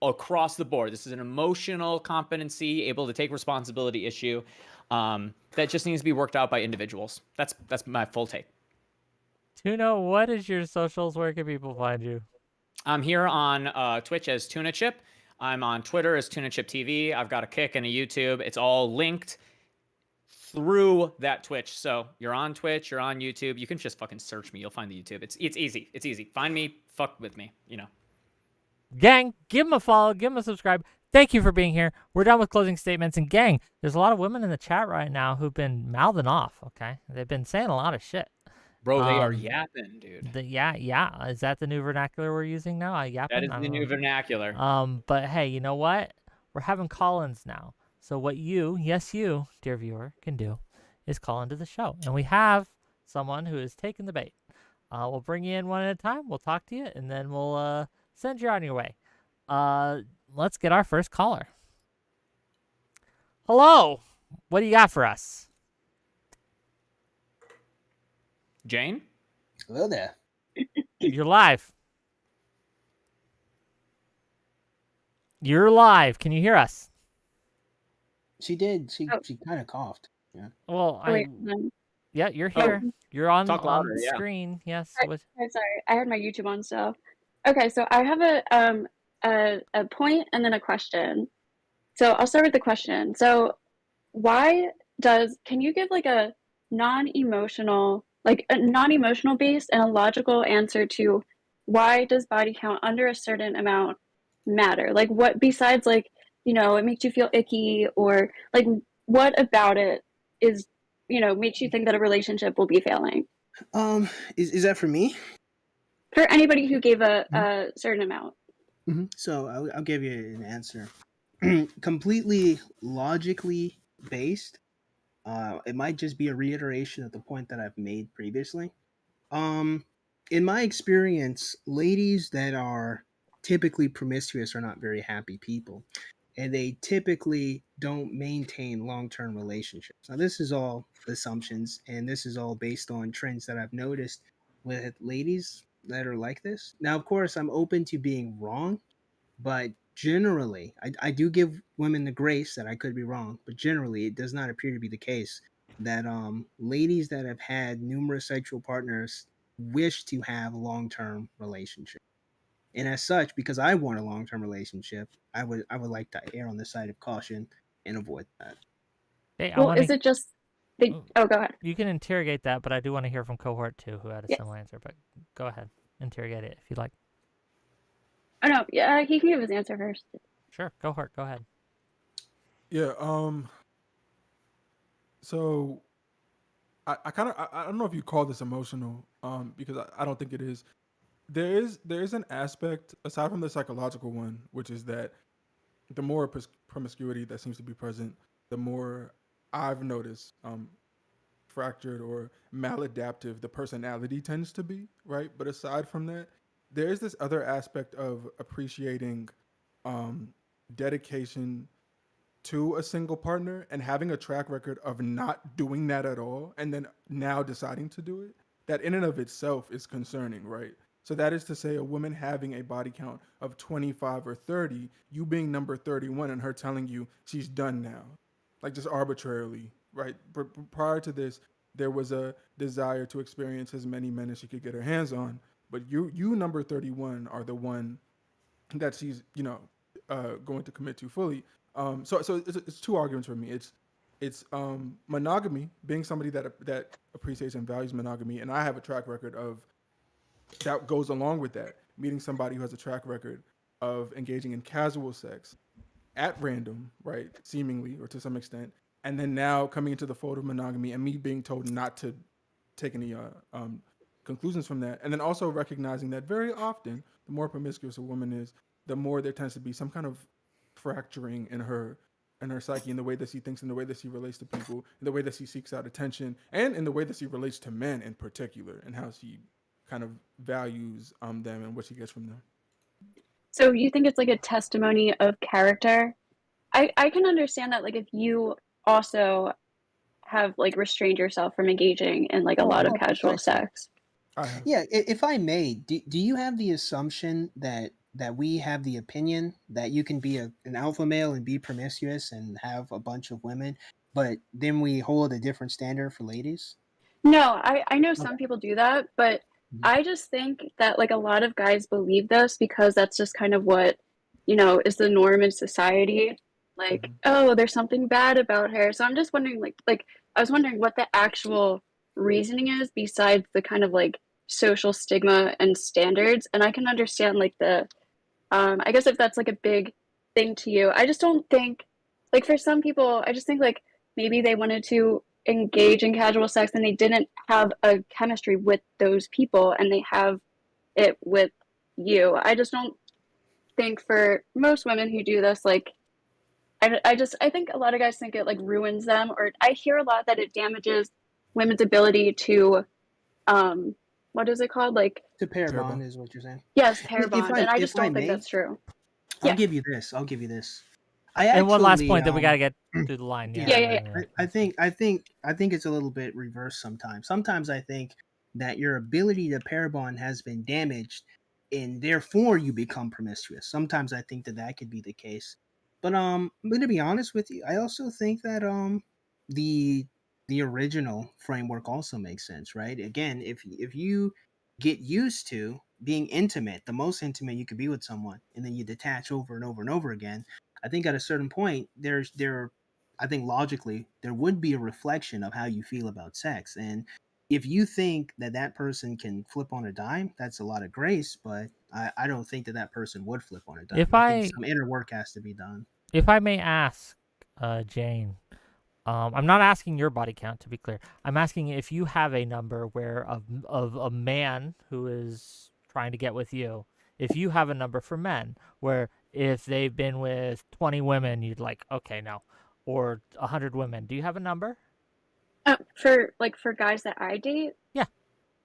across the board. This is an emotional competency, able to take responsibility issue that just needs to be worked out by individuals. That's my full take. Tuna, what is your socials? Where can people find you? I'm here on Twitch as Tuna Chip. I'm on Twitter as Tuna Chip TV. I've got a Kick and a YouTube. It's all linked through that Twitch. So you're on Twitch, you're on YouTube. You can just fucking search me. You'll find the YouTube. It's easy. It's easy. Find me, fuck with me, you know. Gang, give him a follow, give him a subscribe. Thank you for being here. We're done with closing statements. And gang, there's a lot of women in the chat right now who've been mouthing off, okay? They've been saying a lot of shit. Bro, they are yapping, dude. Yeah. Is that the new vernacular we're using now? Yapping? That is the new vernacular. But hey, you know what? We're having call-ins now. So what you, dear viewer, can do is call into the show. And we have someone who is taking the bait. We'll bring you in one at a time. We'll talk to you, and then we'll send you on your way. Let's get our first caller. Hello. What do you got for us? Jane? Hello there. You're live. You're live. Can you hear us? She did. She kind of coughed. Yeah. Well, Wait, yeah, you're here. You're on Talk louder, the yeah. screen. Yes. I'm sorry. I had my YouTube on still. Okay, so I have a point and then a question. So I'll start with the question. So can you give like a non-emotional based and a logical answer to why does body count under a certain amount matter? Like what besides like, it makes you feel icky, or like what about it is, makes you think that a relationship will be failing? Is that for me? For anybody who gave a certain amount. Mm-hmm. So I'll give you an answer. Completely logically based. It might just be a reiteration of the point that I've made previously. In my experience, ladies that are typically promiscuous are not very happy people, and they typically don't maintain long-term relationships. Now, this is all assumptions, and this is all based on trends that I've noticed with ladies that are like this. Now, of course, I'm open to being wrong, but generally, I do give women the grace that I could be wrong, but generally, it does not appear to be the case that ladies that have had numerous sexual partners wish to have a long-term relationship. And as such, because I want a long-term relationship, I would like to err on the side of caution and avoid that. Hey, Is it just go ahead. You can interrogate that, but I do want to hear from cohort 2 who had a Yes. similar answer. But go ahead, interrogate it if you like. Oh no, yeah, he can give his answer first. Sure, cohort, go ahead. Yeah. So I don't know if you call this emotional, because I don't think it is. There is an aspect aside from the psychological one, which is that the more promiscuity that seems to be present, the more I've noticed fractured or maladaptive the personality tends to be, right? But aside from that, there's this other aspect of appreciating dedication to a single partner and having a track record of not doing that at all and then now deciding to do it, that in and of itself is concerning, right? So that is to say, a woman having a body count of 25 or 30, you being number 31 and her telling you she's done now, like just arbitrarily, right? Prior to this, there was a desire to experience as many men as she could get her hands on, but you number 31 are the one that she's going to commit to fully. So it's two arguments for me. It's monogamy, being somebody that appreciates and values monogamy, and I have a track record of that goes along with that. Meeting somebody who has a track record of engaging in casual sex at random, right, seemingly or to some extent, and then now coming into the fold of monogamy and me being told not to take any conclusions from that, and then also recognizing that very often the more promiscuous a woman is, the more there tends to be some kind of fracturing in her psyche, in the way that she thinks, in the way that she relates to people, in the way that she seeks out attention, and in the way that she relates to men in particular, and how she kind of values them and what she gets from them. So you think it's like a testimony of character? I can understand that, like, if you also have like restrained yourself from engaging in like a lot of casual sex. Yeah, if I may, do you have the assumption that we have the opinion that you can be an alpha male and be promiscuous and have a bunch of women, but then we hold a different standard for ladies? No, I know some people do that, but I just think that like a lot of guys believe this because that's just kind of what, is the norm in society. Like, oh, there's something bad about her. So I'm just wondering, like I was wondering what the actual reasoning is besides the kind of like social stigma and standards. And I can understand like the, I guess if that's like a big thing to you, I just don't think, like for some people, I just think like maybe they wanted to engage in casual sex and they didn't have a chemistry with those people and they have it with you. I just don't think for most women who do this, like, I think a lot of guys think it like ruins them, or I hear a lot that it damages women's ability to, what is it called? Like to pair bond is what you're saying. Yes, pair bond, and I just don't think that's true. I'll give you this. And one last point that we gotta get through the line. Yeah. I think it's a little bit reversed sometimes. Sometimes I think that your ability to pair bond has been damaged, and therefore you become promiscuous. Sometimes I think that could be the case. But I'm gonna be honest with you. I also think that the original framework also makes sense, right? Again, if you get used to being intimate, the most intimate you could be with someone, and then you detach over and over and over again, I think at a certain point, I think logically there would be a reflection of how you feel about sex, and if you think that person can flip on a dime, that's a lot of grace, but I don't think that person would flip on a dime. I think some inner work has to be done. If I may ask, Jane, I'm not asking your body count, to be clear. I'm asking if you have a number where of a man who is trying to get with you, if you have a number for men where if they've been with 20 women, you'd like, okay, no, or 100 women. Do you have a number? For guys that I date? Yeah,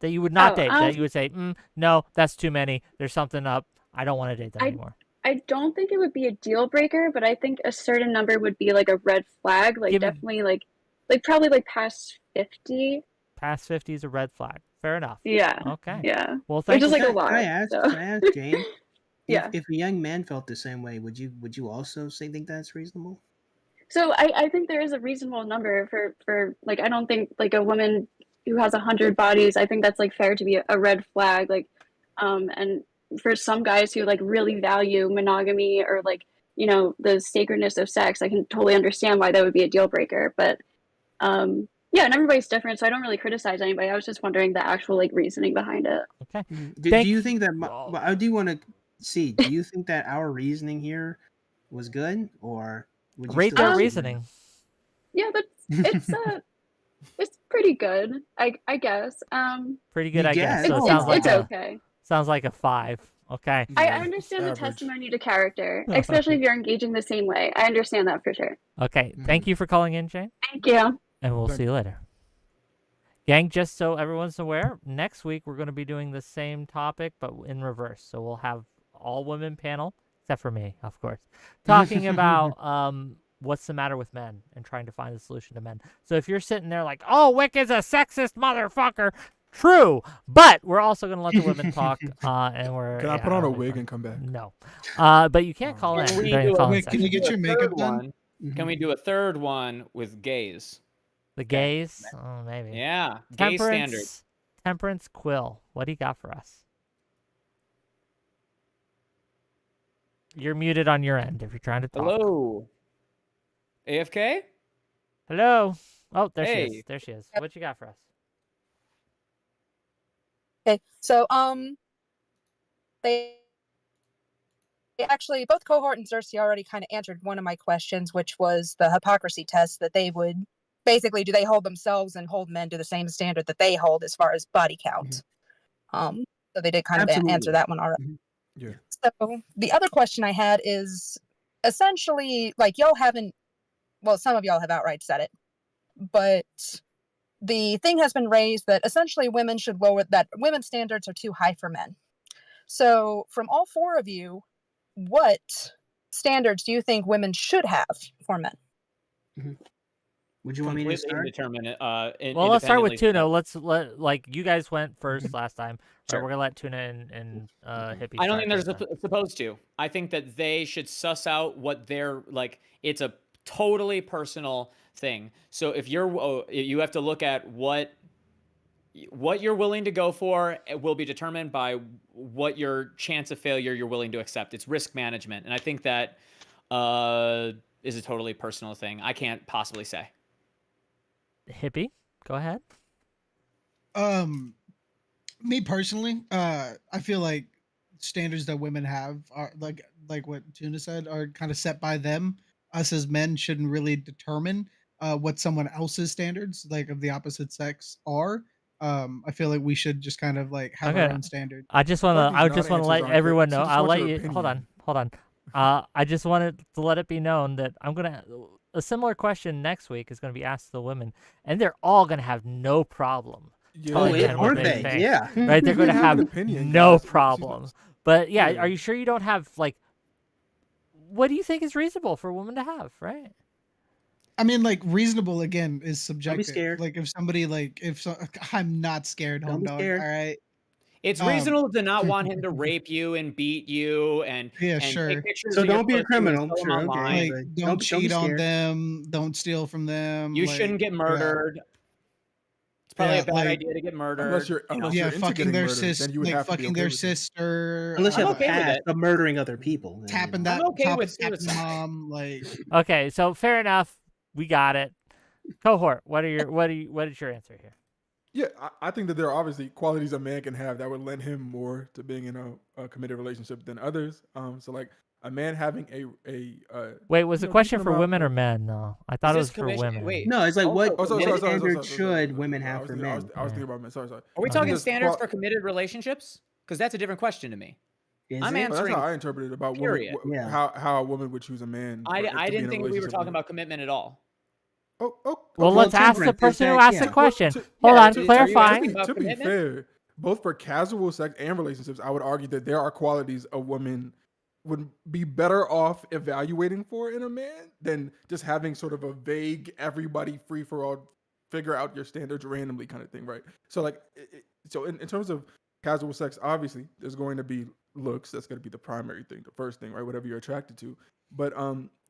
that you would not date. That you would say, no, that's too many. There's something up. I don't want to date them anymore. I don't think it would be a deal breaker, but I think a certain number would be like a red flag. Like definitely like probably like past 50. Past 50 is a red flag. Fair enough. Yeah. Okay. Yeah. Well, thank you. Like a lot. Can I ask Jane? Yeah. If a young man felt the same way, would you also think that's reasonable? So I think there is a reasonable number for like, I don't think like a woman who has 100 bodies, I think that's like fair to be a red flag. Like, and for some guys who like really value monogamy or like, the sacredness of sex, I can totally understand why that would be a deal breaker. But yeah, and everybody's different, so I don't really criticize anybody. I was just wondering the actual like reasoning behind it. Okay. Do you think that? I do want to see. Do you think that our reasoning here was good, or would you rate their reasoning? Yeah, it's pretty good. I guess. Pretty good, I guess. So it's okay. Sounds like a 5 Okay. I Yeah, it's understand the average. testimony to character, especially if you're engaging the same way. I understand that for sure. Okay. Thank you for calling in, Jane. Thank you. And we'll see you later. Gang, just so everyone's aware, next week we're going to be doing the same topic, but in reverse. So we'll have all women panel, except for me, of course, talking about what's the matter with men and trying to find a solution to men. So if you're sitting there like, oh, Wick is a sexist motherfucker, true, but we're also going to let the women talk, and we're... Can I yeah, put on a it'll be wig fun. and come back? No. But you can't call in Can we during do the a- calling Wick, can session. you get your makeup done? one? Can we do a third one with gays? The gays? Oh, maybe. Yeah, gay standard. Temperance Quill, what do you got for us? You're muted on your end if you're trying to talk. Hello. AFK? Hello. Oh, there she Hey. is. There she is. What you got for us? Okay, so they actually both Cohort and 𝕬𝖎 already kind of answered one of my questions, which was the hypocrisy test that they would basically, do they hold themselves and hold men to the same standard that they hold as far as body count? So they did kind of answer Absolutely. that one already. Yeah. So the other question I had is essentially, like, y'all haven't, well, some of y'all have outright said it, but the thing has been raised that essentially women should lower, that women's standards are too high for men. So from all four of you, what standards do you think women should have for men? Would you want me to Completely start? indeterminate. Well, let's start with independently Tuna. Let like you guys went first last time. Sure. Right, we're gonna let Tuna and Hippie. I don't start think they're this time. supposed to. I think that they should suss out what they're like. It's a totally personal thing. So if you have to look at what you're willing to go for. It will be determined by what your chance of failure you're willing to accept. It's risk management, and I think that is a totally personal thing. I can't possibly say. Hippie, go ahead. Me personally, I feel like standards that women have are like what Tuna said are kind of set by them. Us as men shouldn't really determine what someone else's standards, like of the opposite sex, are. I feel like we should just kind of like have our Okay. own standard. I just feel want like to. these I just want to non-answers let aren't everyone good, so know. just I'll want let your you. Hold on. opinion. Hold on. I just wanted to let it be known that I'm gonna a similar question next week is gonna be asked to the women, and they're all gonna have no problem. Yeah. Oh, telling men what aren't they? think. Yeah. Right? They're You gonna can have an opinion, no guys. problem. But yeah, Yeah. are you sure you don't have like? What do you think is reasonable for a woman to have? Right? I mean, like reasonable again is subjective. scared. Like if somebody I'm not scared, Don't home be dog. scared. All right. It's reasonable to not want him to rape you and beat you and Yeah, and sure. take pictures So of your don't be a pussy and criminal. sell them Sure, okay. online. Like but don't be cheat on scared. them. Don't steal from them. You like, shouldn't get yeah. murdered. It's probably Yeah, a bad like- idea to get murdered. Unless you're you know. unless you're Yeah, into fucking getting their murdered, sister, then you would like have to be fucking okay their with it. sister. Unless you I'm have okay a with past it. of murdering other people. then, tapping you know. that, I'm okay with tapping suicide. mom, like Okay. So fair enough. We got it. Cohort. What is your answer here? Yeah, I think that there are obviously qualities a man can have that would lend him more to being in a committed relationship than others. So like a man having a Wait, was you the know, question decent for amount women or of- men? No, I thought it Is was this for commission- women. Wait. No, it's like Also, what sorry, standards should women have for I men? was thinking about men. Sorry. Are we Okay. talking There's standards qual- for committed relationships? Because that's a different question to me. Is I'm it? Well, that's answering. how I interpreted it about Period. women. Yeah. How a woman would choose a man. I to be didn't in a think we were relationship talking with. about commitment at all. Oh, Well, Well, let's ask the temperance, person who that- asked the yeah. question. To- Hold yeah, on, to- clarifying. about To be commitment? fair, both for casual sex and relationships, I would argue that there are qualities a woman would be better off evaluating for in a man than just having sort of a vague, everybody free for all, figure out your standards randomly kind of thing, right? So like, so in terms of casual sex, obviously there's going to be looks. That's going to be the primary thing, the first thing, right? Whatever you're attracted to. But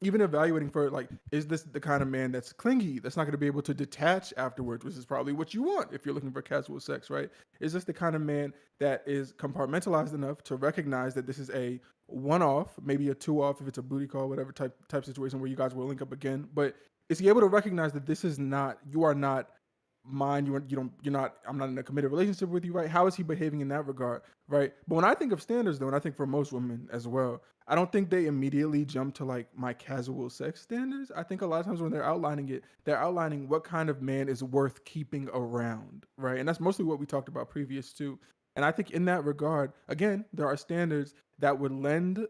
even evaluating for like, is this the kind of man that's clingy, that's not going to be able to detach afterwards, which is probably what you want if you're looking for casual sex, right? Is this the kind of man that is compartmentalized enough to recognize that this is a one-off, maybe a two-off if it's a booty call, whatever type situation where you guys will link up again? But is he able to recognize that this is not, you are not mine, you're not, I'm not in a committed relationship with you, right? How is he behaving in that regard, right? But when I think of standards though, and I think for most women as well, I don't think they immediately jump to like my casual sex standards. I think a lot of times when they're outlining it, they're outlining what kind of man is worth keeping around, right? And that's mostly what we talked about previous too. And I think in that regard, again, there are standards that would lend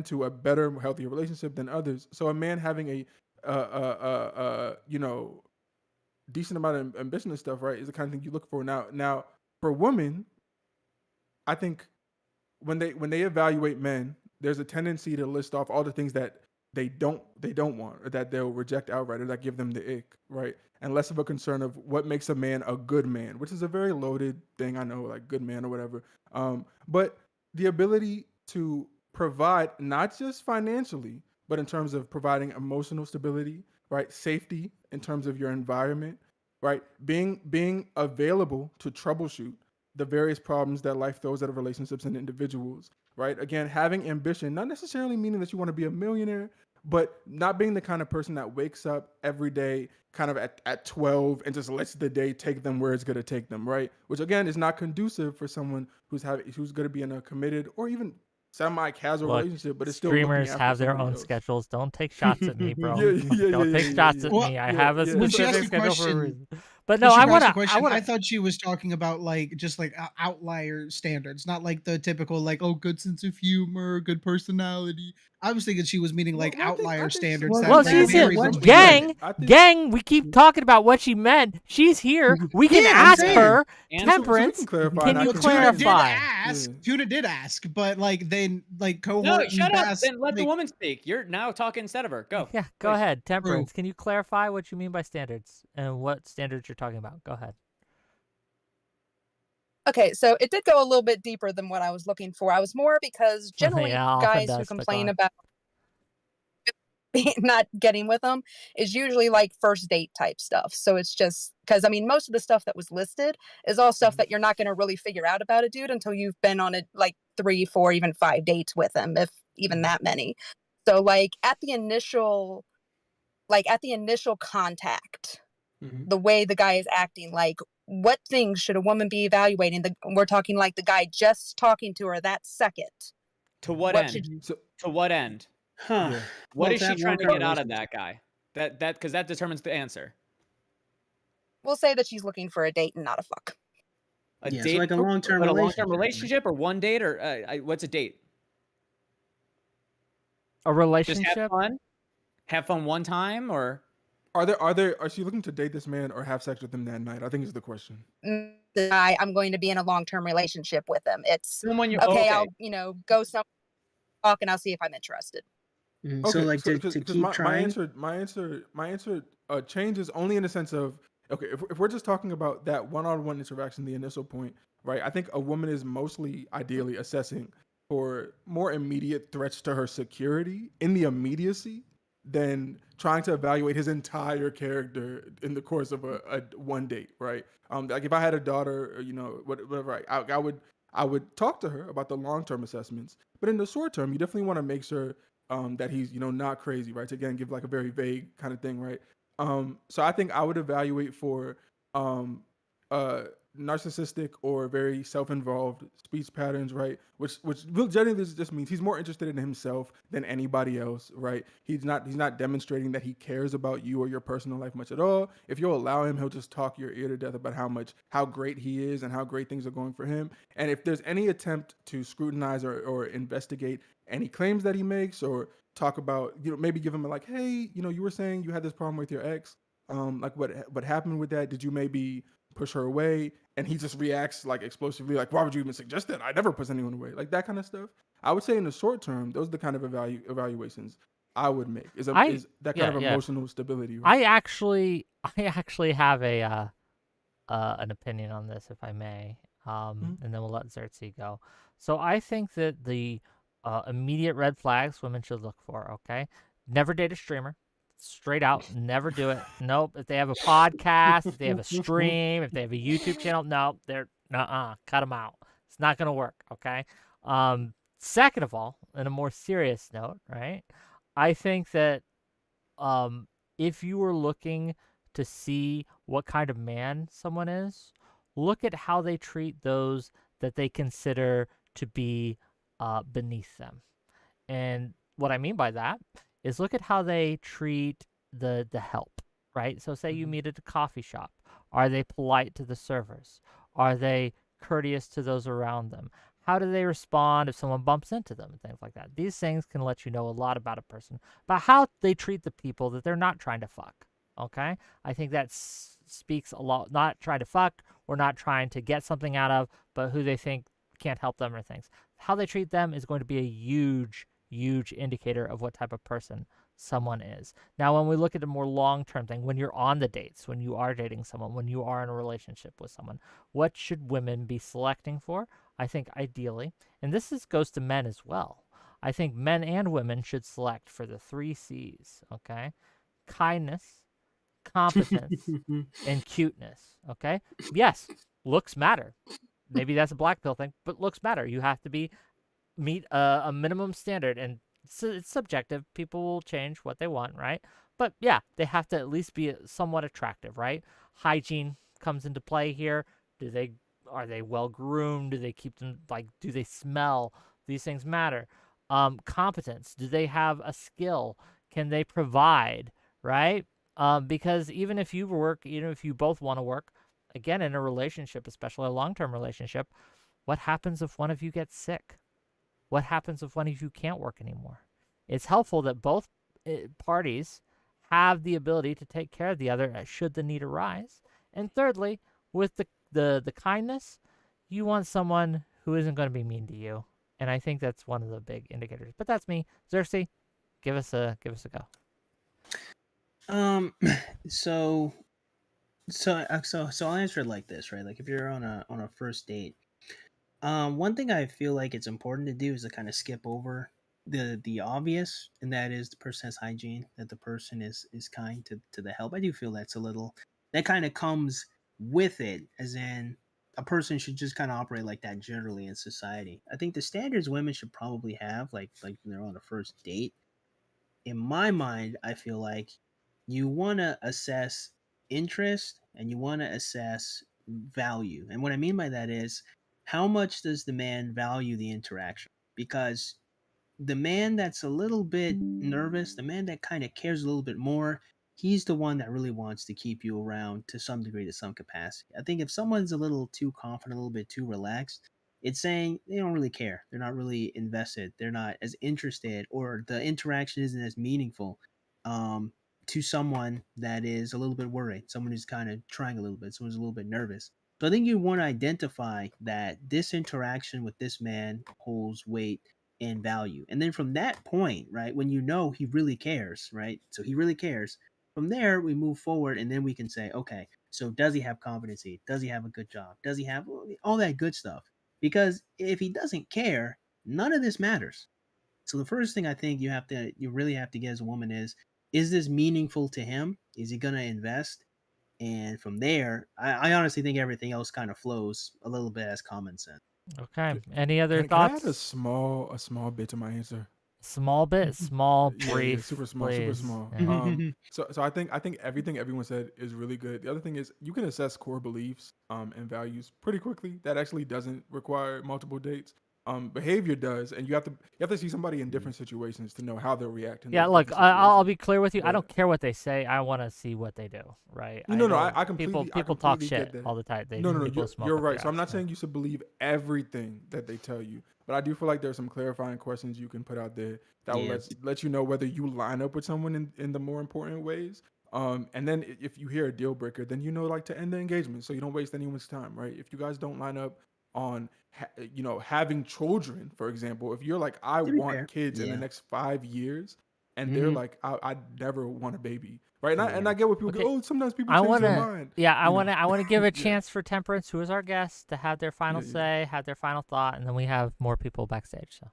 to a better, healthier relationship than others. So a man having a decent amount of ambition and stuff, right, is the kind of thing you look for. Now for women, I think when they evaluate men, there's a tendency to list off all the things that they don't want, or that they'll reject outright, or that give them the ick, right? And less of a concern of what makes a man a good man, which is a very loaded thing, I know, like good man or whatever. But the ability to provide, not just financially, but in terms of providing emotional stability, right? Safety in terms of your environment, right? Being available to troubleshoot the various problems that life throws at relationships and individuals, right? Again, having ambition, not necessarily meaning that you want to be a millionaire, but not being the kind of person that wakes up every day kind of at 12 and just lets the day take them where it's going to take them, right? Which again is not conducive for someone who's going to be in a committed or even semi-casual Look, relationship, but it's still looking streamers after have their somebody own else. schedules. Don't take shots at me, bro. Yeah, Don't take shots at Well, me. I yeah, have a yeah. When she asked specific the schedule for a question, reason. But no, when she I asked want the to. question, I I thought she was talking about like just like outlier standards, not like the typical like, oh, good sense of humor, good personality. I was thinking she was meaning like Well, I think outlier standards well, that Well, like she's vary in between gang. women. I think- Gang. We keep talking about what she meant. She's here. We can Yeah, I'm ask saying. her. And so we Temperance. can clarify. Can and you I Well, can Tuna did clarify? ask. Yeah. Tuna did ask, but like then like cohort No, and shut up. Bass, Then let the like, woman speak. You're now talking instead of her. Go. Yeah, go Please. ahead. Temperance. Can you clarify what you mean by standards and what standards you're talking about? Go ahead. Okay, so it did go a little bit deeper than what I was looking for. I was more because generally Yeah, often guys who does, but go complain on. about not getting with them is usually like first date type stuff. So it's just because I mean most of the stuff that was listed is all stuff that you're not going to really figure out about a dude until you've been on it like 3, 4, even 5 dates with him, if even that many. So like at the initial contact, Mhm. the way the guy is acting, like what things should a woman be evaluating? We're talking like the guy just talking to her that second. To what What end? should So, To what end? Huh. Yeah. What Well, is she that trying to long-term get out of relationship. that guy? That because that determines the answer. we'll say that she's looking for a date and not a fuck. A Yeah, it's date, like a long-term but a long-term relationship, right? relationship or one date or what's a date? A Just relationship? have fun. Have fun one time, or are she looking to date this man or have sex with him that night? I think is the question. The guy, I'm going to be in a long-term relationship with him. It's someone you okay, okay. I'll go some talk and I'll see if I'm interested. Mhm. Okay, So like to because keep trying. my answer changes only in the sense of, okay, if we're just talking about that one-on-one interaction, the initial point, right? I think a woman is mostly ideally assessing for more immediate threats to her security in the immediacy than trying to evaluate his entire character in the course of a one date, right? Like if I had a daughter, or, whatever, I would talk to her about the long-term assessments, but in the short term, you definitely want to make sure that he's not crazy, right? To again give like a very vague kind of thing, right? So I think I would evaluate for narcissistic or very self-involved speech patterns, right? Which generally just means he's more interested in himself than anybody else, right? He's not demonstrating that he cares about you or your personal life much at all. If you'll allow him, he'll just talk your ear to death about how great he is and how great things are going for him. And if there's any attempt to scrutinize or investigate any claims that he makes, or talk about, maybe give him like, hey, you were saying you had this problem with your ex, like what happened with that? Did you maybe push her away? And he just reacts like explosively, like, why would you even suggest that? I never push anyone away. Like that kind of stuff. I would say in the short term, those are the kind of evaluations I would make. Is that kind of emotional stability, right? I actually have an opinion on this, if I may, and then we'll let Xerxes go. So I think that the immediate red flags women should look for, okay? Never date a streamer. Straight out, never do it. Nope. If they have a podcast, if they have a stream, if they have a YouTube channel, no, they're cut them out. It's not gonna work, okay? Second of all, in a more serious note, right? I think that if you were looking to see what kind of man someone is, look at how they treat those that they consider to be beneath them. And what I mean by that is look at how they treat the help, right? So say you meet at a coffee shop. Are they polite to the servers? Are they courteous to those around them? How do they respond if someone bumps into them and things like that? These things can let you know a lot about a person, about how they treat the people that they're not trying to fuck. Okay? I think that speaks a lot. Not trying to fuck or not trying to get something out of, but who they think can't help them or things. How they treat them is going to be a huge, huge indicator of what type of person someone is. Now, when we look at a more long-term thing, when you're on the dates, when you are dating someone, when you are in a relationship with someone, what should women be selecting for? I think ideally, and goes to men as well. I think men and women should select for the 3 C's, okay? Kindness, competence, and cuteness, okay? Yes, looks matter. Maybe that's a black pill thing, but looks matter. You have to meet a minimum standard, and it's subjective. People will change what they want, right? But yeah, they have to at least be somewhat attractive, right? Hygiene comes into play here. Are they well groomed? Do they keep them, like, do they smell? These things matter. Competence. Do they have a skill? Can they provide, right? Because even if you both want to work, again, in a relationship, especially a long-term relationship, what happens if one of you gets sick? What happens if one of you can't work anymore? It's helpful that both parties have the ability to take care of the other should the need arise. And thirdly, with the kindness, you want someone who isn't going to be mean to you. And I think that's one of the big indicators. But that's me. 𝕬𝖎, give us a go. So I'll answer it like this, right? Like, if you're on a first date, one thing I feel like it's important to do is to kind of skip over the obvious, and that is the person has hygiene, that the person is kind to the help. I do feel that's a little, that kind of comes with it, as in a person should just kind of operate like that generally in society. I think the standards women should probably have, like when they're on a first date, in my mind, I feel like you want to assess interest and you want to assess value. And what I mean by that is, how much does the man value the interaction? Because the man that's a little bit nervous, the man that kind of cares a little bit more, he's the one that really wants to keep you around to some degree, to some capacity. I think if someone's a little too confident, a little bit too relaxed, it's saying they don't really care. They're not really invested. They're not as interested, or the interaction isn't as meaningful to someone that is a little bit worried, someone who's kind of trying a little bit, someone's a little bit nervous. So I think you want to identify that this interaction with this man holds weight and value. And then from that point, right, when you know he really cares, right? So he really cares. From there, we move forward, and then we can say, okay, so does he have competency? Does he have a good job? Does he have all that good stuff? Because if he doesn't care, none of this matters. So the first thing I think you really have to get as a woman is this meaningful to him? Is he going to invest? And from there, I honestly think everything else kind of flows a little bit as common sense. Okay. Any other Can I add thoughts? a small bit to my answer? Small bit, small, Yeah, brief, super small, please. super small. Yeah. So I think everything everyone said is really good. The other thing is, you can assess core beliefs and values pretty quickly. That actually doesn't require multiple dates. Behavior does, and you have to see somebody in different situations to know how they'll react. In Yeah, those look, different I'll be situations. clear with you. I Yeah. don't care what they say. I want to see what they do, right? No, know I completely people talk completely shit get that. all the time. No, People smoke you're up right. the So I'm not arse, saying you should believe everything that they tell you, but I do feel like there's some clarifying questions you can put out there that will Yeah. let you know whether you line up with someone in the more important ways. And then if you hear a deal breaker, then you know, like, to end the engagement so you don't waste anyone's time, right? If you guys don't line up on having children, for example, if you're like, I To be want fair, kids in the yeah. next 5 years, and they're Mhm. like, I never want a baby, right? And Yeah. I get what people Okay. go, oh, sometimes people I change want their to, mind. yeah, I you want know. to, I want to give a Yeah. chance for Temperance, who is our guest, to have their final Yeah. say, have their final thought, and then we have more people backstage. So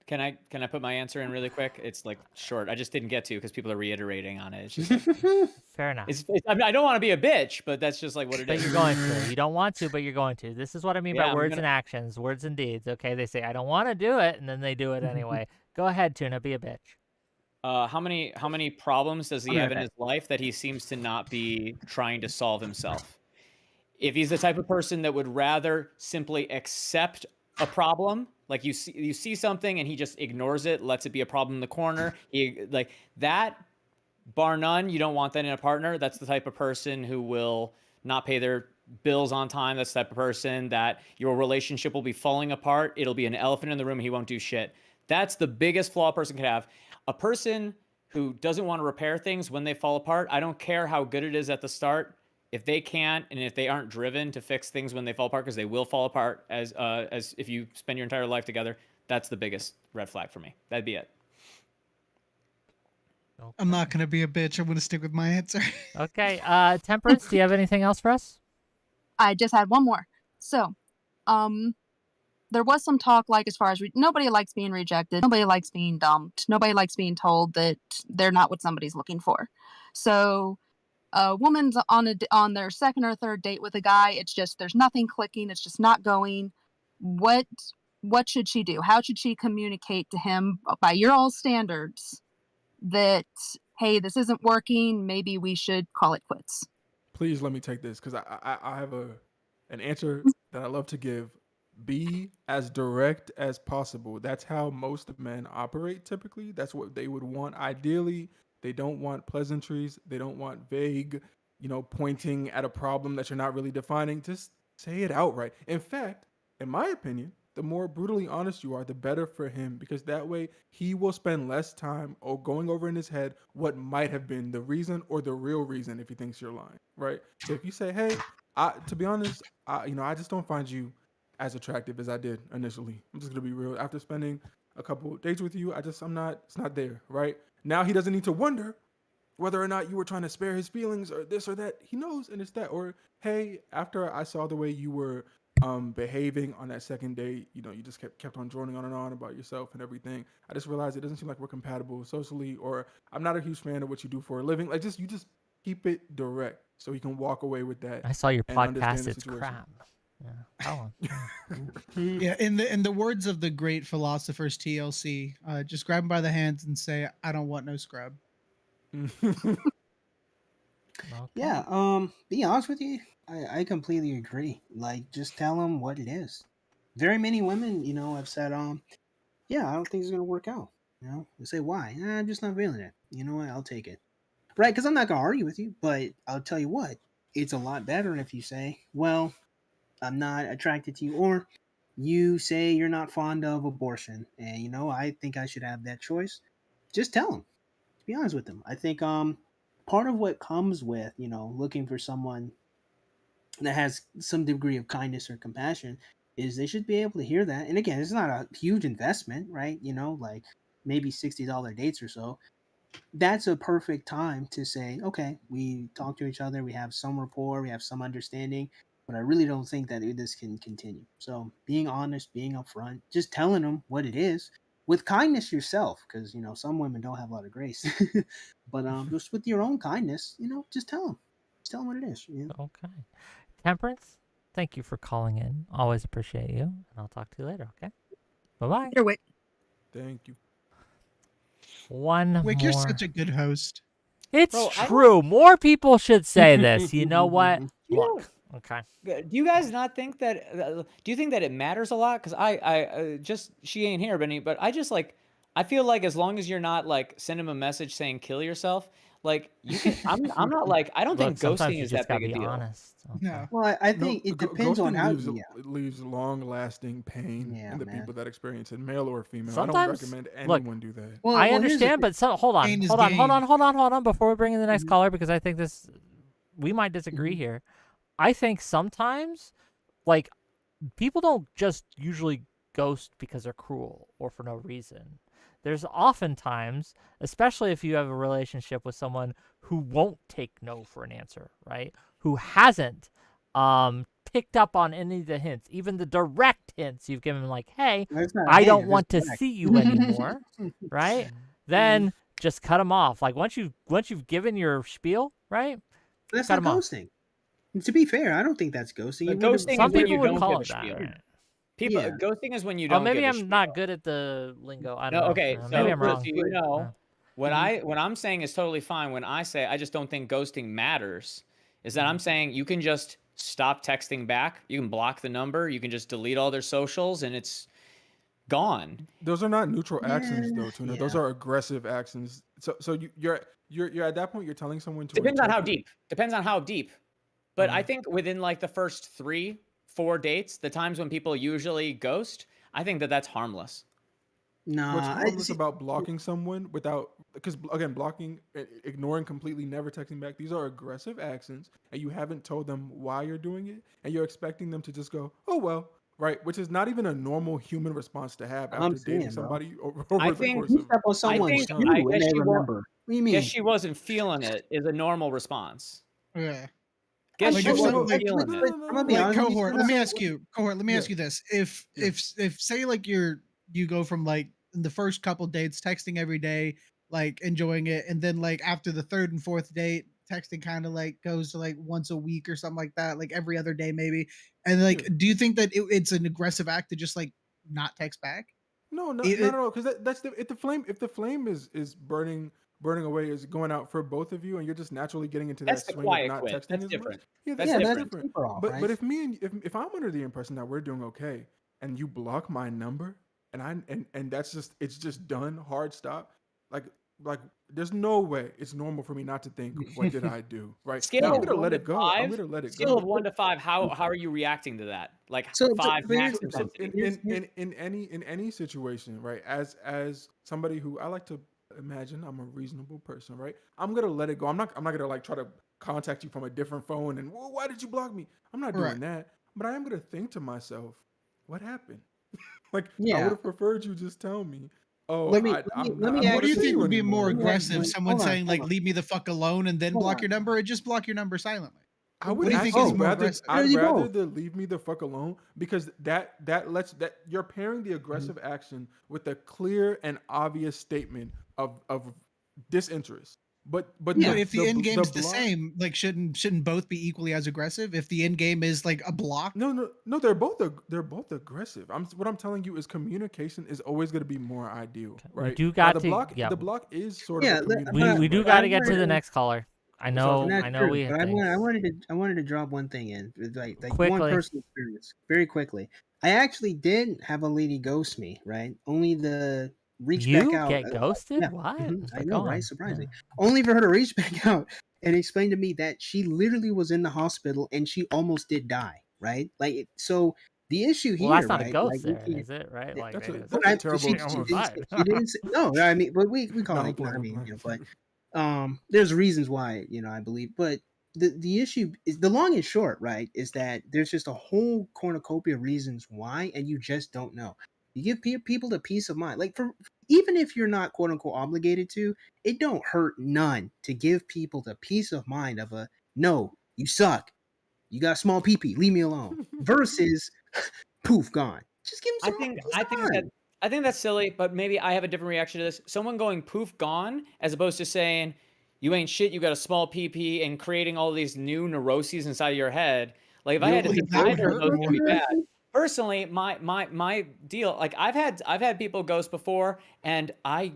Can I put my answer in really quick? It's like short. I just didn't get to because people are reiterating on it. It's just like, fair enough. I mean, I don't want to be a bitch, but that's just like what it But is. you're going to. You don't want to, but you're going to. This is what I mean by Yeah, I'm words gonna- and actions, words and deeds. Okay, they say I don't want to do it, and then they do it anyway. Go ahead, Tuna, be a bitch. How many problems does he I'll be have right in back. his life that he seems to not be trying to solve himself? If he's the type of person that would rather simply accept a problem, like you see something and he just ignores it, lets it be a problem in the corner, he like that, bar none, you don't want that in a partner. That's the type of person who will not pay their bills on time. That's the type of person that your relationship will be falling apart. It'll be an elephant in the room. He won't do shit. That's the biggest flaw a person could have. A person who doesn't want to repair things when they fall apart, I don't care how good it is at the start. If they can't, and if they aren't driven to fix things when they fall apart, because they will fall apart as if you spend your entire life together, that's the biggest red flag for me. That'd be it. I'm not gonna be a bitch. I'm gonna stick with my answer. Okay. Temperance, do you have anything else for us? I just had one more. So, there was some talk, like, as far as nobody likes being rejected, nobody likes being dumped, nobody likes being told that they're not what somebody's looking for. So, a woman's on their second or third date with a guy. It's just there's nothing clicking. It's just not going. What should she do? How should she communicate to him by your all standards that, hey, this isn't working? Maybe we should call it quits. Please let me take this because I have an answer that I love to give. Be as direct as possible. That's how most men operate typically. That's what they would want. Ideally, they don't want pleasantries. They don't want vague, pointing at a problem that you're not really defining. Just say it outright. In fact, in my opinion, the more brutally honest you are, the better for him, because that way he will spend less time going over in his head what might have been the reason or the real reason if he thinks you're lying, right? So if you say, hey, to be honest, I just don't find you as attractive as I did initially. I'm just gonna be real. After spending a couple dates with you, it's not there, right? Now he doesn't need to wonder whether or not you were trying to spare his feelings or this or that. He knows, and it's that. Or, hey, after I saw the way you were behaving on that second date, you just kept on droning on and on about yourself and everything. I just realized it doesn't seem like we're compatible socially, or I'm not a huge fan of what you do for a living. Like, you just keep it direct so he can walk away with that. I saw your and understand podcast. the It's situation. crap. Yeah. Yeah, in the words of the great philosophers TLC, just grab him by the hands and say, "I don't want no scrub." Okay. Yeah, be honest with you, I completely agree. Like, just tell them what it is. Very many women, have said, yeah, I don't think it's gonna work out. They say why? I'm just not feeling it. You know what? I'll take it. Right? Because I'm not gonna argue with you, but I'll tell you what, it's a lot better if you say, well, I'm not attracted to you, or you say you're not fond of abortion, and I think I should have that choice. Just tell them. Be honest with them. I think part of what comes with looking for someone that has some degree of kindness or compassion is they should be able to hear that. And again, it's not a huge investment, right? Like maybe $60 dates or so. That's a perfect time to say, okay, we talk to each other, we have some rapport, we have some understanding, but I really don't think that this can continue. So being honest, being upfront, just telling them what it is with kindness yourself, because some women don't have a lot of grace, but just with your own kindness, just tell them what it is. Okay. Temperance, thank you for calling in. Always appreciate you, and I'll talk to you later. Okay. Bye-bye. Here, Wick. Thank you. One Wick, more. you're such a good host. It's Bro, true. More people should say this. You know what? You Look. Okay. Do you guys not think that? Do you think that it matters a lot? Because I just she ain't here, Benny. But I just I feel like as long as you're not send him a message saying kill yourself, you can. I'm not I don't think sometimes ghosting you is just that big gotta a be deal. honest. Okay. No. Well, I think it depends on ghosting how. leaves long-lasting pain Yeah, in the man. people that experience it, male or female. I Sometimes- don't recommend look, anyone do that. Well, I here's the understand, thing. but hold on, Pain is hold on, gain. before we bring in the next Mhm. caller, because I think we might disagree Mhm. here. I think sometimes, people don't just usually ghost because they're cruel or for no reason. There's oftentimes, especially if you have a relationship with someone who won't take no for an answer, right? Who hasn't picked up on any of the hints, even the direct hints you've given, hey, That's not a I hint, don't it's want to direct. see you anymore, right? Then just cut them off. Once you've given your spiel, right? That's Cut not 'em off. ghosting. And to be fair, I don't think that's ghosting. But It would've- ghosting Some is when people you would don't call give it a that, spiel. right? People, Yeah. ghosting is when you Oh, don't. maybe give a I'm not spiel. good at the lingo. I don't No, know. okay. Maybe I'm so wrong. you know, Mhm. what I'm saying is totally fine. When I say I just don't think ghosting matters, is that I'm saying you can just stop texting back. You can block the number. You can just delete all their socials, and it's gone. Those are not neutral actions, though, Tuna. Those Yeah. are aggressive actions. So you're at that point. You're telling someone to Depends on how interpret- deep. Depends on how deep. But I think within like the first 3-4 dates, the times when people usually ghost, I think that that's harmless. What's Nah, harmless about blocking someone without, because again, blocking, ignoring completely, never texting back, these are aggressive actions, and you haven't told them why you're doing it, and you're expecting them to just go, oh well, right? Which is not even a normal human response to have I'm after saying, dating bro. somebody over I the think course You of step on I someone's think shoe I and guess they she remember. What do you guess mean? she wasn't feeling it is a normal response. Yeah. Guess Like she if some wasn't like feeling it. I'm gonna be like honest with you. cohort, let me ask you, Yeah. this. Yeah. If say like you go from like in the first couple dates texting every day, like enjoying it, and then like after the third and fourth date, texting kind of like goes to like once a week or something like that, like every other day maybe. And like, Yeah. do you think that it's an aggressive act to just like not text back? No, It- because that's the if the flame is burning away, is going out for both of you, and you're just naturally getting into That's that the swing of quiet not quit. texting That's as much. different. Yeah, That's Yeah, that's that's different. different. super off, But right? if me and if I'm under the impression that we're doing okay, and you block my number, and that's just, it's just done, hard stop, like there's no way it's normal for me not to think, what did I do, right? Scale Now I'm of gonna 1 let to it go. I'm 5. gonna let it Scale go. of 1 to 5. How are you reacting to that? Like So, 5 but here's max the thing. intensity. In any situation, right? As somebody who, I like to imagine I'm a reasonable person, right? I'm gonna let it go. I'm not gonna like try to contact you from a different phone and, well, why did you block me? I'm not doing Right. that. But I am gonna think to myself, what happened? Like, I Yeah. would have preferred you just tell me, oh, Let me I'm let not, me I don't what want do to you see think you would be more anymore. Let me ask aggressive? you. Someone Hold on, saying hold like on. leave me the fuck alone and then Hold block on. your number, or just block your number silently? I would What do you think is actually more rather, aggressive? I'd There you rather go. the leave me the fuck alone, because that lets that you're pairing the aggressive action with a clear and obvious statement of disinterest. But Yeah. But if the end game's the block, same, like shouldn't both be equally as aggressive? If the end game is like a block, no, they're both aggressive. What I'm telling you is communication is always going to be more ideal, We right? do Now, got the to, block yeah. the block is sort Yeah, of a but communication, We do right? got I to get to wanted the to, next caller. I So I was know, gonna, and I that's know true. we But have things. I wanted to drop one thing in, like one Quickly. personal experience, very quickly. I actually did have a lady ghost me, right? Only the reach back You out. get ghosted? Yeah, What? I But know, go right? on. Surprising. Yeah. Only for her to reach back out and explain to me that she literally was in the hospital and she almost did die, right? So the issue Well, that's here, not a right? ghost Like we then, can't. is it? Right? Like, that's they a just, that's a She terrible. they almost didn't died. she didn't say, no. I mean, but we call No, I'm it. I playing. mean, but there's reasons why, I believe, but the issue is, the long and short, right, is that there's just a whole cornucopia of reasons why, and you just don't know. You give people the peace of mind, like, for even if you're not quote unquote obligated to, it don't hurt none to give people the peace of mind of a, no, you suck, you got small pee, leave me alone, versus poof, gone. Just give them I some think peace I of think that mind. I think that's silly, but maybe I have a different reaction to this. Someone going poof gone, as opposed to saying you ain't shit, you got a small PP, and creating all these new neuroses inside of your head. Like if I You had don't to think think that would either of hurt those more. would be bad. Personally, my deal, like I've had people ghost before, and I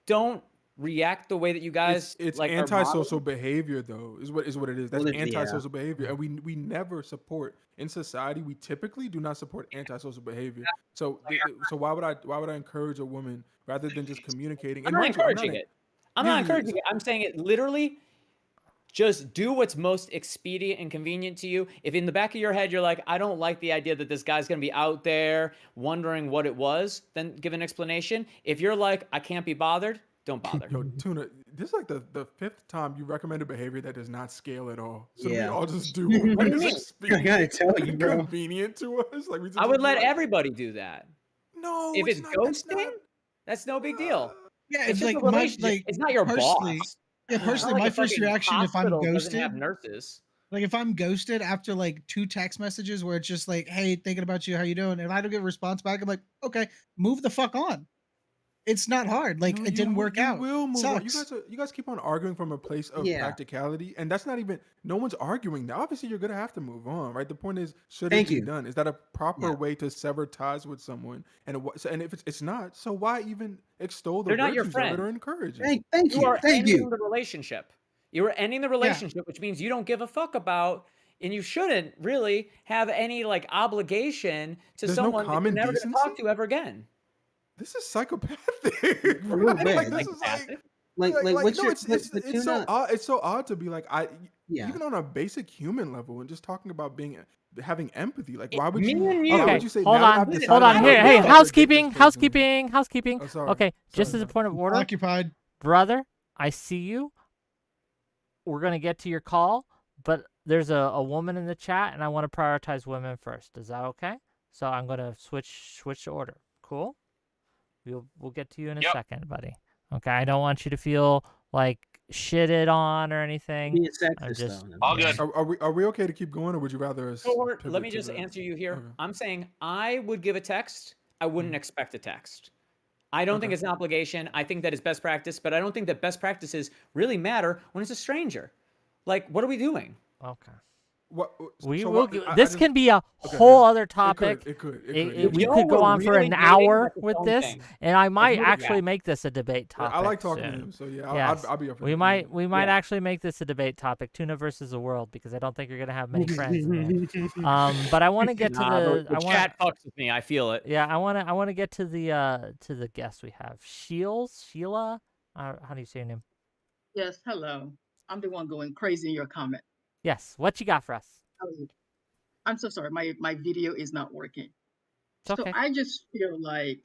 don't react the way that you guys It's like are antisocial modeling. behavior, though, is what it is. That's well, yeah. antisocial behavior, and we never support, in society, we typically do not support antisocial behavior. So so why would I encourage a woman rather than just communicating? I'm And not mind you, encouraging it. I'm yeah, not yeah, encouraging it. I'm saying it literally. Just do what's most expedient and convenient to you. If in the back of your head you're like, I don't like the idea that this guy's gonna be out there wondering what it was, then give an explanation. If you're like, I can't be bothered, don't bother. Yo, Tuna, this is like the fifth time you recommended behavior that does not scale at all. So we Yeah. all just do What what do you is mean? expedient I gotta tell you, and bro. convenient to us. Like we just I would be let like, everybody do that. no, If it's it's not. That's ghosting, not. that's no big Uh, deal. Yeah, It's if just a like my relationship. It's not your personally, boss. yeah, It's not personally, like my a first fucking reaction if I'm hospital doesn't have ghosted, nurses. like if I'm ghosted after like 2 text messages where it's just like, "Hey, thinking about you, how you doing?" And I don't get a response back, I'm like, "Okay, move the fuck on." It's not hard. Like no, it didn't work you out. will move on. Sucks. You guys keep on arguing from a place of Yeah. practicality, and that's not even. No one's arguing that. Obviously, you're gonna have to move on, right? The point is, should Thank it be you. done? Is that a proper Yeah. way to sever ties with someone? And if it's not, so why even extol the They're not your virtues of it friend. or encourage it? Thank You you. are Thank ending you. the relationship. You are ending the Yeah. relationship, which means you don't give a fuck about, and you shouldn't really have any like obligation to There's no someone that you're common never going to decency. talk to ever again. This is psychopathic. A little Right? bit. Like Like this is like Like what's no, your it's so tuna? odd. It's so odd to be like Yeah. even on a basic human level, and just talking about having empathy. Like, It- why would me you? and Why you- Okay, would you say hold now that on, I've hold decided hold on. I'm Here, gonna hey, go after a housekeeping, date this person? housekeeping. Oh, sorry. Okay, just Sorry, as a point of order, Occupied. brother, I see you. We're gonna get to your call, but there's a woman in the chat, and I want to prioritize women first. Is that okay? So I'm gonna switch the order. Cool. We'll get to you in a second, buddy. Okay, I don't want you to feel like shitted on or anything. Being I'm sexist just though. All yeah. good. Are we okay to keep going, or would you rather us? Cohort, let pivot me to just the- answer you here. Okay. I'm saying I would give a text. I wouldn't expect a text. I don't think Okay. it's an obligation. I think that it's best practice, but I don't think that best practices really matter when it's a stranger. Like, what are we doing? Okay. What? We so will. what- I This just- can be a okay, whole yeah. other topic. It could. We y'all could go were on for really an dating, hour that's its with own this, thing. and I might move it actually back. make this a debate Yeah, topic. I like talking soon. to him, so yeah, Yes. I'll be up for We that. might Yeah. actually make this a debate topic, tuna versus the world, because I don't think you're gonna have many friends in there. But I want to get to Nah, the. the chat fucks with me. I feel it. Yeah, I want to get to the guest we have. Sheila. How do you say your name? Yes, hello. I'm the one going crazy in your comment. Yes. What you got for us? How are you? I'm so sorry. My video is not working. It's okay. So I just feel like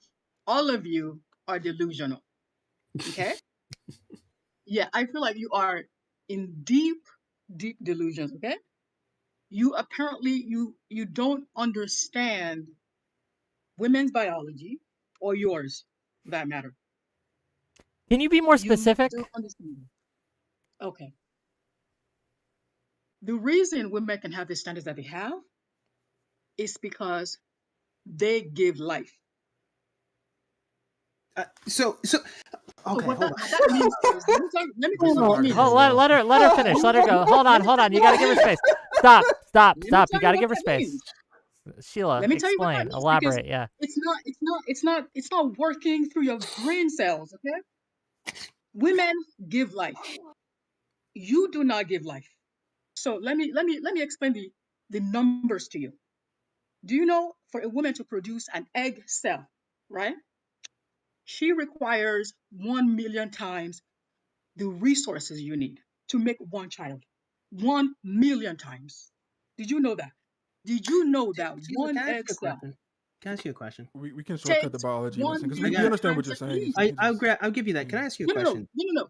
all of you are delusional. Okay? Yeah, I feel like you are in deep delusions, okay? You apparently you don't understand women's biology or yours, for that matter. Can you be more You specific? don't understand. Okay. The reason women can have the standards that they have is because they give life. So So okay, what hold on. that means is, let me tell you This what is that not means. going Let, well. let her finish. Let her go. Hold on. You gotta give her space. Stop. Let me You tell gotta you give her what that space. means. Sheila, Let me tell you what that explain. means, because Elaborate. Yeah. it's not working through your brain cells, okay? Women give life. You do not give life. So let me explain the numbers to you. Do you know for a woman to produce an egg cell, right? She requires 1 million times the resources you need to make one child. 1 million times. Did you know that? Did you know that Sheila, one can I ask egg you a cell question? Can I ask you a question? We can shortcut the takes biology 1 lesson because I we got million it. understand what times you're at saying. least? So we just, I'll give you that. Can I ask you a No, no, no, question? no, no, no,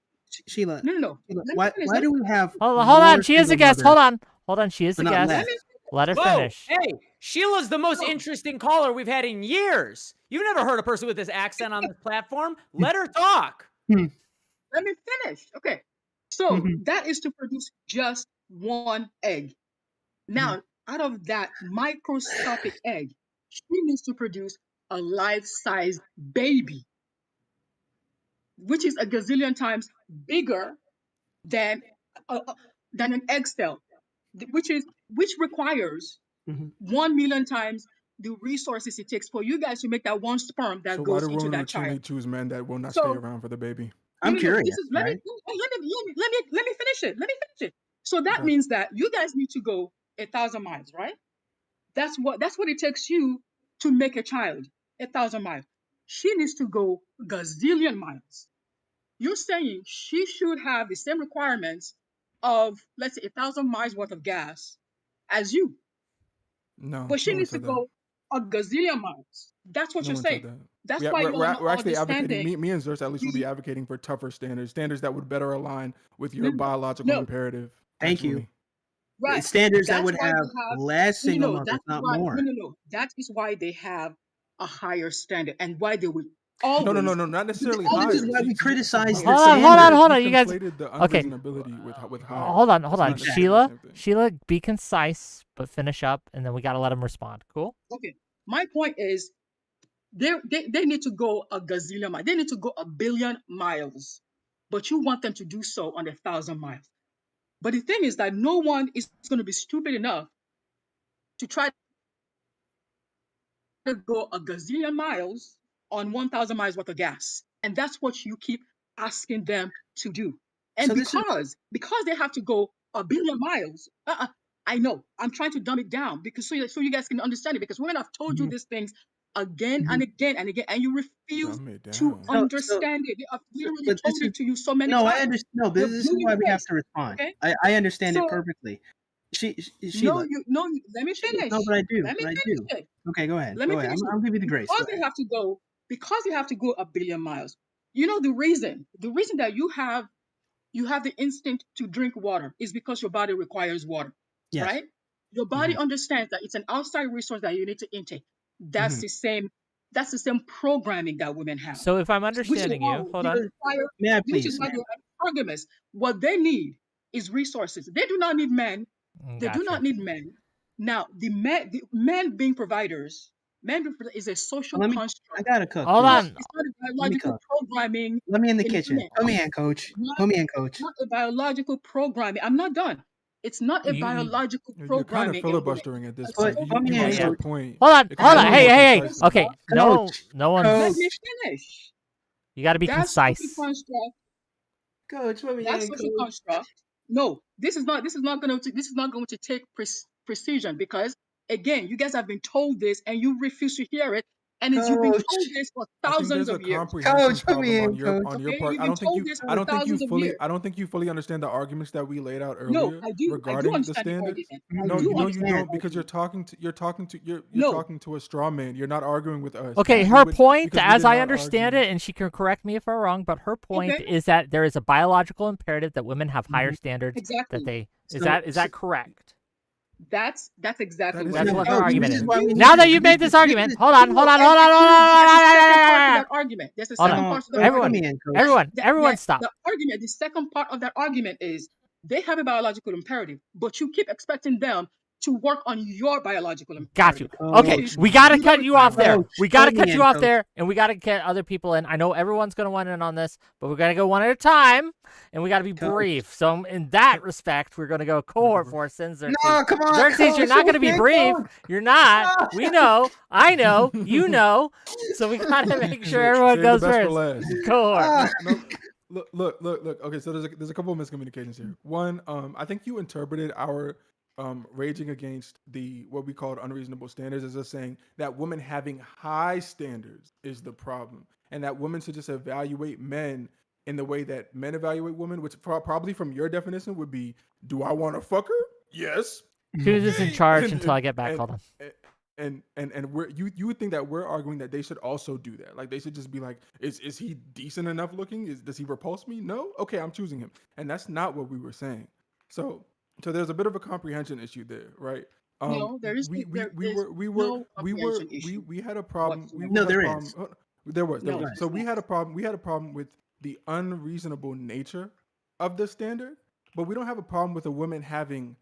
Sheila, no, no, no. Sheila, Let me why finish. why do we have Hold on. more She is a single guest. mothers, Hold on. She is but a not guest. less? Let her Whoa, finish. hey, Sheila's the most interesting caller we've had in years. You've never heard a person with this accent on this platform. Let her talk. Let me finish. Okay. So Mhm. that is to produce just one egg. Now, out of that microscopic egg, she needs to produce a life-size baby, which is a gazillion times bigger than an egg cell, which requires Mhm. 1 million times the resources it takes for you guys to make that one sperm that so why goes do into women that child. routinely choose men that will not stay So around for the baby? no, I'm no, no. curious, This is let me right? let me finish it. Let me finish it. So that Gotcha. means that you guys need to go 1,000 miles, right? That's what it takes you to make a child. 1,000 miles. She needs to go gazillion miles. You're saying she should have the same requirements of, let's say, 1,000 miles worth of gas as you, No, but she no one needs to said that. go a gazillion miles. That's what No you're one saying. said that. That's why you're not We're actually advocating. understanding. Me and Zers at least would be the- advocating for tougher standards that would better align with your No, biological no, imperative. Thank you. Actually, right. Standards that That's would why have they have less single mothers, That's not why more. no. That is why they have a higher standard, and why they would no, always. not necessarily All This higher. is why we criticize Hold the Hold standards. on. You guys. conflated the Okay. unreasonability with higher. Hold on. It's not Exactly. necessarily the same thing. Sheila, be concise, but finish up, and then we gotta let him respond. Cool. Okay, my point is, they need to go a gazillion miles. They need to go 1 billion miles, but you want them to do so on 1,000 miles. But the thing is that no one is going to be stupid enough to try to go a gazillion miles on 1,000 miles worth of gas, and that's what you keep asking them to do. And So this is because they have to go 1 billion miles, I know I'm trying to dumb it down because so you guys can understand it, because women have told you Mhm. these things again Mhm. and again and again, and you refuse Dumb it to down. understand it. They have literally but this told is it to you so many no, I times. understand. No, but They're this is blue in why the we have face. to respond. Okay, I understand it so perfectly. no, Sheila, let me finish. no, but I do, Let me but I finish do. it. Okay, go ahead. Let me Go ahead. finish it. I'll give you the grace. Go Because ahead. you have to go a billion miles. You know the reason that you have the instinct to drink water is because your body requires water, Yes. right? Your body understands that it's an outside resource that you need to intake. That's Mhm. the same programming that women have, So if I'm which is understanding why you, hold they on. require, May I which is please? why they're monogamous. What they need is resources. They do not need men. They do Gotcha. not need men. Now, the men being providers, is a social I construct. gotta cook, Hold please. on. It's not a Let me biological cook. programming Let me in the in kitchen. women. Put me in, coach. Not, Put me in, coach. not a biological programming. I'm not done. It's not a You- biological You're kind of programming in women. filibustering at this A point. Put me You in, made Yeah. your coach. point. Hold on. It Hold could on. be Hey, more hey, hey. concise than Okay. that. No, Coach. no one's. Let Coach. me finish. You got to be That social concise. construct. Coach, put me That in, social coach. construct. No, this is not going to take precision, because again, you guys have been told this and you refuse to hear it, and you've been Coach. told this for I think thousands there's a of years. comprehension Coach, put me problem in, coach. on your Okay, part. you've been told this for thousands of years. I don't think you fully understand the arguments that we laid out No, earlier I do. I do regarding the understand the standards. argument. I No, do No, you understand the don't, because you're argument. you're No, talking to a straw man. You're not arguing with us. Okay, because her point, because we as did I not understand argue. it, and she can correct me if I'm wrong, but her point okay, is that there is a biological imperative that women have higher Mhm. standards that exactly. they is So, that correct? That's exactly That is what That's it a what is. her coach, argument this is is. why we You need Now to. that you've made this This argument, is hold on, hold on, and hold on, hold there's a second part to on. that argument. There's a Hold second on. part to that coach, put Everyone, argument. me in, coach. everyone stop. The argument, the second part of that argument is they have a biological imperative, but you keep expecting them to work on your biological Got you. imperative, which Okay, Coach, is we got to you don't cut you off require there. men. coach, We got to put me cut you in, off coach. there, and we got to get other people in. I know everyone's going to want in on this, but we're going to go one at a time, and we got to be Coach. brief. So in that respect, we're going to go cohort for since Xerxes. No, come on, Xerxes, you're coach. not going to be Okay, brief. coach. You're not. Ah. We know. I know. You know. So we got to make sure everyone Save goes the best for first. last. Cohort. Ah. No, look. Okay, so there's a couple of miscommunications here. One, I think you interpreted our raging against what we called unreasonable standards as us saying that women having high standards is the problem, and that women should just evaluate men in the way that men evaluate women, which probably from your definition would be, do I want to fuck her? Yes. Who's just in Okay. charge until I get back? Hold on. And you would think that we're arguing that they should also do that. Like they should just be like, is he decent enough looking? Does he repulse me? No? Okay, I'm choosing him. And that's not what we were saying. So there's a bit of a comprehension issue there, right? No, there is no comprehension issue We had a problem. whatsoever. No, there is. There was. No, So we had a problem. We had a problem with the unreasonable nature of the standard, but we don't have a problem with a woman having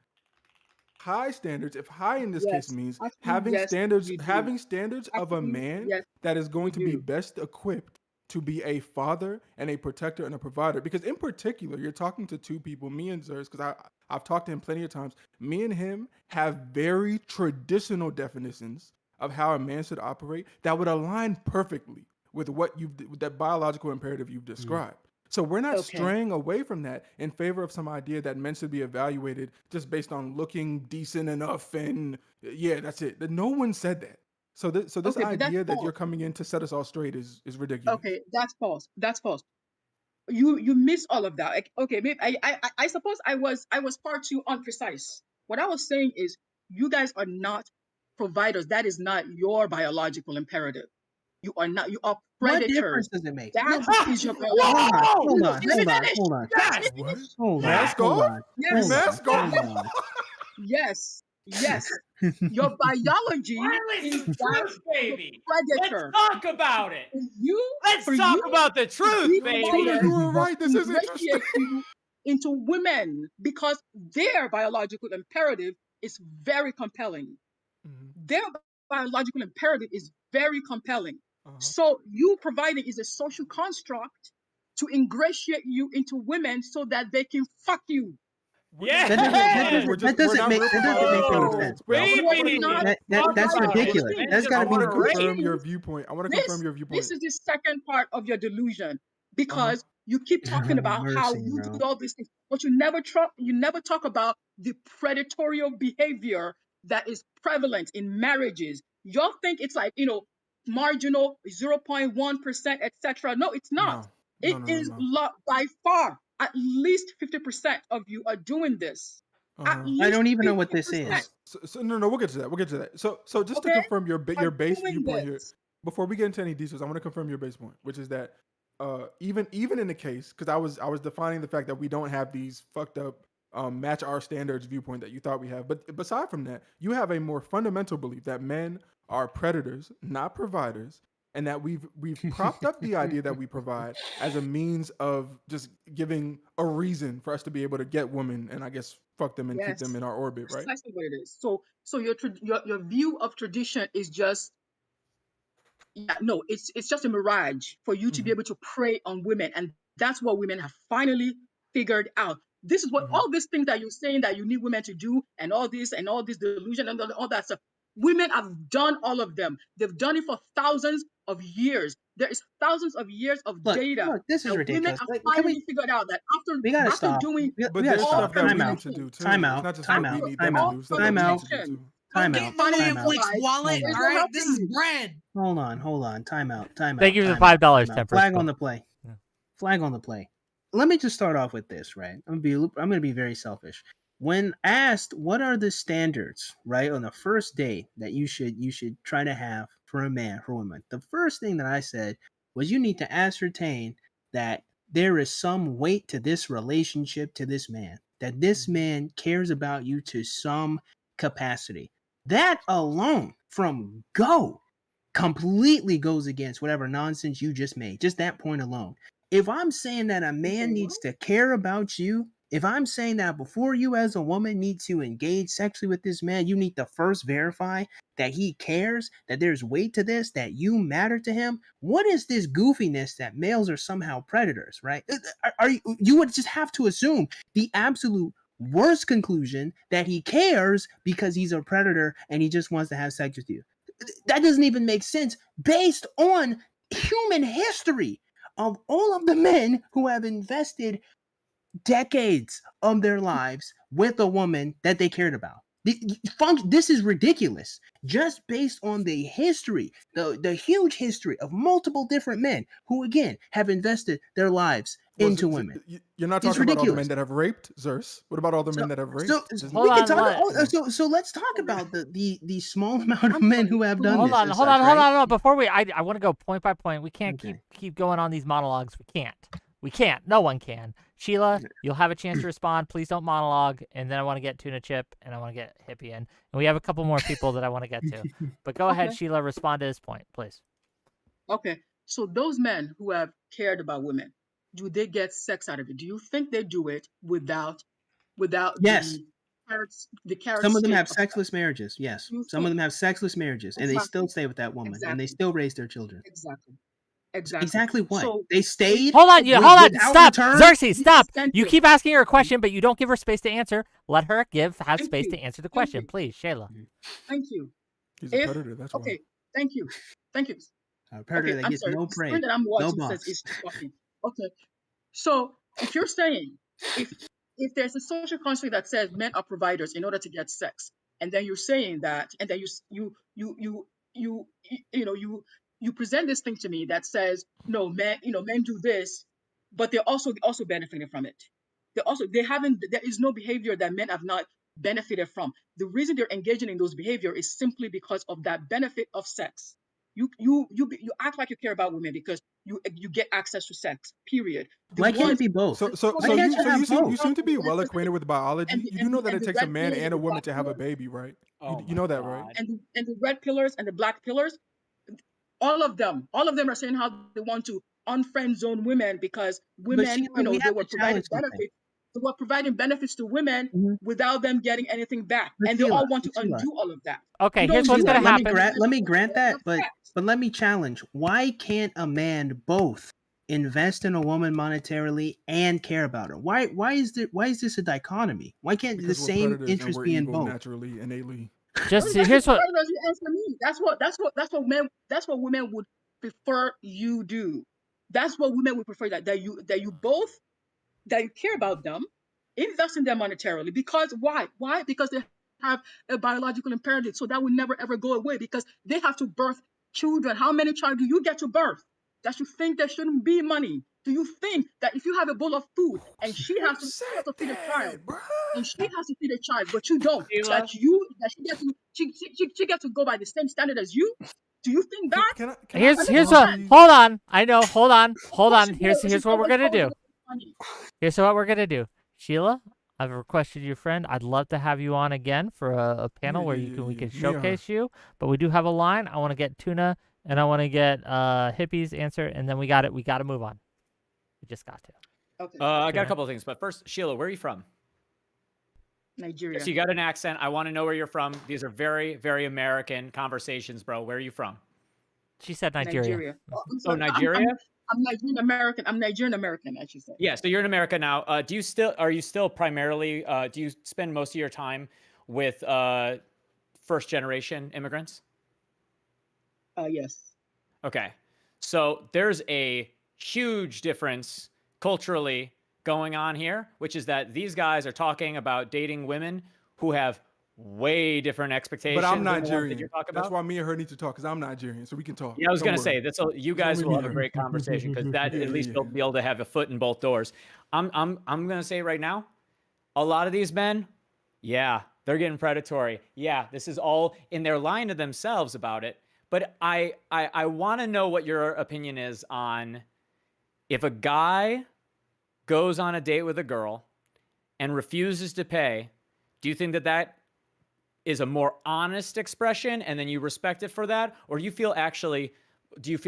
high standards. If high in this case yes, means actually, having yes, standards, you do. having standards of a Actually, man yes, that is going you to be do. best equipped to be a father and a protector and a provider. Because in particular, you're talking to two people, me and Zers, because I've talked to him plenty of times. Me and him have very traditional definitions of how a man should operate that would align perfectly with with that biological imperative you've described. So we're not Okay. straying away from that in favor of some idea that men should be evaluated just based on looking decent enough and yeah, that's it. No one said that. So this Okay, but that's idea that you're false. coming in to set us all straight is ridiculous. Okay, that's false. That's false. You miss all of that. Like, okay, maybe I suppose I was far too unprecise. What I was saying is you guys are not providers. That is not your biological imperative. You are not. You are What predators. difference does it make? That No, is your hold biological. on, hold No, on, let me hold on, finish. hold on, Let me Yes. What? finish. hold on, Mask hold off? on, Yes. hold on, Mask off? hold on. Yes. Yes. Your biology Finally, is some that truth, of a baby. predator. Let's talk about it. Let's For talk you about the to truth, be baby. Judah, you were right. This is ingratiate interesting. you into women because their biological imperative is very compelling. Their biological imperative is very compelling. So you providing is a social construct to ingratiate you into women so that they can fuck you. Yeah. That doesn't make any Oh, sense, bro. I You want to baby. confirm. Talk That's about it. ridiculous. Men That's just got to I be want to want to ridiculous. confirm your raise. viewpoint. I want to confirm your This viewpoint. is the second part of your delusion because you keep talking about how Mercy, you bro. do all these things, but you never talk about the predatorial behavior that is prevalent in marriages. Y'all think it's like, marginal 0.1%, etc. No, it's not. No, It is by far at least 50% of you are doing this. At Uh-huh. I least don't even know what this 50%. is. So no, we'll get to that. We'll get to that. So just to Okay, confirm your are base doing viewpoint here, this. before we get into any details, I want to confirm your base point, which is that even in the case, because I was defining the fact that we don't have these fucked up match our standards viewpoint that you thought we have. But aside from that, you have a more fundamental belief that men are predators, not providers, and that we've propped up the idea that we provide as a means of just giving a reason for us to be able to get women and I guess fuck them and keep them Yes, in our orbit, right? precisely what it is. So your view of tradition is just no, it's just a mirage for you to be Mhm. able to prey on women, and that's what women have finally figured out. This is what Mhm. all these things that you're saying that you need women to do, and all this delusion and all that stuff. Women have done all of them. They've done it for thousands of years. There is thousands of years of data Look, this is that women ridiculous. have Like, finally figured out that we gotta after stop. doing But We gotta there's all stuff stop. that Time we out. need to do too. Time It's out. not just Time what we out. need Time them to out. do. Stuff that Time we need out. to do too. Time Don't out. get Millie Time and out. Blake's wallet. Hold There's on. All no right, this helping is you. bread. Hold on. Time out. Thank you for the Time out. $5, Time out. Temper. Flag on the play. Yeah. Flag on the play. Let me just start off with this, right? I'm gonna be very selfish. When asked what are the standards, right, on the first date that you should try to have for a man, for a woman, the first thing that I said was you need to ascertain that there is some weight to this relationship, to this man, that this man cares about you to some capacity. That alone from go completely goes against whatever nonsense you just made. Just that point alone. If I'm saying that a man needs to care about you, if I'm saying that before you as a woman need to engage sexually with this man, you need to first verify that he cares, that there's weight to this, that you matter to him. What is this goofiness that males are somehow predators, right? Are you would just have to assume the absolute worst conclusion that he cares because he's a predator and he just wants to have sex with you. That doesn't even make sense based on human history of all of the men who have invested decades of their lives with a woman that they cared about. This is ridiculous. Just based on the history, the huge history of multiple different men who, again, have invested their lives into women. You're not It's talking about all the ridiculous. men that have raped, Zeus. What about all the men that have raped? So Just- Hold we can on, talk. So let's talk about the small amount of men who have done Hold this. on, and hold such, on, hold right? on. No, before I want to go point by point. We can't Okay. keep going on these monologues. We can't. No one can. Sheila, you'll have a chance to respond. Please don't monologue. And then I want to get Tuna Chip and I want to get Hippie in. And we have a couple more people that I want to get to. But go ahead, Okay. Sheila. Respond to his point, please. Okay, so those men who have cared about women, do they get sex out of it? Do you think they do it without Yes. the carrot Some of them stick have of sex? sexless marriages. Yes. You Some of think them have sexless marriages, and they still exactly, stay with that woman, and they exactly, still raise their children. exactly. Exactly what? So They if stayed Hold on, without stop. return? Xerxes, stop. Thank You you. keep asking her a question, but you don't give her space to answer. Let her have Thank space you. to answer the Thank question, you. please, Shayla. Thank you. He's a predator. That's why. Okay, thank you. Thank you. A predator Okay, that I'm gets sorry. no The screen prey, that I'm no watching says box. it's talking. Okay, so if you're saying if there's a social construct that says men are providers in order to get sex, and then you're saying that, and then you present this thing to me that says no, men do this, but they're also benefiting from it. There is no behavior that men have not benefited from. The reason they're engaging in those behavior is simply because of that benefit of sex. You act like you care about women because you get access to sex. Period. Why can't it be both? Why can't you have both? you seem to be well acquainted with biology. You do know that and it the takes a red man pillars and a the woman black to have a pillars, baby, right? Oh You know that, right? and the red pillars and the black pillars, all of them are saying how they want to unfriend zone women because women, Sheila, we they have were to providing challenge something. benefits. They were providing benefits to women Mhm. without them getting anything back, But and they all want to Sheila, undo all of that. Okay, You here's don't what's do gonna anything happen. unless let me you grant that, have but sex. let me challenge. Why can't a man both invest in a woman monetarily and care about her? Why is this a dichotomy? Why can't Because the we're same predators and interest we're be in evil both? naturally, innately. Just That's here's what. what you answer me. That's what women would prefer you do. That's what women would prefer that you both that you care about them, invest in them monetarily. Because why? Why? Because they have a biological imperative, so that will never ever go away because they have to birth children, how many children do you get to birth? That you think there shouldn't be money? Do you think that if you have a bowl of food and she has to feed a child, and she has to feed a child, but you don't, Sheila? that she gets to go by the same standard as you? Do you think that? Here's what. Hold on. I know. Hold on. Here's She's what we're always gonna do. money. Here's what we're gonna do. Sheila, I've requested your friend. I'd love to have you on again for a panel where we can showcase you. But we do have a line. I want to get Tuna and I want to get Hippie's answer, and then we got it. We got to move on. We just got to. Okay. I got a couple of things, but first, Sheila, where are you from? Nigeria. So you got an accent. I want to know where you're from. These are very, very American conversations, bro. Where are you from? She said Nigeria. Oh, Nigeria? I'm Nigerian American. I'm Nigerian American, I should say. Yeah, so you're in America now. Are you still primarily, do you spend most of your time with first generation immigrants? Yes. Okay. So there's a huge difference culturally going on here, which is that these guys are talking about dating women who have way different expectations. But I'm than the ones that Nigerian. you're talking That's about. why me and her need to talk, because I'm Nigerian, so we can talk. Yeah, I was Don't gonna say worry. you guys Don't will worry. have a great conversation because that Yeah, at least yeah. you'll be able to have a foot in both doors. I'm gonna say right now, a lot of these men, yeah, they're getting predatory. Yeah, this is all in their line to themselves about it. But I want to know what your opinion is on if a guy goes on a date with a girl and refuses to pay. Do you think that is a more honest expression and then you respect it for that? Or do you feel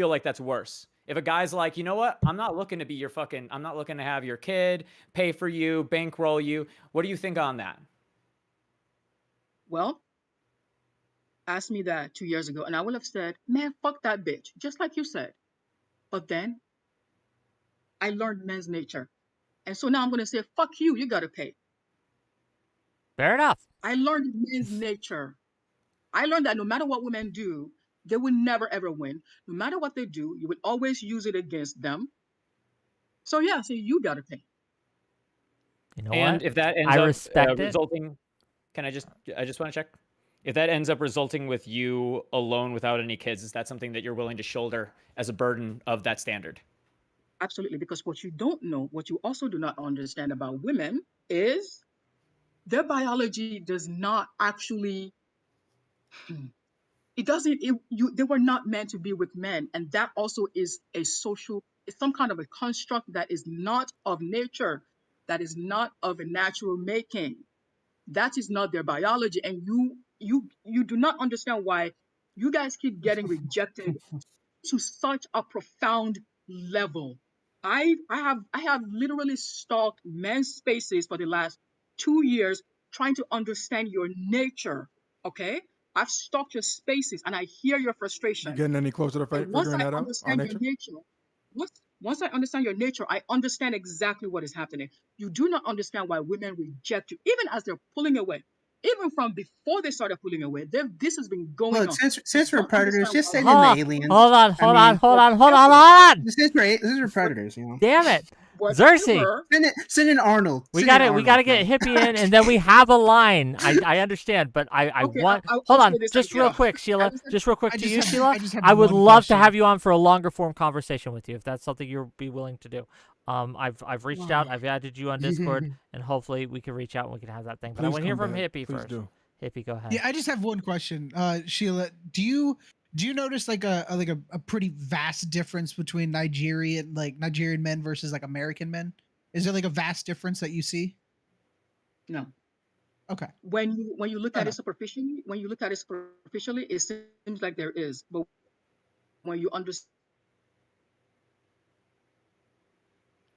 like that's worse? If a guy's like, you know what? I'm not looking to have your kid, pay for you, bankroll you. What do you think on that? Well, ask me that 2 years ago, and I would have said, man, fuck that bitch, just like you said. But then I learned men's nature. And so now I'm going to say, fuck you, you got to pay. Fair enough. I learned men's nature. I learned that no matter what women do, they will never ever win. No matter what they do, you will always use it against them. So yeah, so you got to pay. You know And what? if that ends I up respect it. resulting, I just want to check. If that ends up resulting with you alone without any kids, is that something that you're willing to shoulder as a burden of that standard? Absolutely, because what you don't know, what you also do not understand about women is their biology does not actually, they were not meant to be with men. And that also is it's some kind of a construct that is not of nature, that is not of a natural making. That is not their biology. And you do not understand why you guys keep getting rejected to such a profound level. I have literally stalked men's spaces for the last 2 years trying to understand your nature. Okay, I've stalked your spaces and I hear your frustration. You getting any closer to And once figuring I that out? Our understand your nature? nature, once I understand your nature, I understand exactly what is happening. You do not understand why women reject you, even as they're pulling away. Even from before they started pulling away, this has been going Look, on. since we're predators, just send in Hold the on, aliens. hold on. Since we're predators, you know. Damn it. Whatever. Xerxes. Send in Arnold. We Send in gotta Arnold, get bro. Hippie in, and then we have a line. I understand, but I Okay, want. I'll Hold on, say this just idea. real quick, Sheila. Just real quick I to just you, have- Sheila. I just have I would one love to question. have you on for a longer form conversation with you, if that's something you'd be willing to do. I've reached out. I've added you on Discord, and hopefully we can reach out and we can have that thing. But I Please want to hear come from back. Hippie Please first. do. Hippie, go ahead. Yeah, I just have one question, Sheila. Do you notice like a pretty vast difference between Nigerian men versus like American men? Is there like a vast difference that you see? No. Okay. When you look Fair at it superficially, it seems like there is. But when you understand,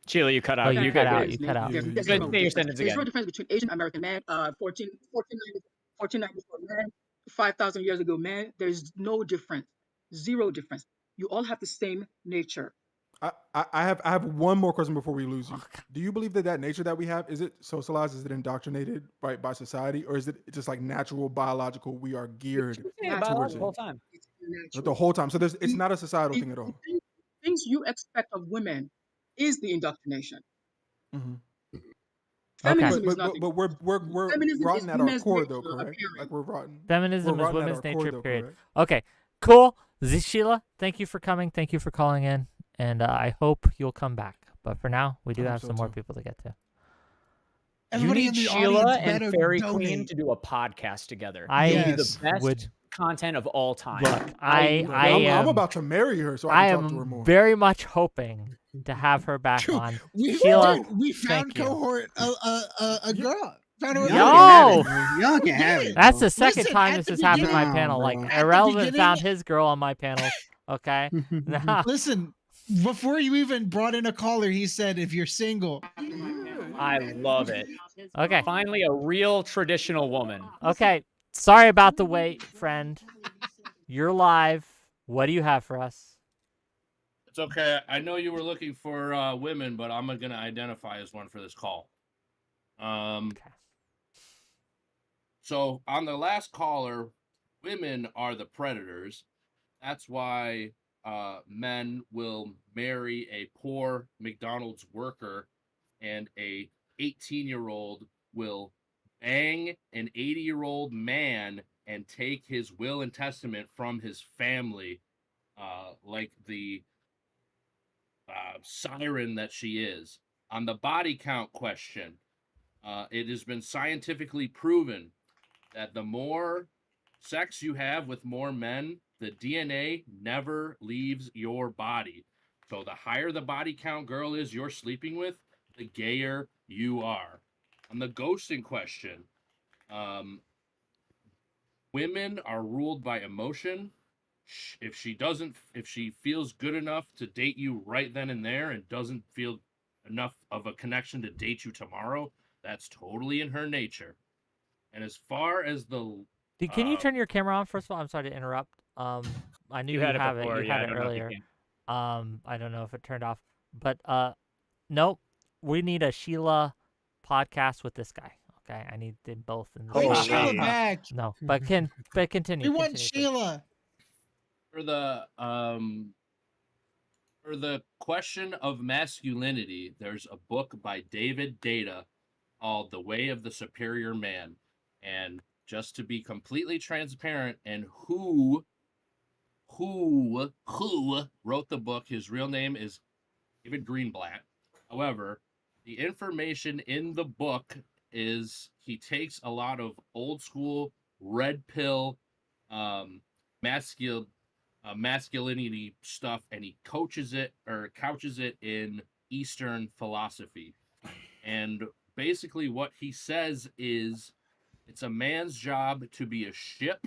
Sheila, you cut out. Oh, you You're cut good. out. Good. You cut out. there's Good. zero Say your difference. sentence There's no again. difference between Asian American man, 1494 man, 5,000 years ago man. There's no difference. Zero difference. You all have the same nature. I have one more question before we lose you. Do you believe that nature that we have, is it socialized, is it indoctrinated by society, or is it just like natural, biological, we are geared Yeah, towards the it whole time. It's natural. the whole time? So it's not a societal thing at all. Things you expect of women is the indoctrination. Mm-hmm. Feminism is not. But we're Feminism rotten is at our women's core nature though, correct? appearing. Like we're rotten. Feminism We're is rotten at women's our core, nature, though, period. correct? Okay, cool. Sheila, thank you for coming. Thank you for calling in, and I hope you'll come back. But for now, we do I hope have so some more too. people to get to. Everybody you in need the Sheila audience and better Fairy Queen donate. to do a podcast together. I It would be Yes. the best would content of all time. look. I I'm am about to marry her so I I can talk to her am more. very much hoping to have her back True. on. We Sheila, found thank you. cohort a girl. Found a Yo! Y'all can have it, bro. Y'all can have it. That's bro. the second Listen, time at this the has happened in my beginning- panel. Nah, Like bro. At the Irrelevant beginning- found his girl on my panels. Okay. Now, Listen, before you even brought in a caller, he said, "If you're single." I love it. okay. Finally, a real traditional woman. Okay. Sorry about the wait, friend. You're live. What do you have for us? It's okay. I know you were looking for women, but I'm gonna identify as one for this call. Okay. So on the last caller, women are the predators. That's why men will marry a poor McDonald's worker, and a 18-year-old will bang an 80-year-old man and take his will and testament from his family, like the siren that she is. On the body count question, it has been scientifically proven that the more sex you have with more men, the DNA never leaves your body. So the higher the body count girl is you're sleeping with, the gayer you are. On the ghosting question, women are ruled by emotion. If she feels good enough to date you right then and there and doesn't feel enough of a connection to date you tomorrow, that's totally in her nature. And as far as the Can you turn your camera on first of all? I'm sorry to interrupt. I knew you had it have before, it. You yeah, had I it don't know if you earlier. can. I don't know if it turned off, but nope. We need a Sheila podcast with this guy. Okay, I need them both in the Bring Oh, same Sheila wait. back. No, but continue. We want continue, please. Sheila. for the question of masculinity, there's a book by David Data called The Way of the Superior Man. And just to be completely transparent, and who wrote the book, his real name is David Greenblatt. However, the information in the book is he takes a lot of old school red pill masculinity stuff, and he couches it in Eastern philosophy. And basically what he says is it's a man's job to be a ship,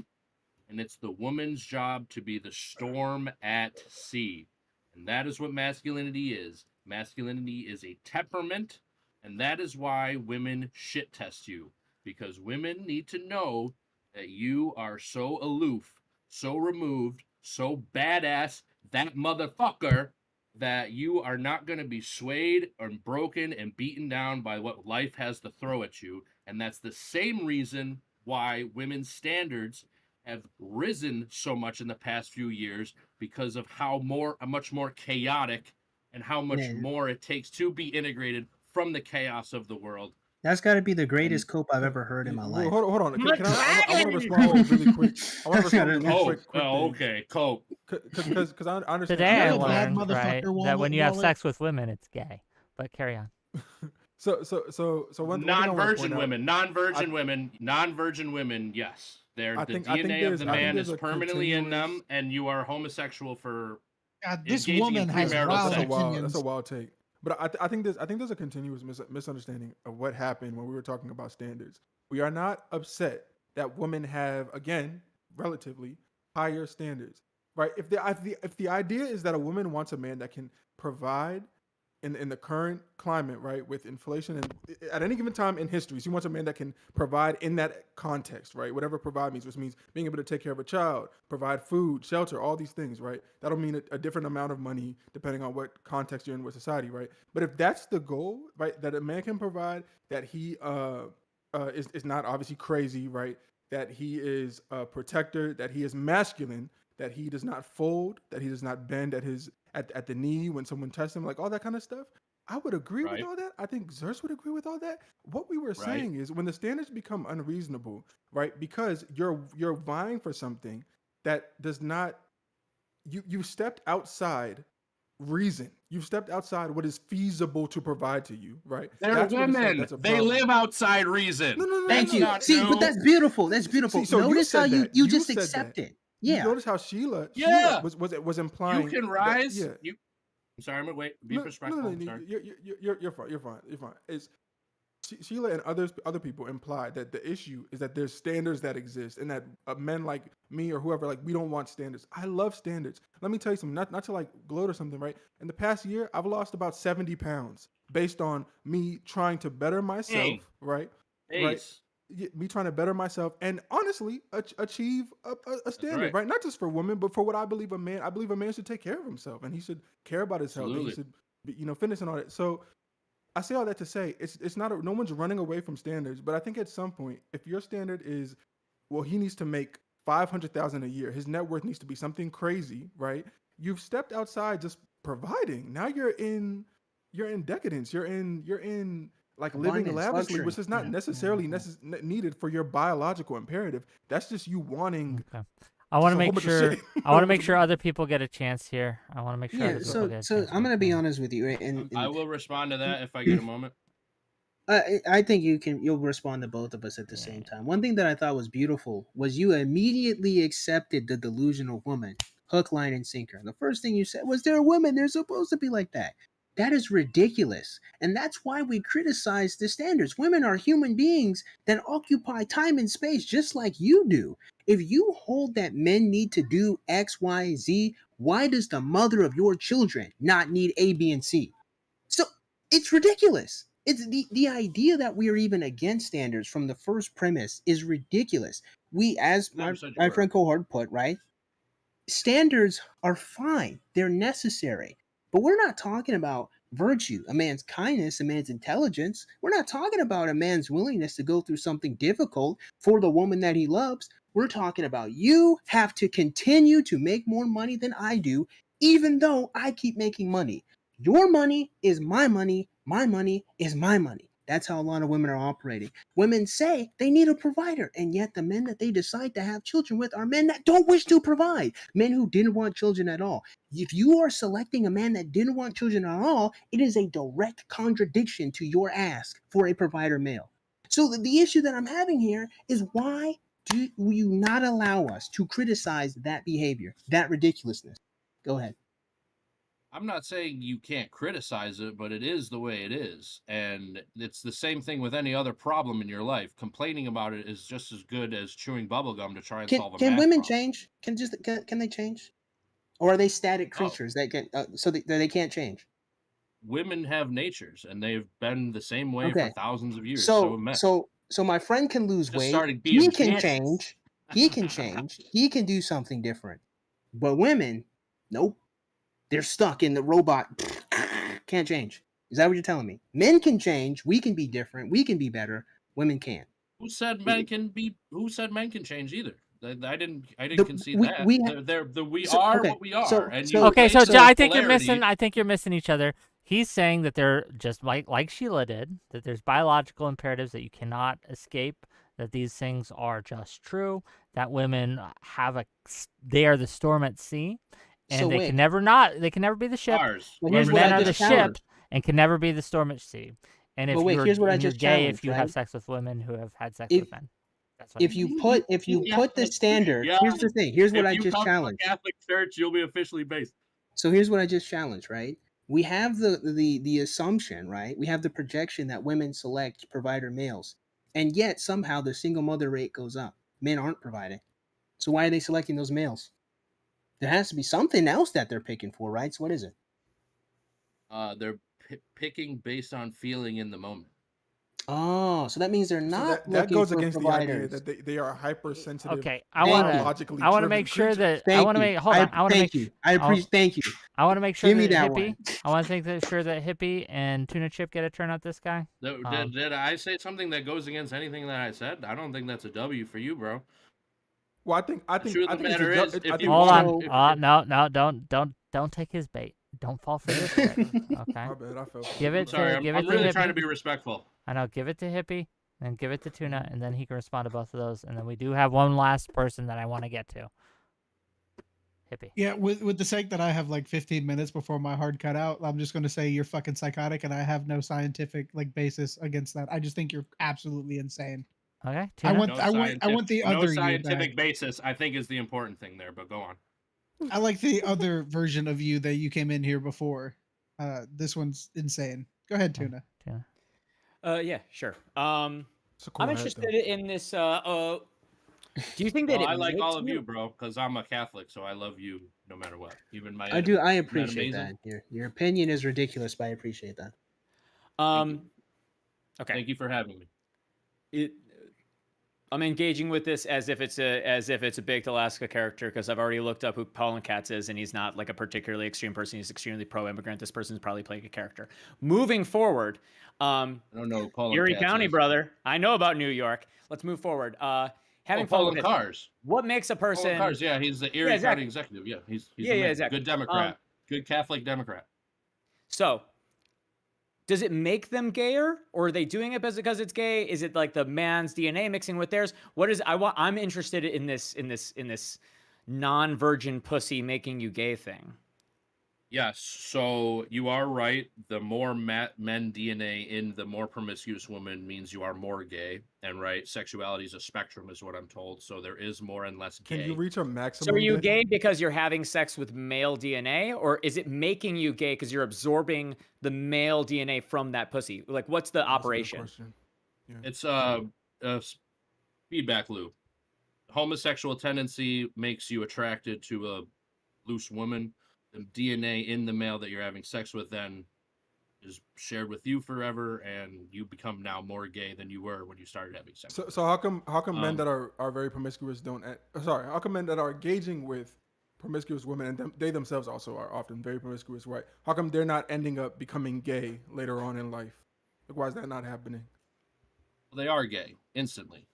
and it's the woman's job to be the storm at sea. And that is what masculinity is. Masculinity is a temperament, and that is why women shit test you. Because women need to know that you are so aloof, so removed, so badass, that motherfucker, that you are not going to be swayed or broken and beaten down by what life has to throw at you. And that's the same reason why women's standards have risen so much in the past few years, because of how much more chaotic and how much Man. more it takes to be integrated from the chaos of the world. That's got to be the greatest cope I've ever heard in my life. Hold on. Not I want to dragging! respond really quick. I want to respond Oh, really quick. okay, cope. Because I understand. Today I You're a bad learned right motherfucker, that when you have Waller. sex with women, it's gay. But carry on. So one thing I wanna Non-virgin point out- women, non-virgin women, yes. The I think DNA of the man there's is a permanently in them, continuous- and you are homosexual for God, this engaging in woman has premarital wild sex. opinions. That's a wild take. But I think there's a continuous misunderstanding of what happened when we were talking about standards. We are not upset that women have, again, relatively higher standards, right? If the idea is that a woman wants a man that can provide in the current climate, right, with inflation and at any given time in history, she wants a man that can provide in that context, right? Whatever provide means, which means being able to take care of a child, provide food, shelter, all these things, right? That'll mean a different amount of money depending on what context you're in with society, right? But if that's the goal, right, that a man can provide, that he is not obviously crazy, right? That he is a protector, that he is masculine, that he does not fold, that he does not bend at the knee when someone tests him, like all that kind of stuff. I would agree with Right. all that. I think Zerst would agree with all that. What we were Right. saying is when the standards become unreasonable, right? Because you're vying for something that does not you stepped outside reason. You've stepped outside what is feasible to provide to you, right? They're That's what it says. women. That's a They problem. live outside reason. No. Thank That's you. not See, new. but that's beautiful. That's beautiful. See, so you Notice how said you that. you You just said that. accept it. You Yeah. notice how Sheila Yeah. was implying You can that- rise. yeah. I'm sorry. I'm gonna wait. Be No, respectful. no, I'm no, sorry. you're fine. You're fine. You're fine. It's Sheila and other people imply that the issue is that there's standards that exist, and that men like me or whoever, like, we don't want standards. I love standards. Let me tell you something. Not to like gloat or something, right? In the past year, I've lost about 70 pounds based on me trying to better myself, Dang. right? Ace. Me trying to better myself and honestly achieve a standard, right? Not just for women, but for what I believe a man. I believe a man should take care of himself, and he should care about his health. And he Absolutely. should, be, fitness and all that. So I say all that to say it's not no one's running away from standards, but I think at some point, if your standard is, well, he needs to make $500,000 a year, his net worth needs to be something crazy, right? You've stepped outside just providing. Now you're in decadence. You're in like living Abundance, lavishly, luxury. which is not Yeah. necessarily needed for your biological imperative. That's just you wanting. Okay. I want to a whole make bunch of sure. shit. I want to make sure other people get a chance here. I want to make sure. Yeah. other people So get a so chance I'm here. gonna be honest with you, and I will respond to that if I get a moment. I think you'll respond to both of us at the same time. One thing that I thought was beautiful was you immediately accepted the delusional woman, hook, line, and sinker. The first thing you said was, "There are women. They're supposed to be like that." That is ridiculous, and that's why we criticize the standards. Women are human beings that occupy time and space just like you do. If you hold that men need to do X, Y, Z, why does the mother of your children not need A, B, and C? So it's ridiculous. It's the idea that we are even against standards from the first premise is ridiculous. We, as Never said you my were. friend cohort put, right? Standards are fine. They're necessary. But we're not talking about virtue, a man's kindness, a man's intelligence. We're not talking about a man's willingness to go through something difficult for the woman that he loves. We're talking about you have to continue to make more money than I do, even though I keep making money. Your money is my money is my money. That's how a lot of women are operating. Women say they need a provider, and yet the men that they decide to have children with are men that don't wish to provide, men who didn't want children at all. If you are selecting a man that didn't want children at all, it is a direct contradiction to your ask for a provider male. So the issue that I'm having here is, why do you not allow us to criticize that behavior, that ridiculousness? Go ahead. I'm not saying you can't criticize it, but it is the way it is. And it's the same thing with any other problem in your life. Complaining about it is just as good as chewing bubblegum to try and solve a Can math women problem. change? Can they change? Or are they static No. creatures that can so they can't change? Women have natures, and they've been the same way for Okay. thousands of years. So have men. So my friend can lose Just weight. started He being can bitches. change. He can change. He can do something different. But women, nope. They're stuck in the robot. Can't change. Is that what you're telling me? Men can change. We can be different. We can be better. Women can't. Who said men can be? Who said men can change either? I didn't The- concede we- that. we we so- are okay, what we are, so- and so- you Okay, so place Joe, a I think you're polarity- missing. I think you're missing each other. He's saying that they're just like Sheila did, that there's biological imperatives that you cannot escape. That these things are just true. That women they are the storm at sea, and So they wait. can never be the ship. Stars. Well, And here's what men I are the just ship challenged. and can never be the storm at sea. And if But wait, you're, here's what I and you're just gay, if challenged, you have right? sex with women who have had sex If- with men. That's what If you put the standard, Yeah. here's the thing. Here's what If I you just come to a challenged. Catholic church, you'll be officially based. So here's what I just challenged, right? We have the assumption, right? We have the projection that women select provider males, and yet somehow the single mother rate goes up. Men aren't providing. So why are they selecting those males? There has to be something else that they're picking for, right? So what is it? They're picking based on feeling in the moment. Oh, so that means they're So not that looking goes for against the idea providers. that they are hypersensitive. Okay, Thank you. biologically I want to driven make sure creatures. that I want to make. Hold on. I want to make. Thank you. I appreciate. Thank you. I want to make sure Give me that that Hippie. one. I want to make sure that Hippie and Tuna Chip get a turn at this guy. Did I say something that goes against anything that I said? I don't think that's a W for you, bro. Well, I think truth of it's the matter a- is, I if think you Hold want- on. No, don't take his bait. Don't fall for this shit. Okay. My bad, I fell for Give it. it Sorry, to I'm give it to really Hippie. trying to be respectful. I know. Give it to Hippie, then give it to Tuna, and then he can respond to both of those. And then we do have one last person that I want to get to. hippie. Yeah, with the sake that I have like 15 minutes before my hard cut out, I'm just going to say you're fucking psychotic, and I have no scientific like basis against that. I just think you're absolutely insane. Okay, I Tuna? want I want the no other you scientific back. basis, I think, is the important thing there. But go on. I like the other version of you that you came in here before. This one's insane. Go ahead, Tuna. Tuna. Yeah, sure. It's a cool I'm hat, interested though. in this. Do you think that Well, it I like makes all of you, bro, because I'm a Catholic, so I love you no matter what. Even my I do. enemy. I Isn't that appreciate amazing? that. Your opinion is ridiculous, but I appreciate that. Thank you. Okay. Thank you for having me. I'm engaging with this as if it's a 𝕵𝖍𝖎𝖙 Alaska character, because I've already looked up who Paul and Katz is, and he's not like a particularly extreme person. He's extremely pro-immigrant. This person's probably playing a character. Moving forward, I don't know. Paul Erie and Katz County, is. brother. I know about New York. Let's move forward. Having fun Paul with and this. Cars. What makes a Paul person? and Cars. Yeah, he's the Erie exactly. County executive. Yeah, he's Yeah, the man. exactly. Good Democrat. Good Catholic Democrat. So, does it make them gayer, or are they doing it because it's gay? Is it like the man's DNA mixing with theirs? What is I'm interested in this non-virgin pussy making you gay thing. Yes, so you are right. The more men DNA in the more promiscuous woman means you are more gay. And right, sexuality is a spectrum, is what I'm told. So there is more and less gay. Can you reach a So maximum? are you then? gay because you're having sex with male DNA, or is it making you gay because you're absorbing the male DNA from that pussy? Like, what's the That's a good operation? question. Yeah. It's a feedback loop. Homosexual tendency makes you attracted to a loose woman. The DNA in the male that you're having sex with then is shared with you forever, and you become now more gay than you were when you started having sex. So how come men that are very promiscuous don't? Sorry, how come men that are engaging with promiscuous women and they themselves also are often very promiscuous, right? How come they're not ending up becoming gay later on in life? Like, why is that not happening? Well, they are gay instantly.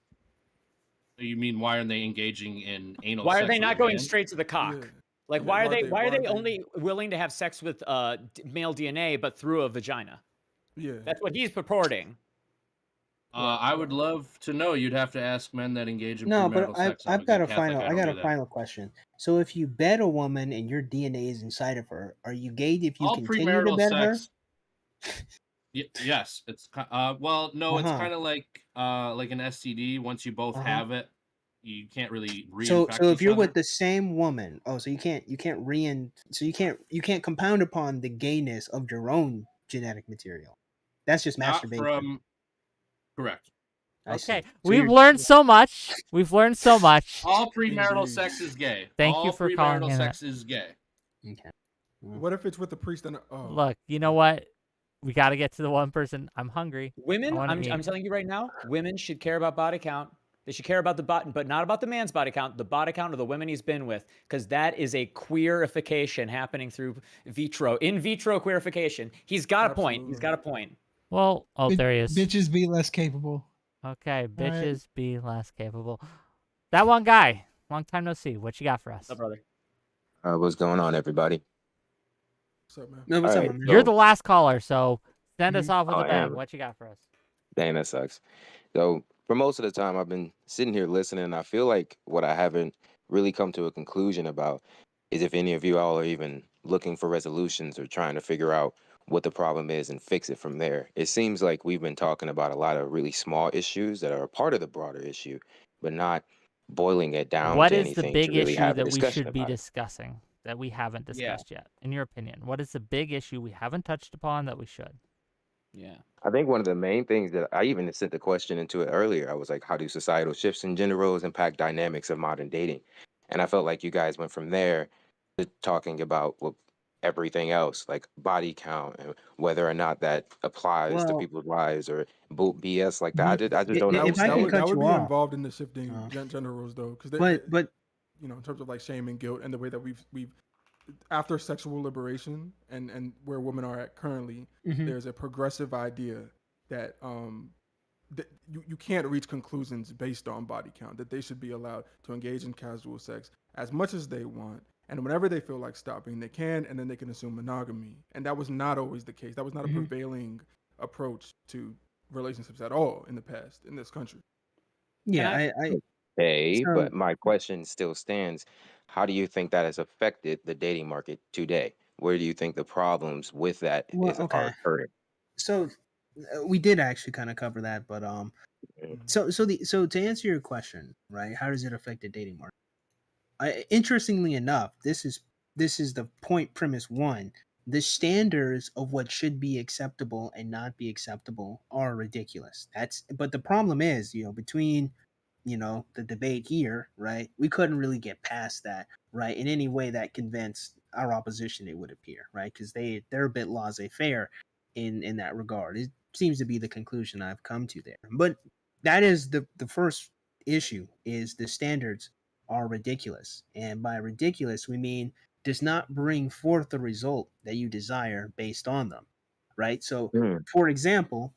You mean why aren't they engaging in anal? Why are sex they with not a going man? straight to the cock? Yeah. Like, Yeah, why are they why are they- only willing to have sex with male DNA but through a vagina? Yeah. That's what he's purporting. I would love to know. You'd have to ask men that engage in No, premarital but sex. I'm I've got good a Catholic, final. I don't got do a that. final question. So if you bed a woman and your DNA is inside of her, are you gay if you All continue to premarital bed her? sex. Yes, it's well, no, it's Uh-huh. kind of like an STD. Once you both Uh-huh. have it, you can't really So reinfect if each you're other. with the same woman, so you can't you can't compound upon the gayness of your own genetic material. That's just Not masturbation. from correct. I see. Okay, So we've you're- learned so much. We've learned so much. All premarital Indeed. sex is gay. Thank All you for premarital calling in sex is gay. Okay. What if it's with the priest and Look, you know what? We got to get to the one person. I'm hungry. Women, I wanna I'm eat. telling you right now, women should care about body count. They should care about the body, but not about the man's body count, the body count of the women he's been with, because that is a queerification happening through in vitro queerification. He's got a point. He's got a point. Well, oh, there he is. Bitches be less capable. Okay, right. bitches be less capable. That one guy. Long time no see. What you got for us? What's up, brother? What's going on, everybody? what's up, man? No, what's All up, right, man? You're the last caller, so send us off with Oh, a I bang. am. What you got for us? Dang, that sucks. So for most of the time, I've been sitting here listening, and I feel like what I haven't really come to a conclusion about is if any of you all are even looking for resolutions or trying to figure out what the problem is and fix it from there. It seems like we've been talking about a lot of really small issues that are a part of the broader issue, but not boiling it down What to is the anything big to really issue have a that we discussion should be about it. discussing that we haven't Yeah. discussed yet? In your opinion, what is the big issue we haven't touched upon that we should? Yeah. I think one of the main things that I even sent the question into it earlier, I was like, how do societal shifts in gender roles impact dynamics of modern dating? And I felt like you guys went from there to talking about everything else, like body count and whether or not that applies to Well, people's lives or BS like that. I just don't If understand. I can cut that would you be off. involved in the shifting gender roles, though, because But you know, in terms of like shame and guilt and the way that we've after sexual liberation and where women are at currently, Mhm. there's a progressive idea that that you can't reach conclusions based on body count, that they should be allowed to engage in casual sex as much as they want, and whenever they feel like stopping, they can, and then they can assume monogamy. And that was not always the case. That was not a prevailing approach to relationships at all in the past in this country. yeah, Okay, So but my question still stands. How do you think that has affected the dating market today? Where do you think the problems with that well, are okay. occurring? So we did actually kind of cover that, but Mhm. so to answer your question, right? How does it affect the dating market? Interestingly enough, this is the point premise one. The standards of what should be acceptable and not be acceptable are ridiculous. But the problem is, between the debate here, right? We couldn't really get past that, right? In any way that convinced our opposition, it would appear, right? Because they're a bit laissez-faire in that regard. It seems to be the conclusion I've come to there. But that is the first issue is the standards are ridiculous. And by ridiculous, we mean does not bring forth the result that you desire based on them, right? So, Mm, for example,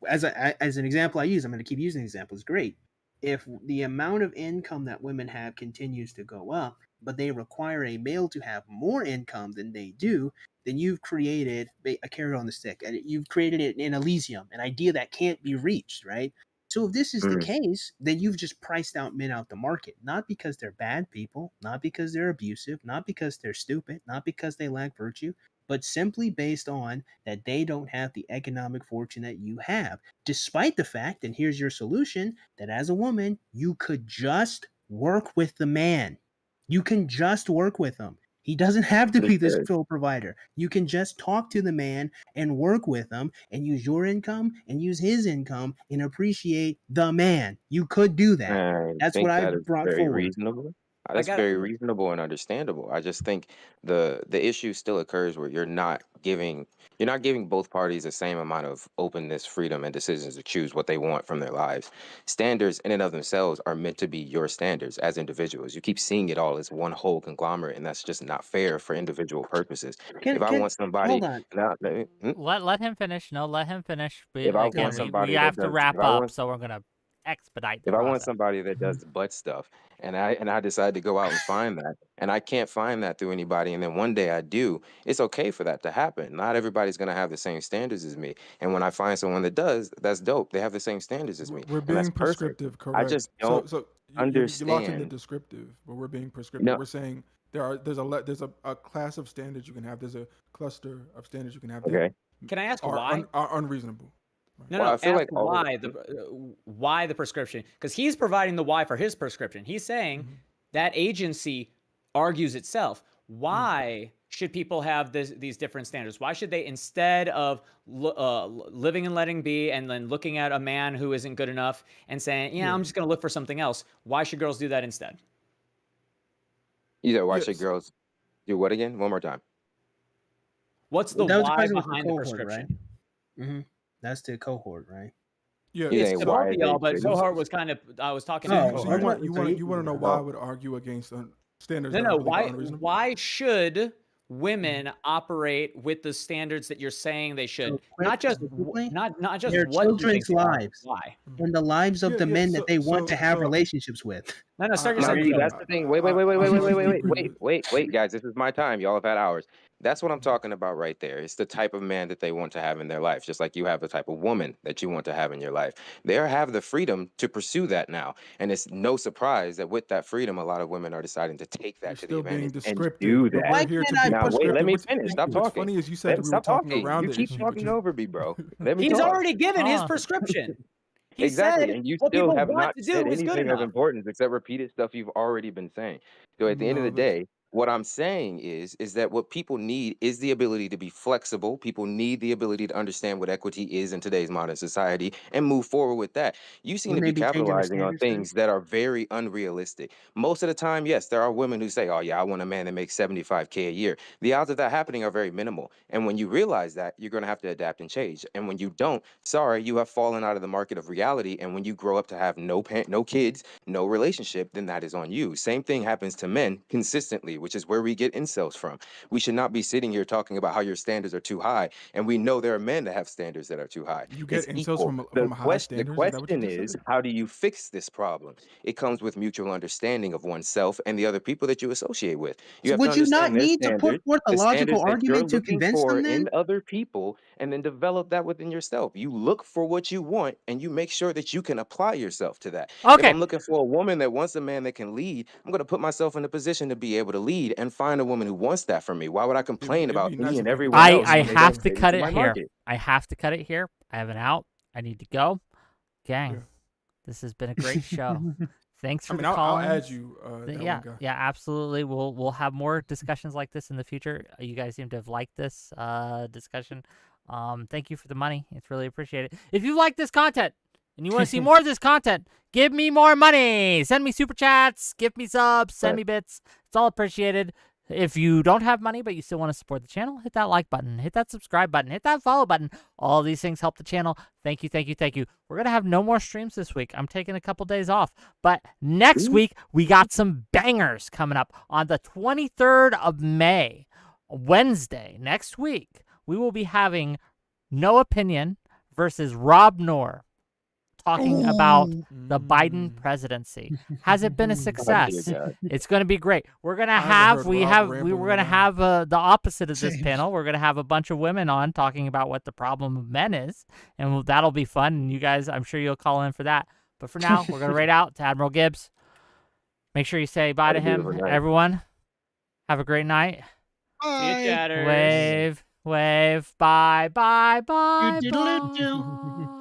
as an example I use, I'm going to keep using examples. Great. If the amount of income that women have continues to go up, but they require a male to have more income than they do, then you've created a carrot on the stick, and you've created an Elysium, an idea that can't be reached, right? So if this is the mm. case, then you've just priced out men out the market, not because they're bad people, not because they're abusive, not because they're stupid, not because they lack virtue, but simply based on that they don't have the economic fortune that you have, despite the fact, and here's your solution, that as a woman, you could just work with the man. You can just work with him. He doesn't have to be this Understood. full provider. You can just talk to the man and work with him and use your income and use his income and appreciate the man. You could do that. I That's what think that I've is brought very forward. reasonable. I That's got very reasonable and understandable. I just think the issue still occurs where you're not giving both parties the same amount of openness, freedom, and decisions to choose what they want from their lives. Standards in and of themselves are meant to be your standards as individuals. You keep seeing it all as one whole conglomerate, and that's just not fair for individual purposes. If I Can want somebody, hold on. now, Let him finish. No, let him finish. if I Again, want Okay. we somebody that have to does, if wrap I up, want so we're gonna expedite the if I want process. somebody that does butt stuff and I decide to go out and find that and I can't find that through anybody and then one day I do, it's okay for that to happen. Not everybody's gonna have the same standards as me. And when I find someone that does, that's dope. They have the same standards as me. We're And that's being perfect. prescriptive, I correct? just don't So you're locked into understand. descriptive, but we're being prescriptive. No, We're saying there's a class of standards you can have. There's a cluster of standards you can have that okay. Can I ask are why? are unreasonable. Right? No, Well, no. I feel Ask like all of why why the prescription? Because he's providing the why for his prescription. He's saying Mhm. that agency argues itself. Yeah. Why should people have these different standards? Why should they, instead of living and letting be, and then looking at a man who isn't good enough and saying, "Yeah, Yeah. I'm just going to look for something else"? Why should girls do that instead? either why should Yes. girls do what again? One more time. What's the That was the why question with the behind the cohort, right? prescription? That's the cohort, right? Yeah. You It's think to both why of y'all, they but shouldn't? Zohar was kind of, I was talking So to you Oh, so Zohar. you I want thought you so. want you want to know why I Oh, would argue against standards No, that I no. believe are Why unreasonable? why should Mhm. women operate with the standards that you're saying they should? So quickly, Not just their what you think children's they are, but lives why. Mhm. and the lives of Yeah, the yeah. men that So they want to so have so relationships with. No, start your I now sentence see, agree. over. that's the thing. Wait, wait, wait, wait, I wait, wait, wait, partially wait, agree with wait, it. wait, wait, guys. This is my time. Y'all have had hours. That's what I'm talking about right there. It's the type of man that they want to have in their life, just like you have the type of woman that you want to have in your life. They have the freedom to pursue that now. And it's no surprise that with that freedom, a lot of women are deciding to take You're that to the still being advantage and descriptive, do but that. we're Why here to can't I be Now, wait, let prescriptive. me What's finish. Stop what's talking. funny is you said that we were Stop talking talking. around You the keep issue, but talking you over me, bro. Let me He's talk. already given his Huh. prescription. He Exactly. said And you what still people have want not to said do is good anything of enough. importance except repeated stuff you've already been saying. So at the end of no, the let's day, what I'm saying is that what people need is the ability to be flexible. People need the ability to understand what equity is in today's modern society and move forward with that. You seem to Wouldn't they be be changing their capitalizing on standards then? things that are very unrealistic. Most of the time, yes, there are women who say, "Oh yeah, I want a man that makes 75K a year." The odds of that happening are very minimal. And when you realize that, you're going to have to adapt and change. And when you don't, sorry, you have fallen out of the market of reality. And when you grow up to have no kids, no relationship, then that is on you. Same thing happens to men consistently. which is where we get incels from. We should not be sitting here talking about how your standards are too high, and we know there are men that have standards that are too high. You get It's incels equal. from high The standards? Is that what you question just is, said? how do you fix this problem? It comes with mutual understanding of oneself and the other people that you associate with. You have to Would you not understand their need to put standards, forth a the logical standards that you're argument to looking convince for them then? in other people, and then develop that within yourself. You look for what you want, and you make sure that you can apply yourself to that. If Okay. I'm looking for a woman that wants a man that can lead, I'm going to put myself in a position to be able to lead and find a woman who wants that from me. Why would I complain It'd about be any nice and if you everyone could else I when they have don't to fit cut into it my here. market? I have to cut it here. I have an out. I need to go. Gang, Yeah. this has been a great show. Thanks for I mean, the I'll call. add you. That Yeah, one guy. yeah, absolutely. We'll have more discussions like this in the future. You guys seem to have liked this discussion. Thank you for the money. It's really appreciated. If you like this content and you want to see more of this content, give me more money. Send me super chats, give me subs, send me bits. It's all appreciated. If you don't have money but you still want to support the channel, hit that like button, hit that subscribe button, hit that follow button. All these things help the channel. Thank you, thank you, thank you. We're going to have no more streams this week. I'm taking a couple days off. But next week, we got some bangers coming up on the 23rd of May, Wednesday, next week. We will be having No Opinion versus Rob Noor talking about the Biden presidency. Has it been a success? God. It's going to be great. We're going to I haven't have heard we Rob have we rambling were going to in a have the opposite of this Same. panel. We're going to have a bunch of women on talking about what the problem of men is, and that'll be fun. And you guys, I'm sure you'll call in for that. But for now, we're going to rate out to Admiral Gibbs. Make sure you say bye Have to a beautiful him, night. everyone. Have a great night. See you, Bye. chatters. Wave, wave, bye, bye, bye, Do-do-do-do. bye.